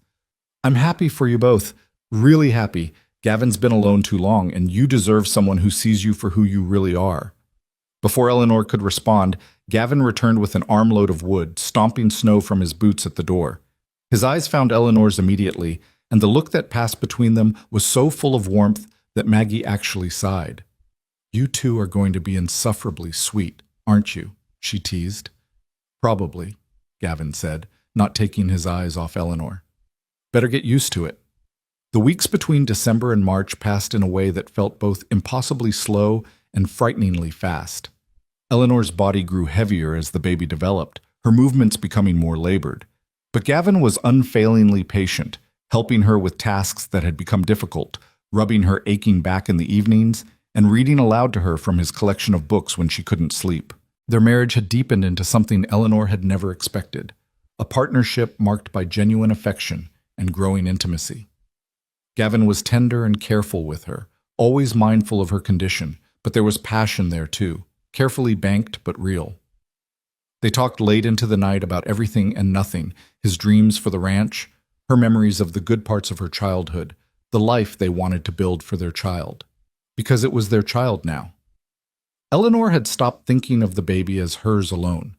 "I'm happy for you both, really happy. Gavin's been alone too long, and you deserve someone who sees you for who you really are." Before Eleanor could respond, Gavin returned with an armload of wood, stomping snow from his boots at the door. His eyes found Eleanor's immediately, and the look that passed between them was so full of warmth that Maggie actually sighed. "You two are going to be insufferably sweet, aren't you?" she teased. "Probably," Gavin said, not taking his eyes off Eleanor. "Better get used to it." The weeks between December and March passed in a way that felt both impossibly slow and frighteningly fast. Eleanor's body grew heavier as the baby developed, her movements becoming more labored. But Gavin was unfailingly patient, helping her with tasks that had become difficult, rubbing her aching back in the evenings, and reading aloud to her from his collection of books when she couldn't sleep. Their marriage had deepened into something Eleanor had never expected, a partnership marked by genuine affection and growing intimacy. Gavin was tender and careful with her, always mindful of her condition, but there was passion there too, carefully banked but real. They talked late into the night about everything and nothing, his dreams for the ranch, her memories of the good parts of her childhood, the life they wanted to build for their child. Because it was their child now. Eleanor had stopped thinking of the baby as hers alone.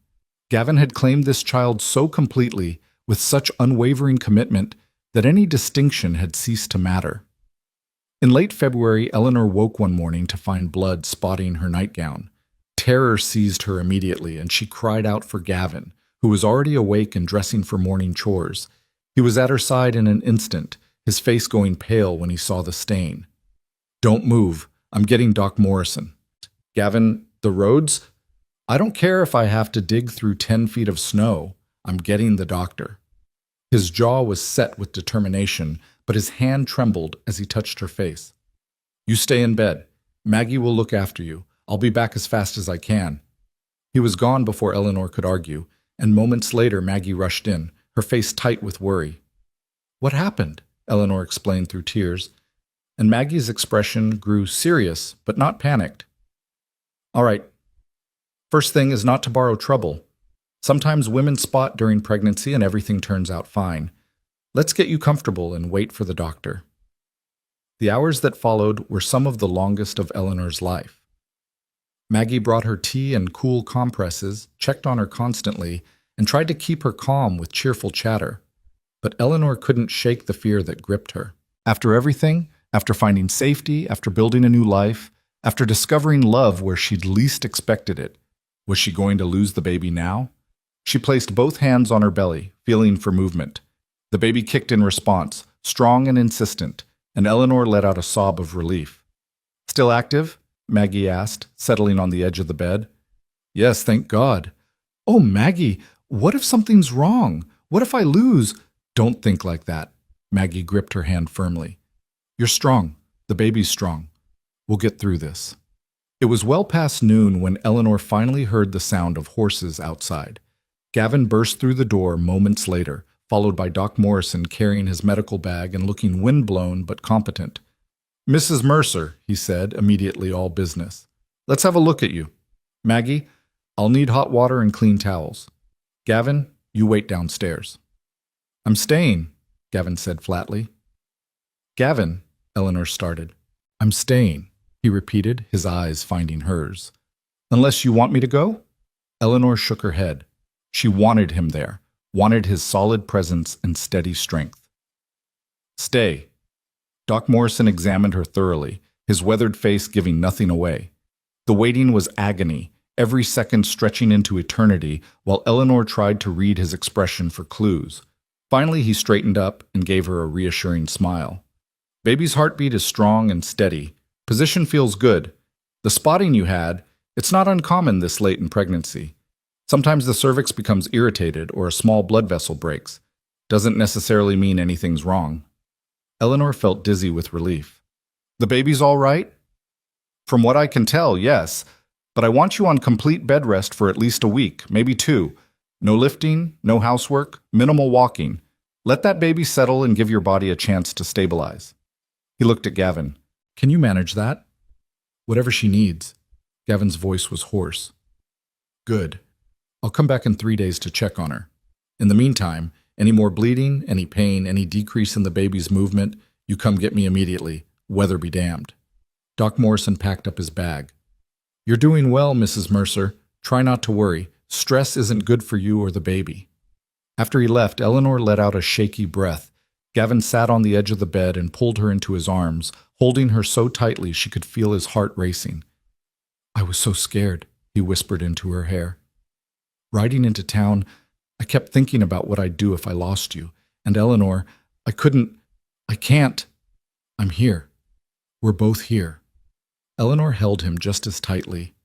Gavin had claimed this child so completely, with such unwavering commitment, that any distinction had ceased to matter. In late February, Eleanor woke one morning to find blood spotting her nightgown. Terror seized her immediately, and she cried out for Gavin, who was already awake and dressing for morning chores. He was at her side in an instant, his face going pale when he saw the stain. "Don't move. I'm getting Doc Morrison." "Gavin, the roads? I don't care if I have to dig through 10 feet of snow. I'm getting the doctor." His jaw was set with determination, but his hand trembled as he touched her face. "You stay in bed. Maggie will look after you. I'll be back as fast as I can." He was gone before Eleanor could argue, and moments later Maggie rushed in, her face tight with worry. "What happened?" Eleanor explained through tears, and Maggie's expression grew serious but not panicked. "All right. First thing is not to borrow trouble. Sometimes women spot during pregnancy and everything turns out fine. Let's get you comfortable and wait for the doctor." The hours that followed were some of the longest of Eleanor's life. Maggie brought her tea and cool compresses, checked on her constantly, and tried to keep her calm with cheerful chatter. But Eleanor couldn't shake the fear that gripped her. After everything, after finding safety, after building a new life, after discovering love where she'd least expected it, was she going to lose the baby now? She placed both hands on her belly, feeling for movement. The baby kicked in response, strong and insistent, and Eleanor let out a sob of relief. "Still active?" Maggie asked, settling on the edge of the bed. "Yes, thank God." "Oh, Maggie, what if something's wrong? What if I lose?" "Don't think like that." Maggie gripped her hand firmly. "You're strong. The baby's strong. We'll get through this." It was well past noon when Eleanor finally heard the sound of horses outside. Gavin burst through the door moments later, followed by Doc Morrison carrying his medical bag and looking windblown but competent. "Mrs. Mercer," he said, immediately all business. "Let's have a look at you. Maggie, I'll need hot water and clean towels. Gavin, you wait downstairs." "I'm staying," Gavin said flatly. "Gavin," Eleanor started. "I'm staying," he repeated, his eyes finding hers. "Unless you want me to go?" Eleanor shook her head. She wanted him there, wanted his solid presence and steady strength. "Stay." Doc Morrison examined her thoroughly, his weathered face giving nothing away. The waiting was agony, every second stretching into eternity, while Eleanor tried to read his expression for clues. Finally, he straightened up and gave her a reassuring smile. "Baby's heartbeat is strong and steady. Position feels good. The spotting you had, it's not uncommon this late in pregnancy. Sometimes the cervix becomes irritated or a small blood vessel breaks. Doesn't necessarily mean anything's wrong." Eleanor felt dizzy with relief. "The baby's all right?" "From what I can tell, yes. But I want you on complete bed rest for at least a week, maybe 2. No lifting, no housework, minimal walking. Let that baby settle and give your body a chance to stabilize." He looked at Gavin. "Can you manage that?" "Whatever she needs." Gavin's voice was hoarse. "Good. I'll come back in 3 days to check on her. In the meantime, any more bleeding, any pain, any decrease in the baby's movement, you come get me immediately, weather be damned." Doc Morrison packed up his bag. "You're doing well, Mrs. Mercer. Try not to worry. Stress isn't good for you or the baby." After he left, Eleanor let out a shaky breath. Gavin sat on the edge of the bed and pulled her into his arms, holding her so tightly she could feel his heart racing. "I was so scared," he whispered into her hair. "Riding into town, I kept thinking about what I'd do if I lost you. And Eleanor, I can't. I'm here. We're both here." Eleanor held him just as tightly.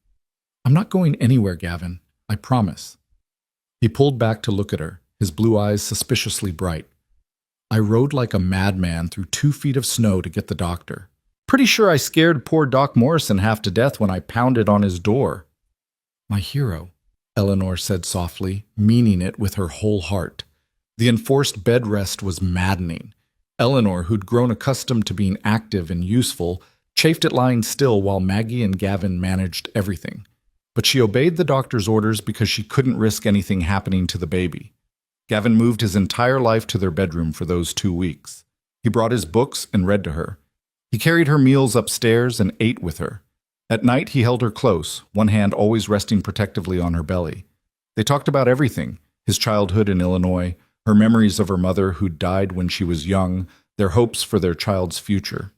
"I'm not going anywhere, Gavin. I promise." He pulled back to look at her, his blue eyes suspiciously bright. "I rode like a madman through 2 feet of snow to get the doctor. Pretty sure I scared poor Doc Morrison half to death when I pounded on his door." "My hero," Eleanor said softly, meaning it with her whole heart. The enforced bed rest was maddening. Eleanor, who'd grown accustomed to being active and useful, chafed at lying still while Maggie and Gavin managed everything. But she obeyed the doctor's orders because she couldn't risk anything happening to the baby. Gavin moved his entire life to their bedroom for those 2 weeks. He brought his books and read to her. He carried her meals upstairs and ate with her. At night, he held her close, one hand always resting protectively on her belly. They talked about everything, his childhood in Illinois, her memories of her mother who died when she was young, their hopes for their child's future.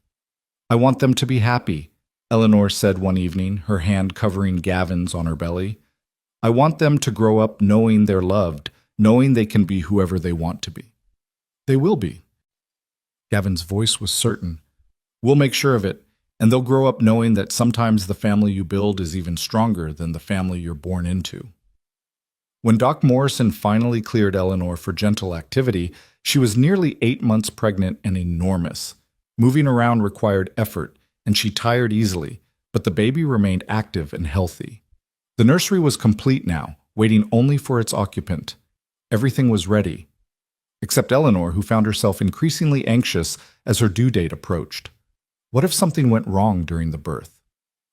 "I want them to be happy," Eleanor said one evening, her hand covering Gavin's on her belly. "I want them to grow up knowing they're loved, knowing they can be whoever they want to be." "They will be." Gavin's voice was certain. "We'll make sure of it, and they'll grow up knowing that sometimes the family you build is even stronger than the family you're born into." When Doc Morrison finally cleared Eleanor for gentle activity, she was nearly 8 months pregnant and enormous. Moving around required effort, and she tired easily, but the baby remained active and healthy. The nursery was complete now, waiting only for its occupant. Everything was ready, except Eleanor, who found herself increasingly anxious as her due date approached. What if something went wrong during the birth?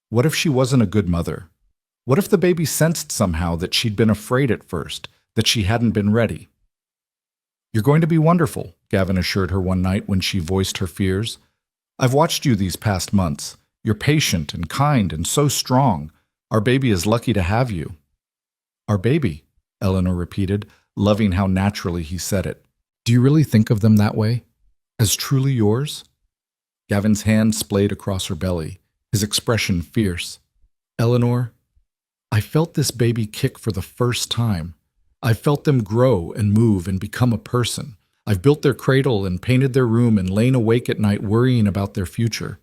What if she wasn't a good mother? What if the baby sensed somehow that she'd been afraid at first, that she hadn't been ready. "You're going to be wonderful," Gavin assured her one night when she voiced her fears. "I've watched you these past months. You're patient and kind and so strong. Our baby is lucky to have you." "Our baby," Eleanor repeated, loving how naturally he said it. "Do you really think of them that way? As truly yours?" Gavin's hand splayed across her belly, his expression fierce. "Eleanor, I felt this baby kick for the first time. I've felt them grow and move and become a person. I've built their cradle and painted their room and lain awake at night worrying about their future.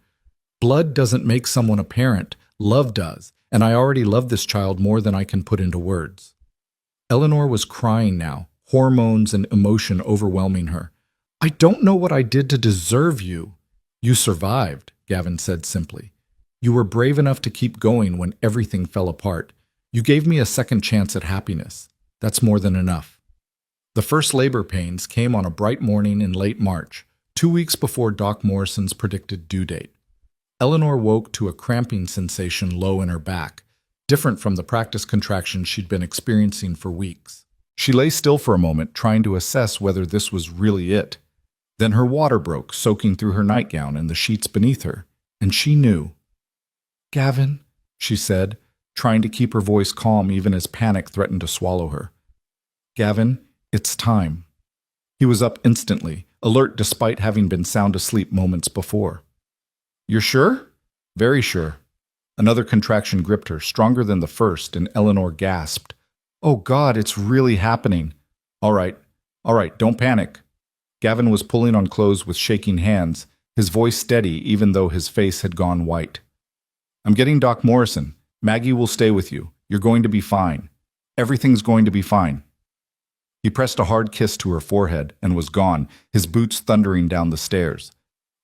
Blood doesn't make someone a parent, love does, and I already love this child more than I can put into words." Eleanor was crying now, hormones and emotion overwhelming her. "I don't know what I did to deserve you." "You survived," Gavin said simply. "You were brave enough to keep going when everything fell apart. You gave me a second chance at happiness. That's more than enough." The first labor pains came on a bright morning in late March, 2 weeks before Doc Morrison's predicted due date. Eleanor woke to a cramping sensation low in her back, different from the practice contractions she'd been experiencing for weeks. She lay still for a moment, trying to assess whether this was really it. Then her water broke, soaking through her nightgown and the sheets beneath her, and she knew. "Gavin," she said, trying to keep her voice calm even as panic threatened to swallow her. "Gavin, it's time." He was up instantly, alert despite having been sound asleep moments before. "You're sure?" "Very sure." Another contraction gripped her, stronger than the first, and Eleanor gasped. "Oh God, it's really happening." All right, don't panic." Gavin was pulling on clothes with shaking hands, his voice steady even though his face had gone white. "I'm getting Doc Morrison. Maggie will stay with you. You're going to be fine. Everything's going to be fine." He pressed a hard kiss to her forehead and was gone, his boots thundering down the stairs.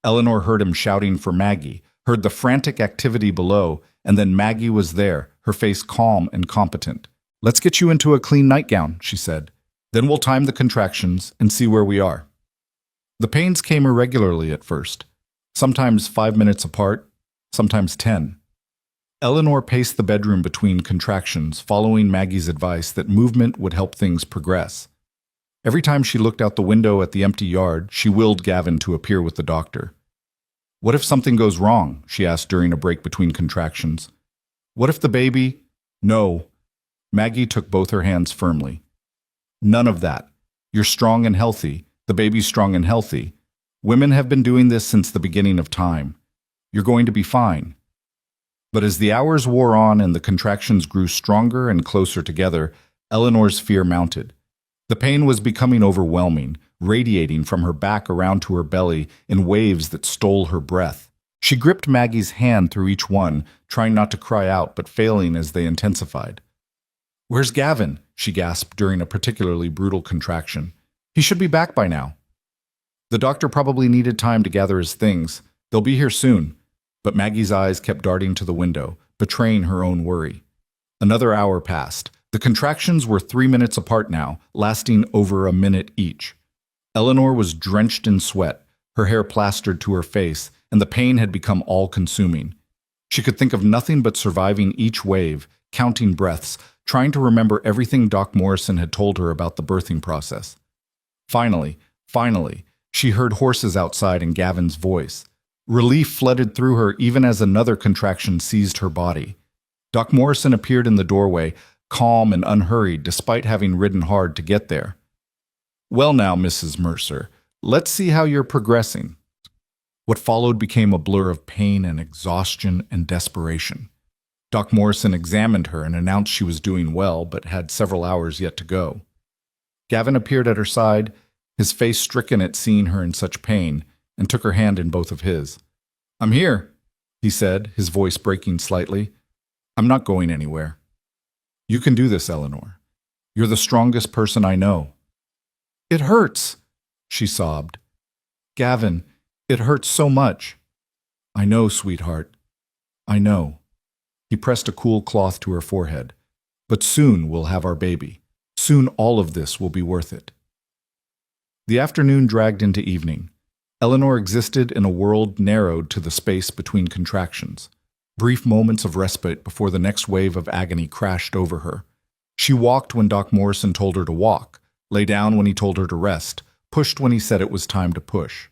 Eleanor heard him shouting for Maggie, heard the frantic activity below, and then Maggie was there, her face calm and competent. "Let's get you into a clean nightgown," she said. "Then we'll time the contractions and see where we are." The pains came irregularly at first, sometimes 5 minutes apart, sometimes 10. Eleanor paced the bedroom between contractions, following Maggie's advice that movement would help things progress. Every time she looked out the window at the empty yard, she willed Gavin to appear with the doctor. "What if something goes wrong?" she asked during a break between contractions. "What if the baby—" "No." Maggie took both her hands firmly. "None of that. You're strong and healthy. The baby's strong and healthy. Women have been doing this since the beginning of time. You're going to be fine." But as the hours wore on and the contractions grew stronger and closer together, Eleanor's fear mounted. The pain was becoming overwhelming, radiating from her back around to her belly in waves that stole her breath. She gripped Maggie's hand through each one, trying not to cry out but failing as they intensified. "Where's Gavin?" she gasped during a particularly brutal contraction. "He should be back by now." "The doctor probably needed time to gather his things. They'll be here soon." But Maggie's eyes kept darting to the window, betraying her own worry. Another hour passed. The contractions were 3 minutes apart now, lasting over a minute each. Eleanor was drenched in sweat, her hair plastered to her face, and the pain had become all-consuming. She could think of nothing but surviving each wave, counting breaths, trying to remember everything Doc Morrison had told her about the birthing process. Finally, she heard horses outside and Gavin's voice. Relief flooded through her even as another contraction seized her body. Doc Morrison appeared in the doorway, calm and unhurried despite having ridden hard to get there. "Well now, Mrs. Mercer, let's see how you're progressing." What followed became a blur of pain and exhaustion and desperation. Doc Morrison examined her and announced she was doing well but had several hours yet to go. Gavin appeared at her side, his face stricken at seeing her in such pain, and took her hand in both of his. "I'm here," he said, his voice breaking slightly. "I'm not going anywhere. You can do this, Eleanor. You're the strongest person I know." "It hurts," she sobbed. "Gavin, it hurts so much." "I know, sweetheart. I know." He pressed a cool cloth to her forehead. "But soon we'll have our baby. Soon all of this will be worth it." The afternoon dragged into evening. Eleanor existed in a world narrowed to the space between contractions. Brief moments of respite before the next wave of agony crashed over her. She walked when Doc Morrison told her to walk, lay down when he told her to rest, pushed when he said it was time to push.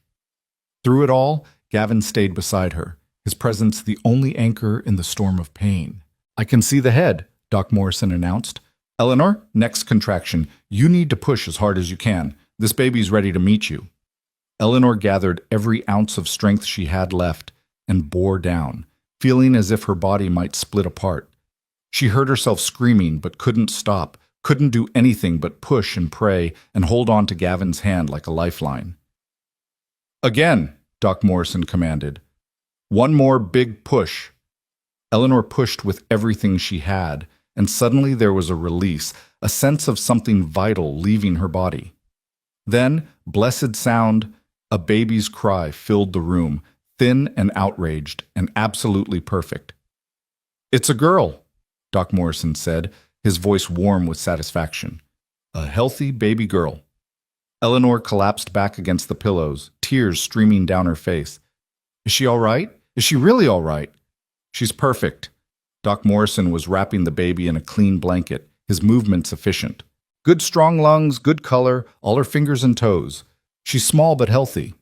Through it all, Gavin stayed beside her, his presence the only anchor in the storm of pain. "I can see the head," Doc Morrison announced. "Eleanor, next contraction. You need to push as hard as you can. This baby's ready to meet you." Eleanor gathered every ounce of strength she had left and bore down, feeling as if her body might split apart. She heard herself screaming but couldn't stop, couldn't do anything but push and pray and hold on to Gavin's hand like a lifeline. "Again," Doc Morrison commanded. "One more big push." Eleanor pushed with everything she had, and suddenly there was a release, a sense of something vital leaving her body. Then, blessed sound, a baby's cry filled the room, thin and outraged and absolutely perfect. "It's a girl," Doc Morrison said, his voice warm with satisfaction. "A healthy baby girl." Eleanor collapsed back against the pillows, tears streaming down her face. "Is she all right? Is she really all right?" "She's perfect." Doc Morrison was wrapping the baby in a clean blanket, his movements efficient. "Good strong lungs, good color, all her fingers and toes. She's small but healthy."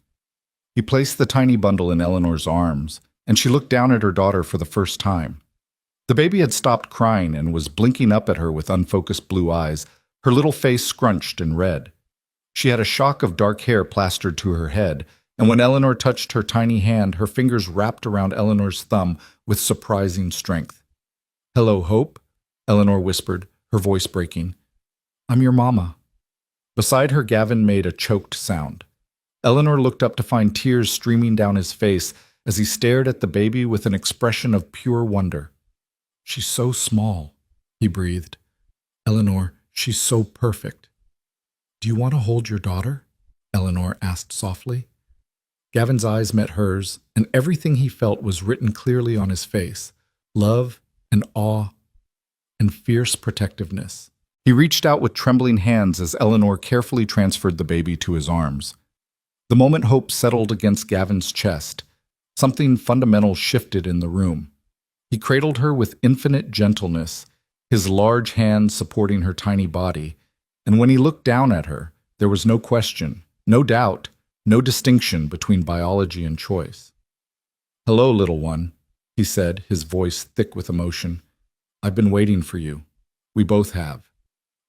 He placed the tiny bundle in Eleanor's arms, and she looked down at her daughter for the first time. The baby had stopped crying and was blinking up at her with unfocused blue eyes, her little face scrunched and red. She had a shock of dark hair plastered to her head, and when Eleanor touched her tiny hand, her fingers wrapped around Eleanor's thumb with surprising strength. "Hello, Hope," Eleanor whispered, her voice breaking. "I'm your mama." Beside her, Gavin made a choked sound. Eleanor looked up to find tears streaming down his face as he stared at the baby with an expression of pure wonder. "She's so small," he breathed. "Eleanor, she's so perfect." "Do you want to hold your daughter?" Eleanor asked softly. Gavin's eyes met hers, and everything he felt was written clearly on his face: love and awe and fierce protectiveness. He reached out with trembling hands as Eleanor carefully transferred the baby to his arms. The moment Hope settled against Gavin's chest, something fundamental shifted in the room. He cradled her with infinite gentleness, his large hands supporting her tiny body, and when he looked down at her, there was no question, no doubt, no distinction between biology and choice. "Hello, little one," he said, his voice thick with emotion. "I've been waiting for you. We both have.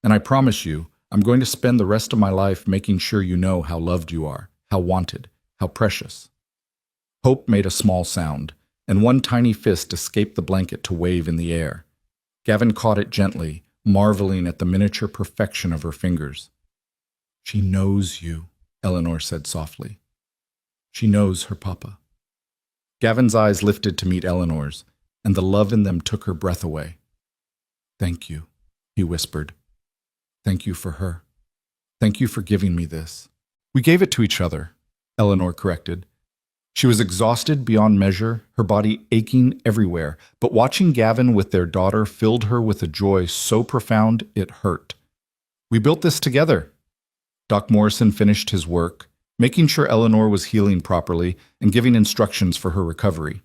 And I promise you, I'm going to spend the rest of my life making sure you know how loved you are, how wanted, how precious." Hope made a small sound, and one tiny fist escaped the blanket to wave in the air. Gavin caught it gently, marveling at the miniature perfection of her fingers. "She knows you," Eleanor said softly. "She knows her papa." Gavin's eyes lifted to meet Eleanor's, and the love in them took her breath away. "Thank you," he whispered. "Thank you for her. Thank you for giving me this." "We gave it to each other," Eleanor corrected. She was exhausted beyond measure, her body aching everywhere, but watching Gavin with their daughter filled her with a joy so profound it hurt. "We built this together." Doc Morrison finished his work, making sure Eleanor was healing properly and giving instructions for her recovery.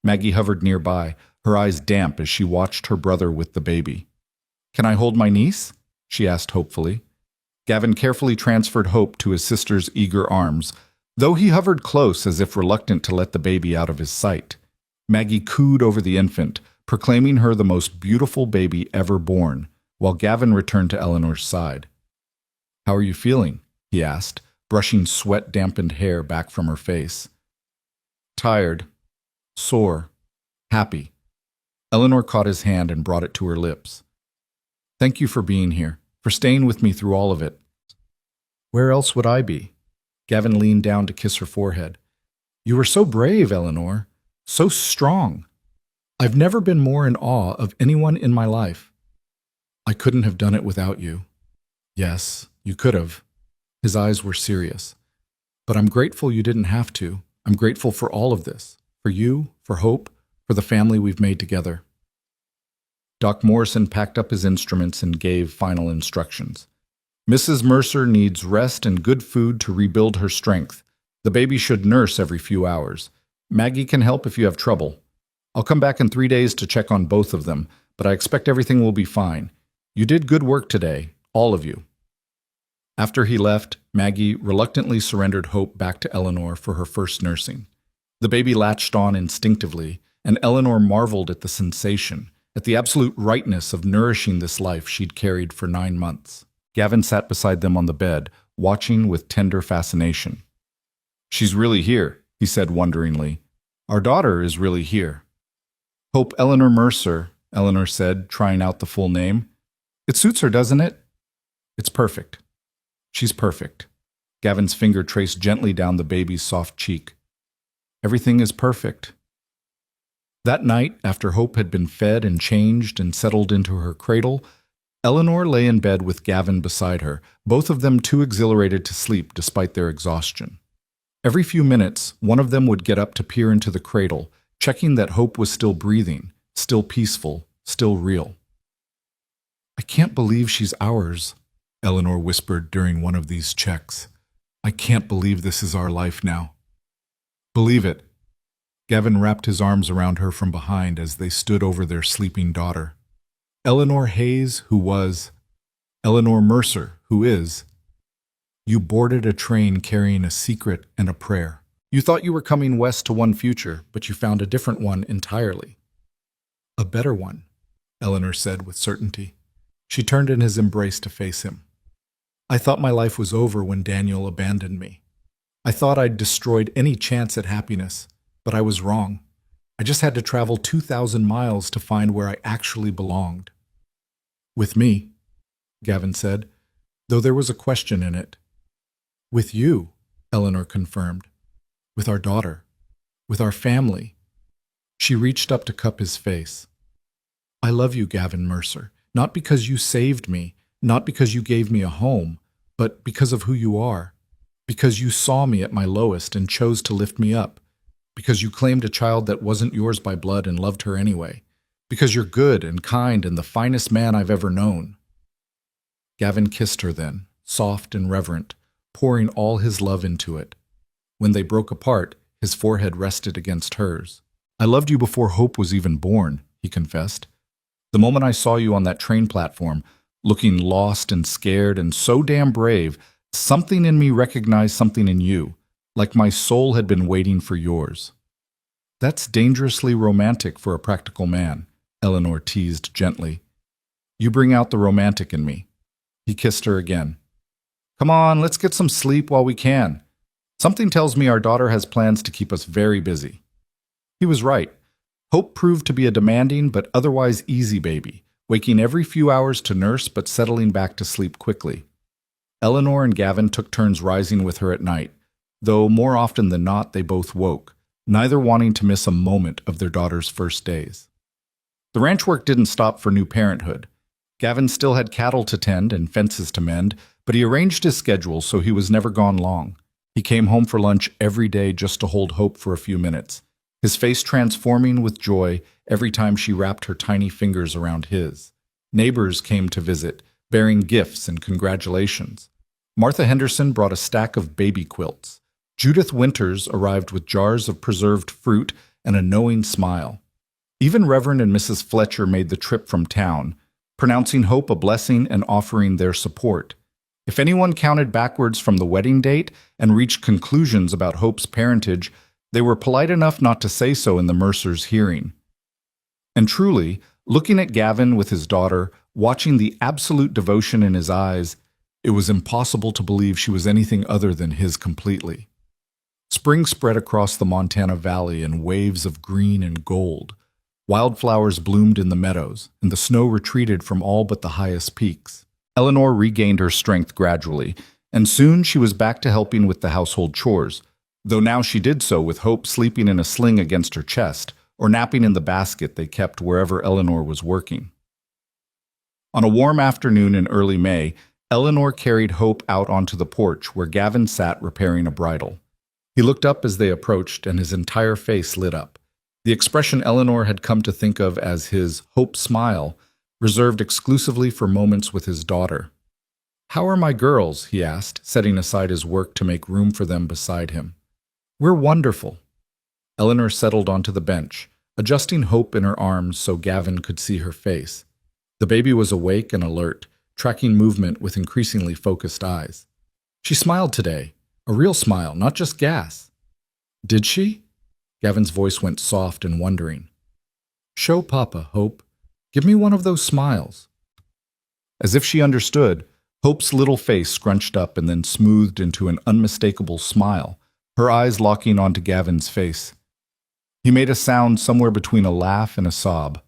Maggie hovered nearby, her eyes damp as she watched her brother with the baby. "Can I hold my niece?" she asked hopefully. Gavin carefully transferred Hope to his sister's eager arms, though he hovered close as if reluctant to let the baby out of his sight. Maggie cooed over the infant, proclaiming her the most beautiful baby ever born, while Gavin returned to Eleanor's side. "How are you feeling?" he asked, brushing sweat-dampened hair back from her face. "Tired, sore, happy." Eleanor caught his hand and brought it to her lips. "Thank you for being here, for staying with me through all of it." "Where else would I be?" Gavin leaned down to kiss her forehead. "You were so brave, Eleanor, so strong. I've never been more in awe of anyone in my life." "I couldn't have done it without you." "Yes, you could have." His eyes were serious. "But I'm grateful you didn't have to. I'm grateful for all of this, for you, for Hope, for the family we've made together." Doc Morrison packed up his instruments and gave final instructions. "Mrs. Mercer needs rest and good food to rebuild her strength. The baby should nurse every few hours. Maggie can help if you have trouble. I'll come back in 3 days to check on both of them, but I expect everything will be fine. You did good work today, all of you." After he left, Maggie reluctantly surrendered Hope back to Eleanor for her first nursing. The baby latched on instinctively, and Eleanor marveled at the sensation, at the absolute rightness of nourishing this life she'd carried for 9 months. Gavin sat beside them on the bed, watching with tender fascination. "She's really here," he said wonderingly. "Our daughter is really here." "Hope Eleanor Mercer," Eleanor said, trying out the full name. "It suits her, doesn't it?" "It's perfect. She's perfect." Gavin's finger traced gently down the baby's soft cheek. "Everything is perfect." That night, after Hope had been fed and changed and settled into her cradle, Eleanor lay in bed with Gavin beside her, both of them too exhilarated to sleep despite their exhaustion. Every few minutes, one of them would get up to peer into the cradle, checking that Hope was still breathing, still peaceful, still real. "I can't believe she's ours," Eleanor whispered during one of these checks. "I can't believe this is our life now." "Believe it." Gavin wrapped his arms around her from behind as they stood over their sleeping daughter. "Eleanor Hayes, who was. Eleanor Mercer, who is. You boarded a train carrying a secret and a prayer. You thought you were coming west to one future, but you found a different one entirely." "A better one," Eleanor said with certainty. She turned in his embrace to face him. "I thought my life was over when Daniel abandoned me. I thought I'd destroyed any chance at happiness, but I was wrong. I just had to travel 2,000 miles to find where I actually belonged." "With me," Gavin said, though there was a question in it. "With you," Eleanor confirmed. "With our daughter. With our family." She reached up to cup his face. "I love you, Gavin Mercer, not because you saved me, not because you gave me a home, but because of who you are. Because you saw me at my lowest and chose to lift me up. Because you claimed a child that wasn't yours by blood and loved her anyway. Because you're good and kind and the finest man I've ever known." Gavin kissed her then, soft and reverent, pouring all his love into it. When they broke apart, his forehead rested against hers. "I loved you before Hope was even born," he confessed. "The moment I saw you on that train platform, looking lost and scared and so damn brave, something in me recognized something in you, like my soul had been waiting for yours." "That's dangerously romantic for a practical man," Eleanor teased gently. "You bring out the romantic in me." He kissed her again. "Come on, let's get some sleep while we can. Something tells me our daughter has plans to keep us very busy." He was right. Hope proved to be a demanding but otherwise easy baby, waking every few hours to nurse but settling back to sleep quickly. Eleanor and Gavin took turns rising with her at night, though more often than not they both woke, neither wanting to miss a moment of their daughter's first days. The ranch work didn't stop for new parenthood. Gavin still had cattle to tend and fences to mend, but he arranged his schedule so he was never gone long. He came home for lunch every day just to hold Hope for a few minutes, his face transforming with joy every time she wrapped her tiny fingers around his. Neighbors came to visit, bearing gifts and congratulations. Martha Henderson brought a stack of baby quilts. Judith Winters arrived with jars of preserved fruit and a knowing smile. Even Reverend and Mrs. Fletcher made the trip from town, pronouncing Hope a blessing and offering their support. If anyone counted backwards from the wedding date and reached conclusions about Hope's parentage, they were polite enough not to say so in the Mercers' hearing. And truly, looking at Gavin with his daughter, watching the absolute devotion in his eyes, it was impossible to believe she was anything other than his completely. Spring spread across the Montana Valley in waves of green and gold. Wildflowers bloomed in the meadows, and the snow retreated from all but the highest peaks. Eleanor regained her strength gradually, and soon she was back to helping with the household chores, though now she did so with Hope sleeping in a sling against her chest or napping in the basket they kept wherever Eleanor was working. On a warm afternoon in early May, Eleanor carried Hope out onto the porch where Gavin sat repairing a bridle. He looked up as they approached, and his entire face lit up. The expression Eleanor had come to think of as his Hope smile, reserved exclusively for moments with his daughter. "How are my girls?" he asked, setting aside his work to make room for them beside him. "We're wonderful." Eleanor settled onto the bench, adjusting Hope in her arms so Gavin could see her face. The baby was awake and alert, tracking movement with increasingly focused eyes. She smiled today, a real smile, not just gas. Did she? Gavin's voice went soft and wondering. Show Papa, Hope. Give me one of those smiles. As if she understood, Hope's little face scrunched up and then smoothed into an unmistakable smile, her eyes locking onto Gavin's face. He made a sound somewhere between a laugh and a sob.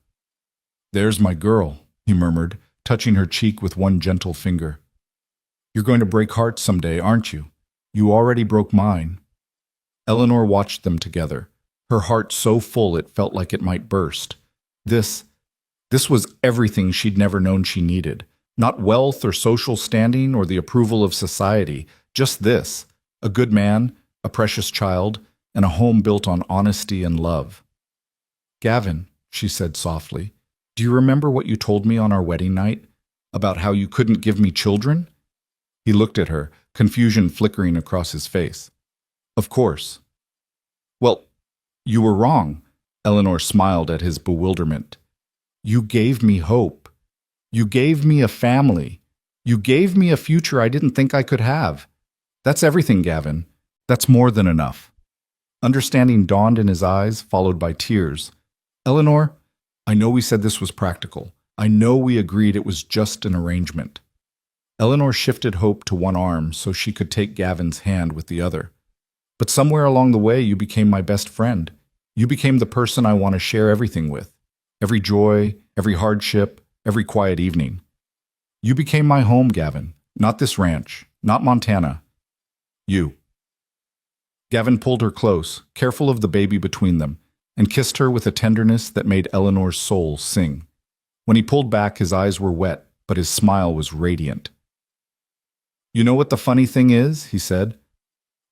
There's my girl, he murmured, touching her cheek with one gentle finger. You're going to break hearts someday, aren't you? You already broke mine. Eleanor watched them together, her heart so full it felt like it might burst. This was everything she'd never known she needed. Not wealth or social standing or the approval of society, just this, a good man, a precious child, and a home built on honesty and love. Gavin, she said softly, do you remember what you told me on our wedding night? About how you couldn't give me children? He looked at her, confusion flickering across his face. Of course. Well, you were wrong, Eleanor smiled at his bewilderment. You gave me hope. You gave me a family. You gave me a future I didn't think I could have. That's everything, Gavin. That's more than enough. Understanding dawned in his eyes, followed by tears. Eleanor, I know we said this was practical. I know we agreed it was just an arrangement. Eleanor shifted Hope to one arm so she could take Gavin's hand with the other. But somewhere along the way, you became my best friend. You became the person I want to share everything with. Every joy, every hardship, every quiet evening. You became my home, Gavin. Not this ranch, not Montana. You. Gavin pulled her close, careful of the baby between them, and kissed her with a tenderness that made Eleanor's soul sing. When he pulled back, his eyes were wet, but his smile was radiant. You know what the funny thing is, he said.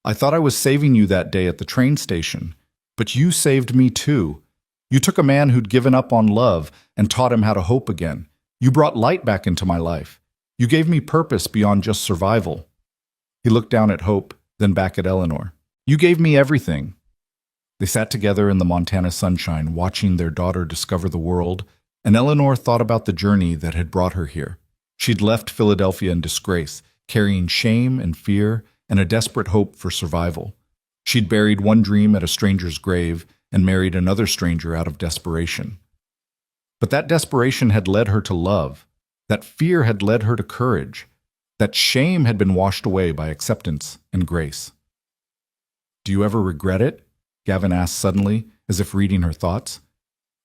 I thought I was saving you that day at the train station, but you saved me too. You took a man who'd given up on love and taught him how to hope again. You brought light back into my life. You gave me purpose beyond just survival. He looked down at Hope, then back at Eleanor. You gave me everything. They sat together in the Montana sunshine, watching their daughter discover the world, and Eleanor thought about the journey that had brought her here. She'd left Philadelphia in disgrace, carrying shame and fear and a desperate hope for survival. She'd buried one dream at a stranger's grave and married another stranger out of desperation. But that desperation had led her to love. That fear had led her to courage. That shame had been washed away by acceptance and grace. Do you ever regret it? Gavin asked suddenly, as if reading her thoughts.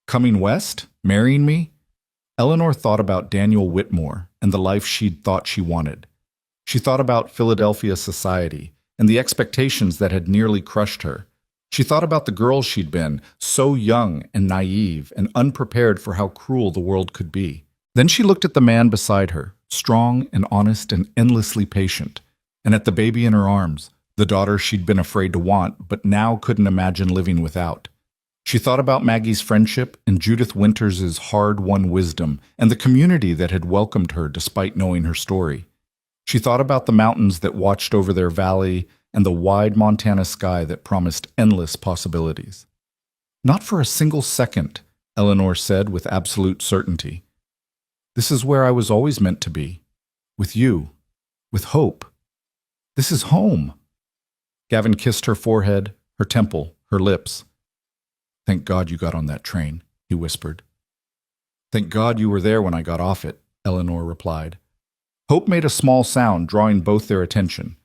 Coming west? Marrying me? Eleanor thought about Daniel Whitmore and the life she'd thought she wanted. She thought about Philadelphia society and the expectations that had nearly crushed her. She thought about the girl she'd been, so young and naive and unprepared for how cruel the world could be. Then she looked at the man beside her, strong and honest and endlessly patient, and at the baby in her arms, the daughter she'd been afraid to want but now couldn't imagine living without. She thought about Maggie's friendship and Judith Winters' hard-won wisdom and the community that had welcomed her despite knowing her story. She thought about the mountains that watched over their valley and the wide Montana sky that promised endless possibilities. Not for a single second, Eleanor said with absolute certainty. This is where I was always meant to be. With you. With hope. This is home. Gavin kissed her forehead, her temple, her lips. Thank God you got on that train, he whispered. Thank God you were there when I got off it, Eleanor replied. Hope made a small sound, drawing both their attention.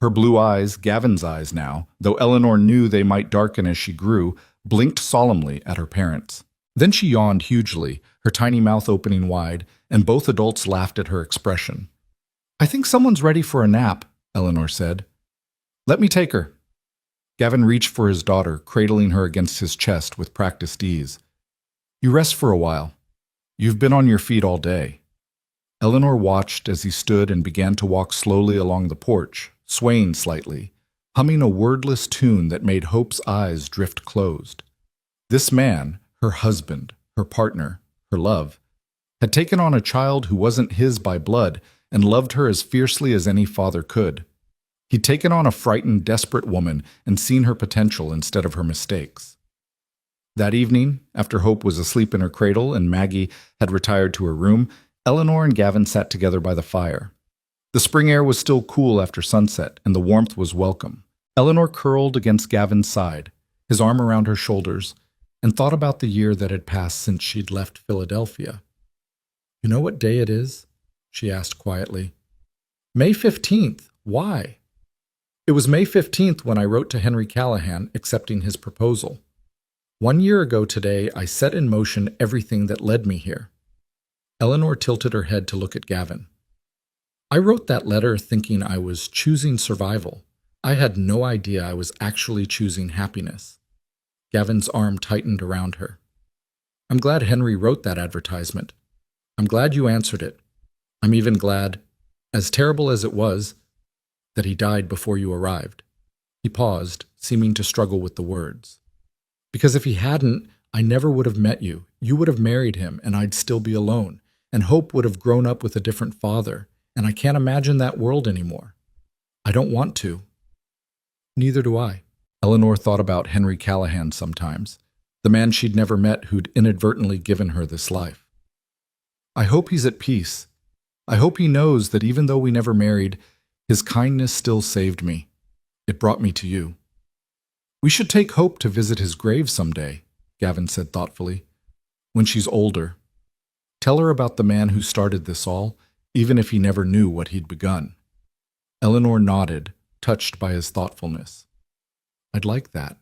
Her blue eyes, Gavin's eyes now, though Eleanor knew they might darken as she grew, blinked solemnly at her parents. Then she yawned hugely, her tiny mouth opening wide, and both adults laughed at her expression. I think someone's ready for a nap, Eleanor said. Let me take her. Gavin reached for his daughter, cradling her against his chest with practiced ease. You rest for a while. You've been on your feet all day. Eleanor watched as he stood and began to walk slowly along the porch, swaying slightly, humming a wordless tune that made Hope's eyes drift closed. This man, her husband, her partner, her love, had taken on a child who wasn't his by blood and loved her as fiercely as any father could. He'd taken on a frightened, desperate woman and seen her potential instead of her mistakes. That evening, after Hope was asleep in her cradle and Maggie had retired to her room, Eleanor and Gavin sat together by the fire. The spring air was still cool after sunset, and the warmth was welcome. Eleanor curled against Gavin's side, his arm around her shoulders, and thought about the year that had passed since she'd left Philadelphia. "You know what day it is?" she asked quietly. "May 15th. Why?" "It was May 15th when I wrote to Henry Callahan accepting his proposal. 1 year ago today, I set in motion everything that led me here." Eleanor tilted her head to look at Gavin. "I wrote that letter thinking I was choosing survival. I had no idea I was actually choosing happiness." Gavin's arm tightened around her. "I'm glad Henry wrote that advertisement. I'm glad you answered it. I'm even glad, as terrible as it was, that he died before you arrived." He paused, seeming to struggle with the words. "Because if he hadn't, I never would have met you. You would have married him, and I'd still be alone. And Hope would have grown up with a different father, and I can't imagine that world anymore. I don't want to." "Neither do I." Eleanor thought about Henry Callahan sometimes, the man she'd never met who'd inadvertently given her this life. "I hope he's at peace. I hope he knows that even though we never married, his kindness still saved me. It brought me to you." "We should take Hope to visit his grave someday," Gavin said thoughtfully. "When she's older. Tell her about the man who started this all, even if he never knew what he'd begun." Eleanor nodded, touched by his thoughtfulness. "I'd like that."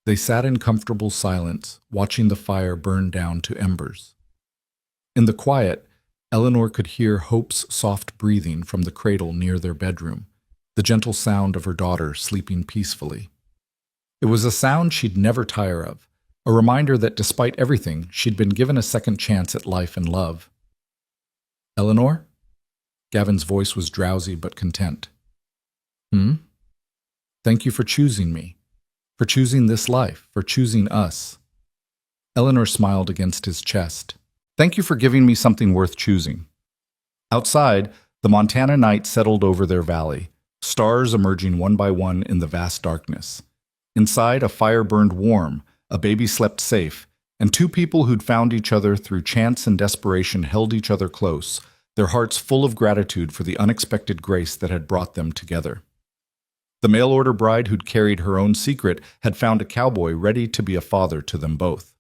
They sat in comfortable silence, watching the fire burn down to embers. In the quiet, Eleanor could hear Hope's soft breathing from the cradle near their bedroom, the gentle sound of her daughter sleeping peacefully. It was a sound she'd never tire of, a reminder that despite everything, she'd been given a second chance at life and love. "Eleanor?" Gavin's voice was drowsy but content. "Thank you for choosing me, for choosing this life, for choosing us." Eleanor smiled against his chest. "Thank you for giving me something worth choosing." Outside, the Montana night settled over their valley, stars emerging one by one in the vast darkness. Inside, a fire burned warm, a baby slept safe, and two people who'd found each other through chance and desperation held each other close, their hearts full of gratitude for the unexpected grace that had brought them together. The mail-order bride who'd carried her own secret had found a cowboy ready to be a father to them both.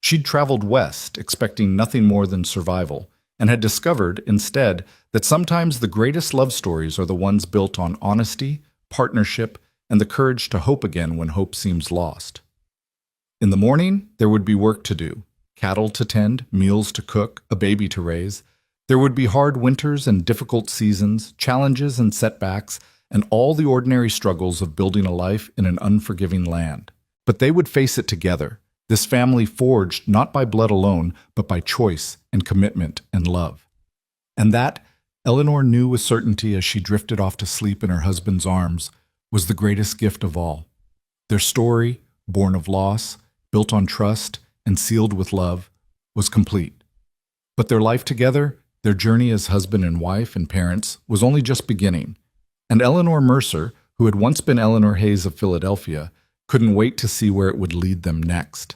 She'd traveled west, expecting nothing more than survival, and had discovered, instead, that sometimes the greatest love stories are the ones built on honesty, partnership, and the courage to hope again when hope seems lost. In the morning, there would be work to do, cattle to tend, meals to cook, a baby to raise. There would be hard winters and difficult seasons, challenges and setbacks, and all the ordinary struggles of building a life in an unforgiving land. But they would face it together, this family forged not by blood alone, but by choice and commitment and love. And that, Eleanor knew with certainty as she drifted off to sleep in her husband's arms, was the greatest gift of all. Their story, born of loss, built on trust, and sealed with love, was complete. But their life together, their journey as husband and wife and parents, was only just beginning. And Eleanor Mercer, who had once been Eleanor Hayes of Philadelphia, couldn't wait to see where it would lead them next.